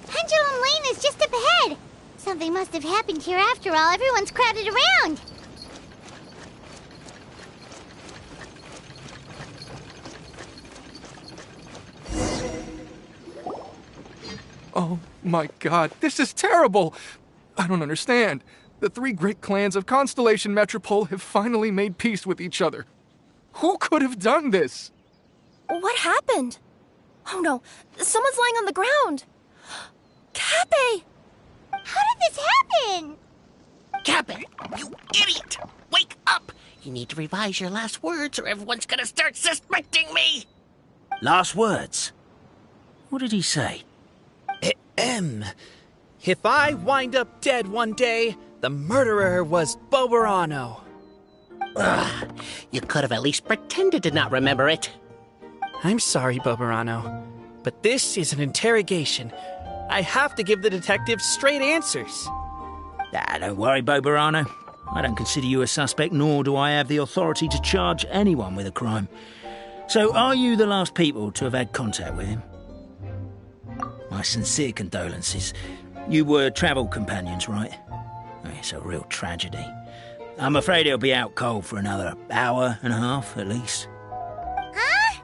Pendulum Lane is just up ahead. Something must have happened here after all. Everyone's crowded around. Oh my god, this is terrible! I don't understand. The three great clans of Constellation Metropole have finally made peace with each other. Who could have done this? What happened? Oh no, someone's lying on the ground. Cappe! How did this happen? Cappe, you idiot! Wake up! You need to revise your last words or everyone's gonna start suspecting me! Last words? What did he say? If I wind up dead one day, the murderer was Boberano. Ugh, you could have at least pretended to not remember it. I'm sorry, Boberano, but this is an interrogation. I have to give the detectives straight answers. Don't worry, Boberano. I don't consider you a suspect, nor do I have the authority to charge anyone with a crime. So, are you the last people to have had contact with him? My sincere condolences. You were travel companions, right? It's a real tragedy. I'm afraid he'll be out cold for another hour and a half, at least. Huh?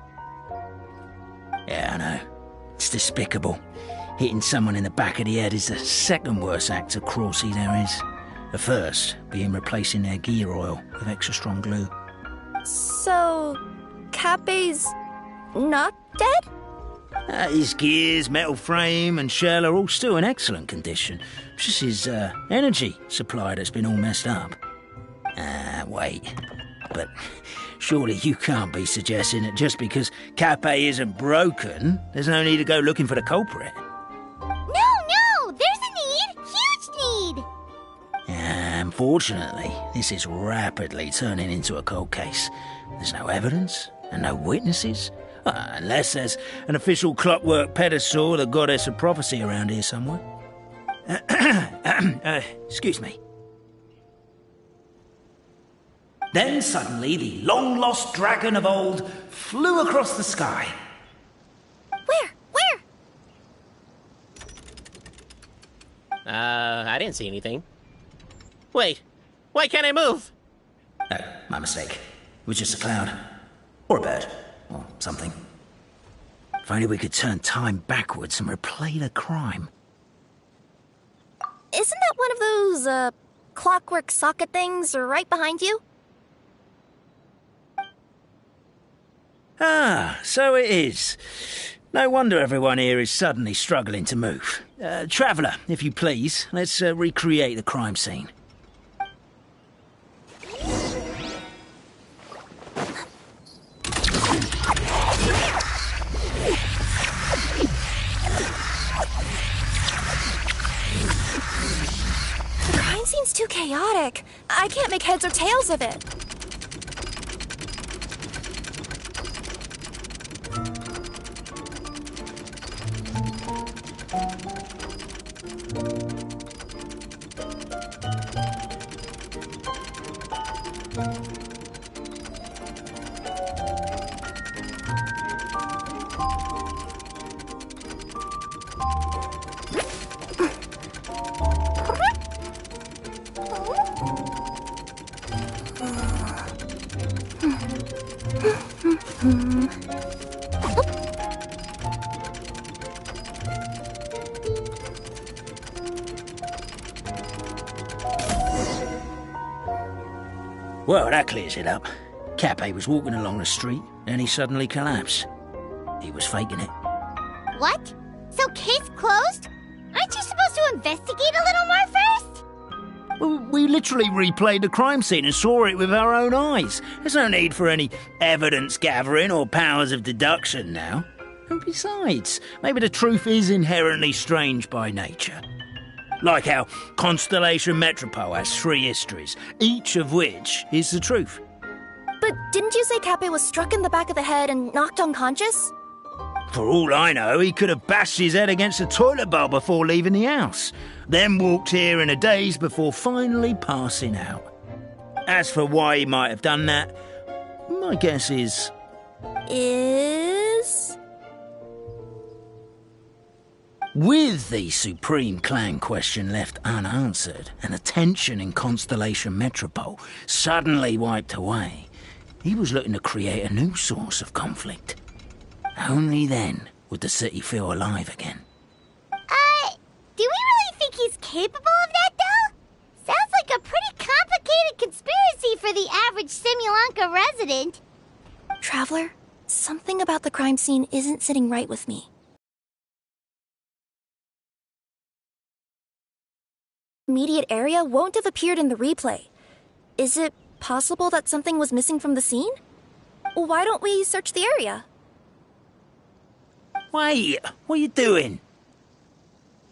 Yeah, I know. It's despicable. Hitting someone in the back of the head is the second worst act of cruelty there is. The first being replacing their gear oil with extra strong glue. So, Cappe's not dead? His gears, metal frame and shell are all still in excellent condition. It's just his energy supply that's been all messed up. Wait. But surely you can't be suggesting that just because Cappe isn't broken, there's no need to go looking for the culprit. No! There's a need! Huge need! Unfortunately, this is rapidly turning into a cold case. There's no evidence and no witnesses. Unless there's an official clockwork pedestal, the goddess of prophecy around here somewhere. Excuse me. Then suddenly the long-lost dragon of old flew across the sky. Where? I didn't see anything. Wait, why can't I move? No, my mistake. It was just a cloud. Or a bird. Or something. If only we could turn time backwards and replay the crime. Isn't that one of those, clockwork socket things right behind you? Ah, so it is. No wonder everyone here is suddenly struggling to move. Traveller, if you please, let's recreate the crime scene. The crime scene's too chaotic. I can't make heads or tails of it. Well, that clears it up. Cappe was walking along the street, and he suddenly collapsed. He was faking it. What? So case closed? Aren't you supposed to investigate a little more first? Well, we literally replayed the crime scene and saw it with our own eyes. There's no need for any evidence gathering or powers of deduction now. And besides, maybe the truth is inherently strange by nature. Like how Constellation Metropole has 3 histories, each of which is the truth. But didn't you say Cappe was struck in the back of the head and knocked unconscious? For all I know, he could have bashed his head against a toilet bowl before leaving the house, then walked here in a daze before finally passing out. As for why he might have done that, my guess is... With the Supreme Clan question left unanswered and the tension in Constellation Metropole suddenly wiped away, he was looking to create a new source of conflict. Only then would the city feel alive again. Do we really think he's capable of that, though? Sounds like a pretty complicated conspiracy for the average Simulanka resident. Traveler, something about the crime scene isn't sitting right with me. Immediate area won't have appeared in the replay. Is it possible that something was missing from the scene? Why don't we search the area? Wait, what are you doing?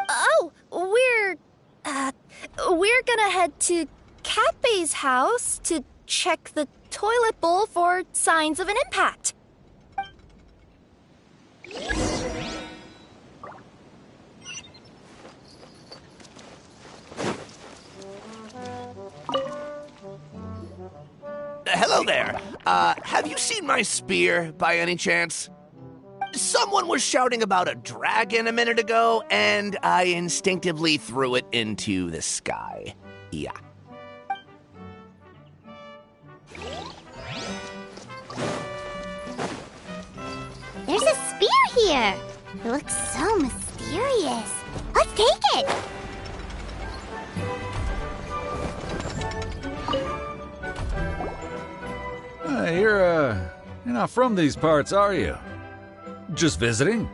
Oh, we're gonna head to Cappe's house to check the toilet bowl for signs of an impact. Hello there. Have you seen my spear by any chance? Someone was shouting about a dragon a minute ago, and I instinctively threw it into the sky. Yeah. There's a spear here. It looks so mysterious. Let's take it. You're not from these parts, are you? Just visiting?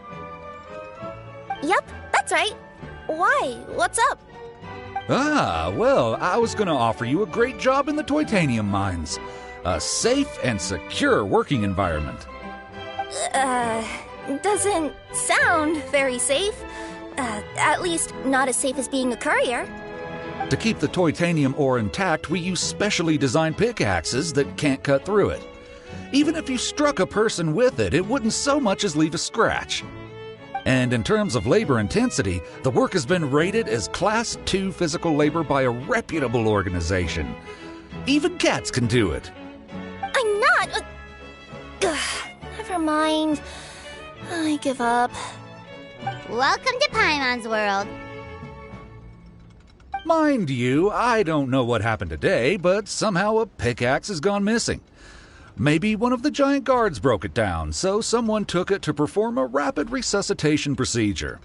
Yep, that's right. Why? What's up? Well, I was gonna offer you a great job in the Titanium mines. A safe and secure working environment. Doesn't sound very safe. At least not as safe as being a courier. To keep the titanium ore intact, we use specially designed pickaxes that can't cut through it. Even if you struck a person with it, it wouldn't so much as leave a scratch. And in terms of labor intensity, the work has been rated as Class 2 physical labor by a reputable organization. Even cats can do it. I'm not... never mind. I give up. Welcome to Paimon's world. Mind you, I don't know what happened today, but somehow a pickaxe has gone missing. Maybe one of the giant guards broke it down, so someone took it to perform a rapid resuscitation procedure.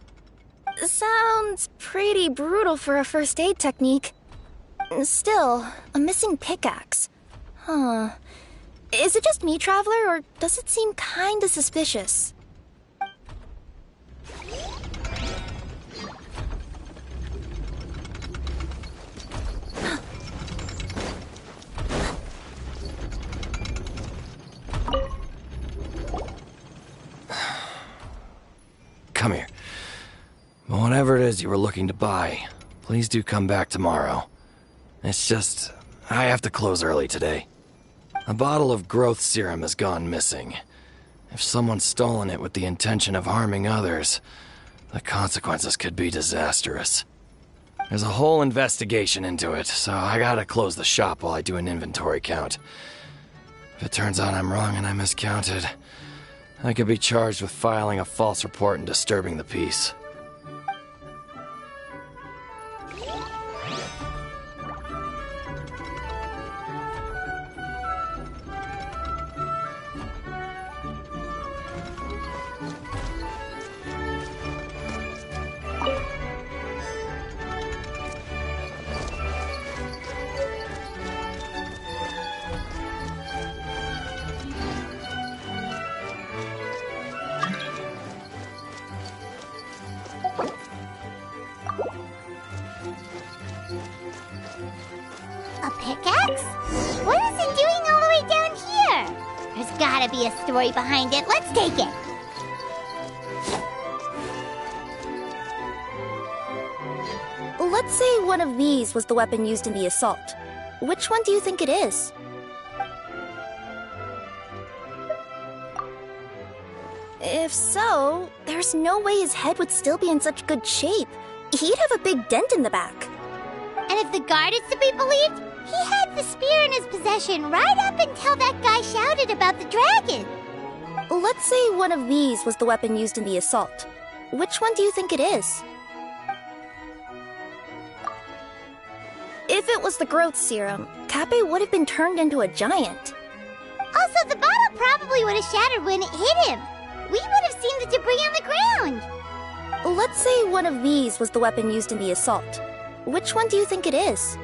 Sounds pretty brutal for a first aid technique. Still, a missing pickaxe. Huh. Is it just me, Traveler, or does it seem kinda suspicious? Come here. Whatever it is you were looking to buy, please do come back tomorrow. It's just, I have to close early today. A bottle of growth serum has gone missing. If someone's stolen it with the intention of harming others, the consequences could be disastrous. There's a whole investigation into it, so I gotta close the shop while I do an inventory count. If it turns out I'm wrong and I miscounted, I could be charged with filing a false report and disturbing the peace. A pickaxe? What is it doing all the way down here? There's gotta be a story behind it. Let's take it. Let's say one of these was the weapon used in the assault. Which one do you think it is? If so, there's no way his head would still be in such good shape. He'd have a big dent in the back. And if the guard is to be believed, he had the spear in his possession right up until that guy shouted about the dragon. Let's say one of these was the weapon used in the assault. Which one do you think it is? If it was the growth serum, Kappei would have been turned into a giant. Also, the bottle probably would have shattered when it hit him. We would have seen the debris on the ground. Let's say one of these was the weapon used in the assault. Which one do you think it is?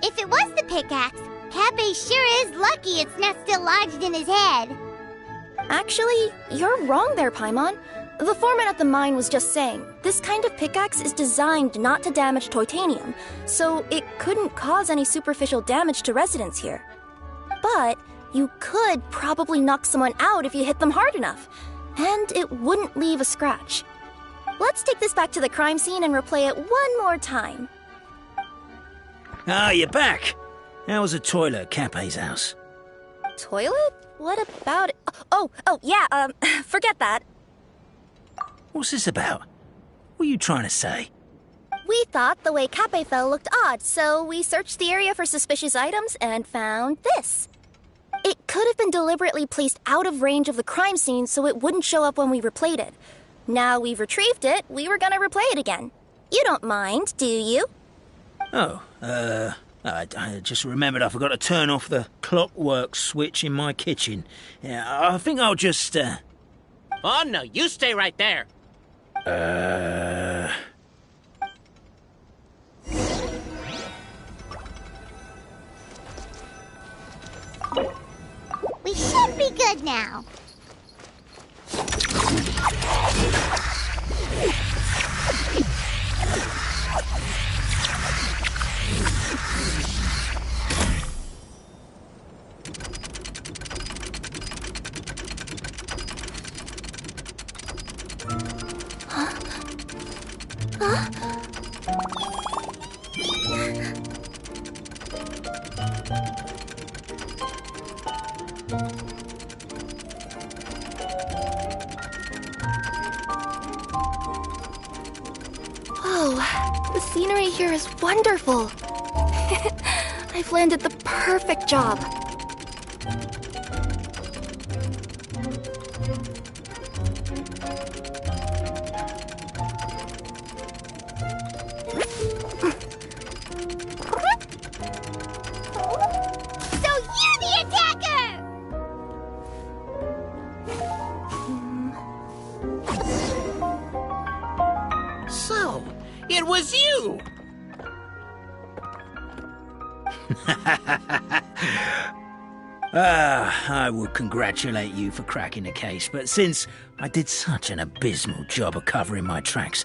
If it was the pickaxe, Kappei sure is lucky it's not still lodged in his head. Actually, you're wrong there, Paimon. The foreman at the mine was just saying, this kind of pickaxe is designed not to damage titanium, so it couldn't cause any superficial damage to residents here. But you could probably knock someone out if you hit them hard enough, and it wouldn't leave a scratch. Let's take this back to the crime scene and replay it one more time. Ah, you're back. How was the toilet at Kappei's house? Toilet? What about it? Yeah, forget that. What's this about? What are you trying to say? We thought the way Kappei fell looked odd, so we searched the area for suspicious items and found this. It could have been deliberately placed out of range of the crime scene so it wouldn't show up when we replayed it. Now we've retrieved it, we were gonna replay it again. You don't mind, do you? I just remembered I forgot to turn off the clockwork switch in my kitchen. Yeah, I think I'll just, Oh, no, you stay right there. We should be good now. Whoa, the scenery here is wonderful. I've landed the perfect job. It was you! I would congratulate you for cracking the case, but since I did such an abysmal job of covering my tracks,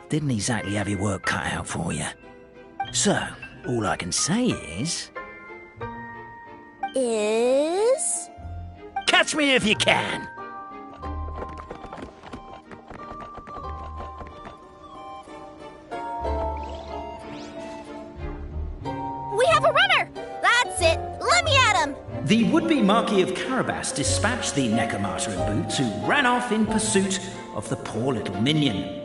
didn't exactly have your work cut out for you. So, all I can say is... Catch me if you can! We have a runner! That's it! Let me at him! The would-be Marquis of Carabas dispatched the Necromata in boots, who ran off in pursuit of the poor little minion.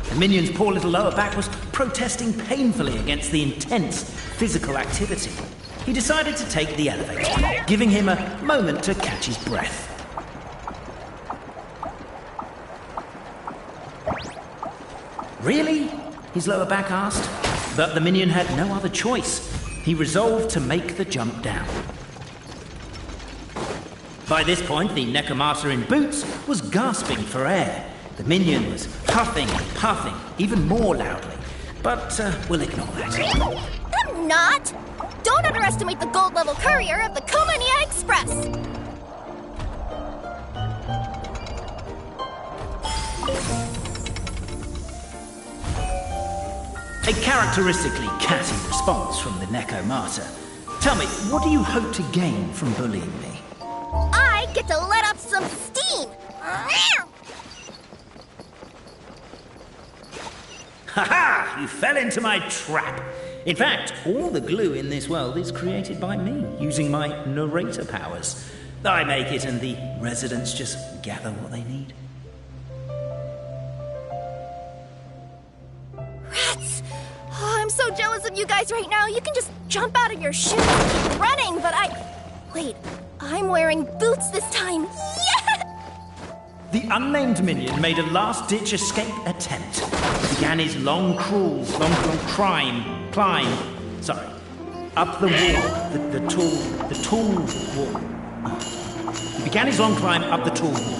The minion's poor little lower back was protesting painfully against the intense physical activity. He decided to take the elevator, giving him a moment to catch his breath. Really? His lower back asked. But the minion had no other choice. He resolved to make the jump down. By this point, the Necromata in boots was gasping for air. The minion was huffing and puffing, even more loudly. But we'll ignore that. I'm not! Don't underestimate the gold-level courier of the Komania Express! A characteristically catty response from the Necromata. Tell me, what do you hope to gain from bullying me? I get to let off some steam! Ha-ha! You fell into my trap. In fact, all the glue in this world is created by me, using my narrator powers. I make it and the residents just gather what they need. Rats! Oh, I'm so jealous of you guys right now. You can just jump out of your shoes and keep running, but Wait, I'm wearing boots this time. Yeah! The unnamed minion made a last-ditch escape attempt. He began his long crawl, climb, up the wall, the tall wall. He began his long climb up the tall wall.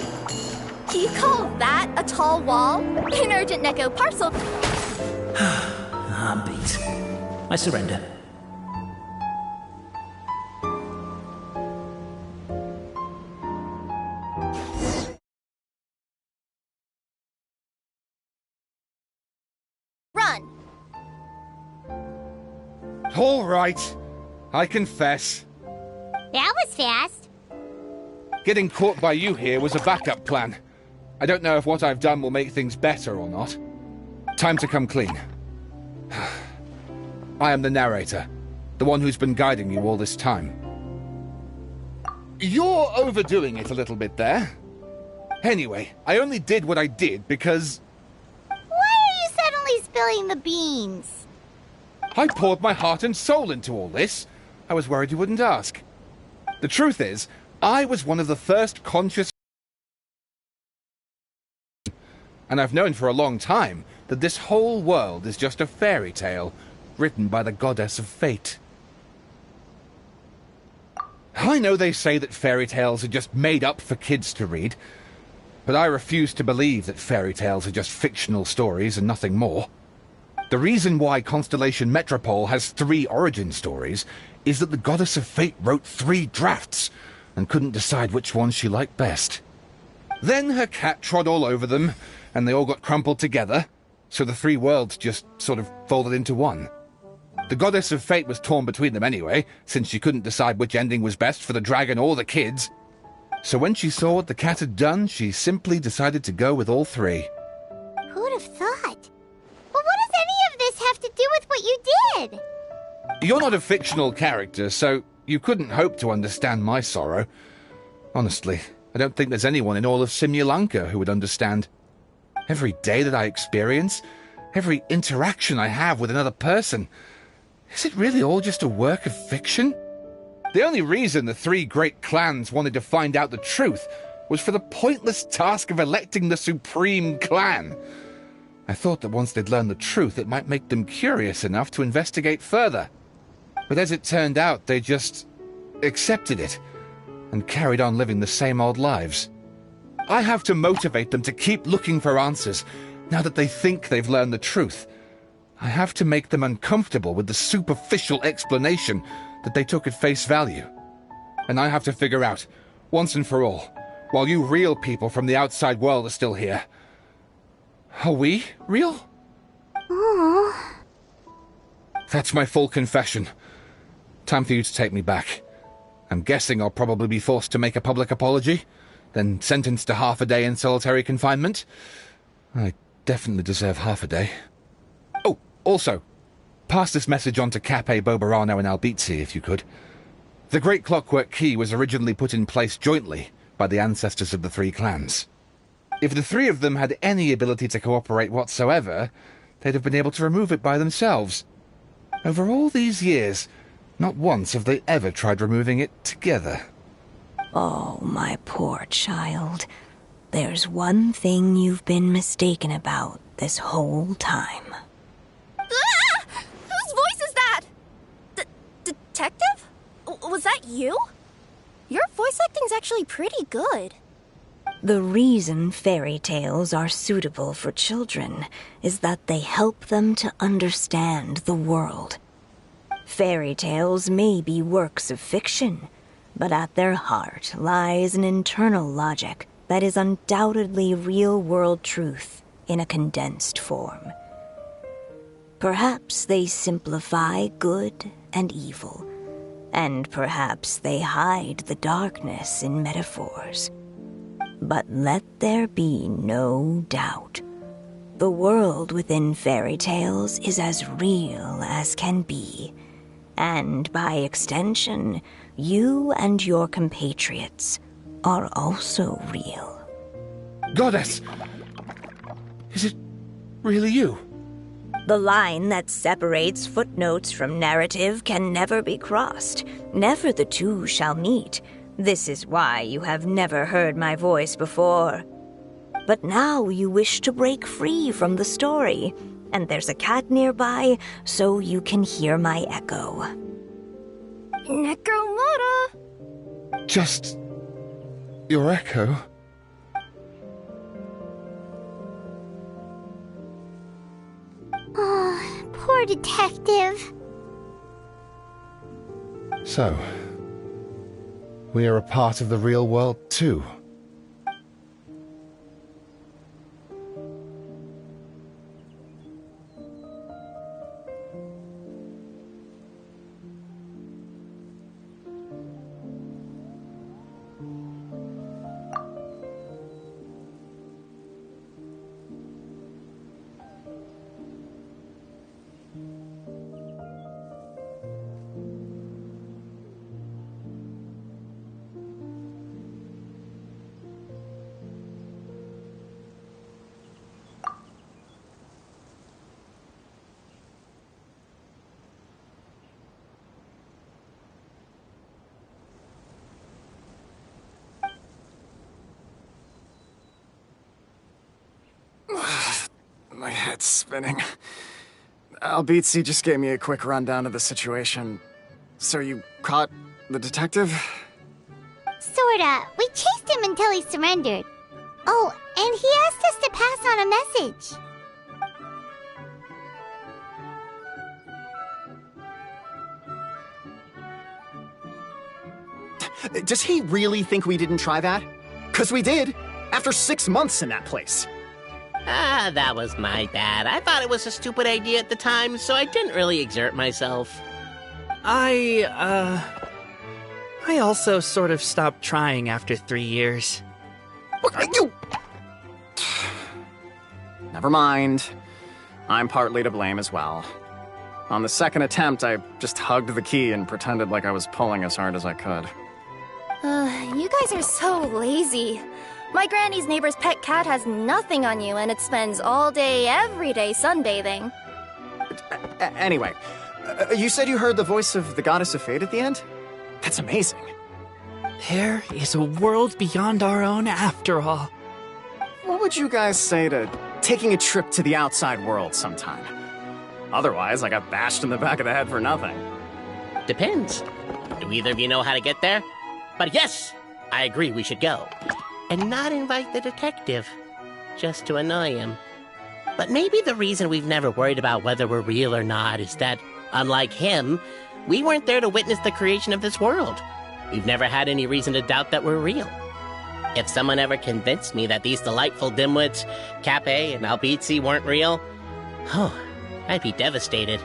Do you call that a tall wall? An urgent Neko parcel. Beat. I surrender. Run! All right. I confess. That was fast. Getting caught by you here was a backup plan. I don't know if what I've done will make things better or not. Time to come clean. I am the narrator, the one who's been guiding you all this time. You're overdoing it a little bit there. Anyway, I only did what I did because... Why are you suddenly spilling the beans? I poured my heart and soul into all this. I was worried you wouldn't ask. The truth is, I was one of the first conscious... And I've known for a long time that this whole world is just a fairy tale written by the goddess of fate. I know they say that fairy tales are just made up for kids to read, but I refuse to believe that fairy tales are just fictional stories and nothing more. The reason why Constellation Metropole has 3 origin stories is that the goddess of fate wrote 3 drafts and couldn't decide which one she liked best. Then her cat trod all over them, and they all got crumpled together, so the 3 worlds just sort of folded into one. The goddess of fate was torn between them anyway, since she couldn't decide which ending was best for the dragon or the kids. So when she saw what the cat had done, she simply decided to go with all 3. Who'd have thought? But what does any of this have to do with what you did? You're not a fictional character, so you couldn't hope to understand my sorrow. Honestly, I don't think there's anyone in all of Simulanka who would understand. Every day that I experience, every interaction I have with another person, is it really all just a work of fiction? The only reason the three great clans wanted to find out the truth was for the pointless task of electing the supreme clan. I thought that once they'd learned the truth, it might make them curious enough to investigate further. But as it turned out, they just accepted it and carried on living the same old lives. I have to motivate them to keep looking for answers now that they think they've learned the truth. I have to make them uncomfortable with the superficial explanation that they took at face value. And I have to figure out, once and for all, while you real people from the outside world are still here, are we real? Aww. That's my full confession. Time for you to take me back. I'm guessing I'll probably be forced to make a public apology, then sentenced to half a day in solitary confinement. I definitely deserve half a day. Oh, also, pass this message on to Cape, Bobarano, and Albizzi, if you could. The Great Clockwork Key was originally put in place jointly by the ancestors of the three clans. If the three of them had any ability to cooperate whatsoever, they'd have been able to remove it by themselves. Over all these years, not once have they ever tried removing it together. Oh, my poor child. There's one thing you've been mistaken about this whole time. Ah! Whose voice is that? Detective? Was that you? Your voice acting's actually pretty good. The reason fairy tales are suitable for children is that they help them to understand the world. Fairy tales may be works of fiction, but at their heart lies an internal logic that is undoubtedly real-world truth in a condensed form. Perhaps they simplify good and evil, and perhaps they hide the darkness in metaphors. But let there be no doubt. The world within fairy tales is as real as can be, and by extension, you and your compatriots are also real. Goddess! Is it really you? The line that separates footnotes from narrative can never be crossed. Never the two shall meet. This is why you have never heard my voice before. But now you wish to break free from the story, and there's a cat nearby, so you can hear my echo. Necromora! Just your echo? Oh, poor detective. So, we are a part of the real world too. My head's spinning. Albizzi just gave me a quick rundown of the situation. So you caught the detective? Sorta. We chased him until he surrendered. Oh, and he asked us to pass on a message. Does he really think we didn't try that? 'Cause we did, after 6 months in that place. That was my bad. I thought it was a stupid idea at the time, so I didn't really exert myself. I also sort of stopped trying after 3 years. Never mind. I'm partly to blame as well. On the second attempt, I just hugged the key and pretended like I was pulling as hard as I could. You guys are so lazy. My granny's neighbor's pet cat has nothing on you, and it spends all day, every day sunbathing. Anyway, you said you heard the voice of the Goddess of Fate at the end? That's amazing. There is a world beyond our own after all. What would you guys say to taking a trip to the outside world sometime? Otherwise, I got bashed in the back of the head for nothing. Depends. Do either of you know how to get there? But yes, I agree we should go. And not invite the detective, just to annoy him. But maybe the reason we've never worried about whether we're real or not is that, unlike him, we weren't there to witness the creation of this world. We've never had any reason to doubt that we're real. If someone ever convinced me that these delightful dimwits, Cape and Albizzi, weren't real, I'd be devastated.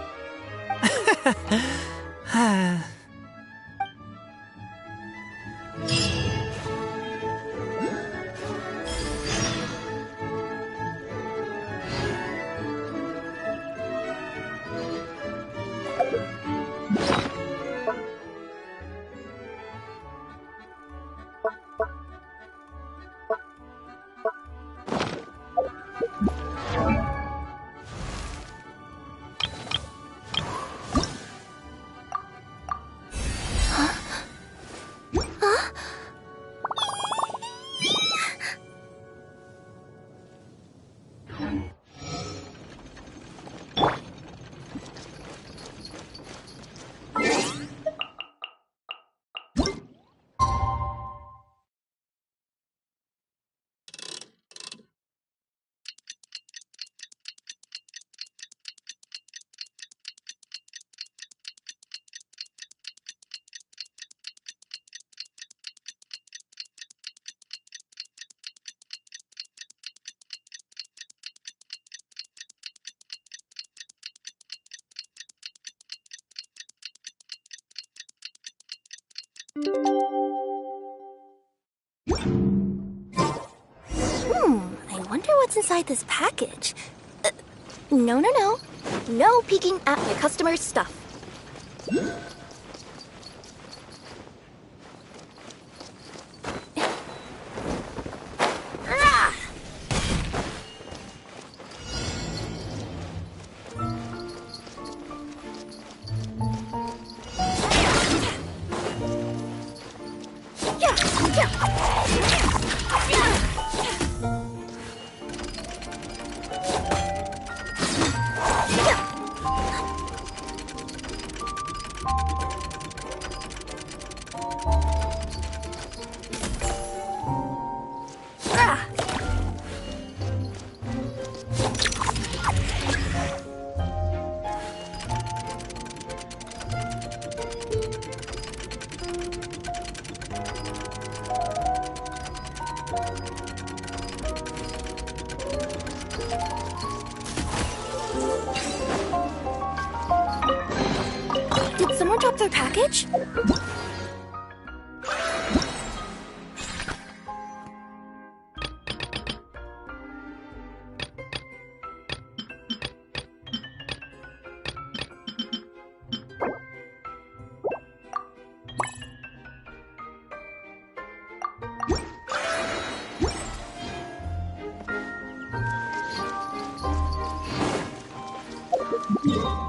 I wonder what's inside this package. No. No peeking at my customer's stuff. Ah! Did someone drop their package? Yeah.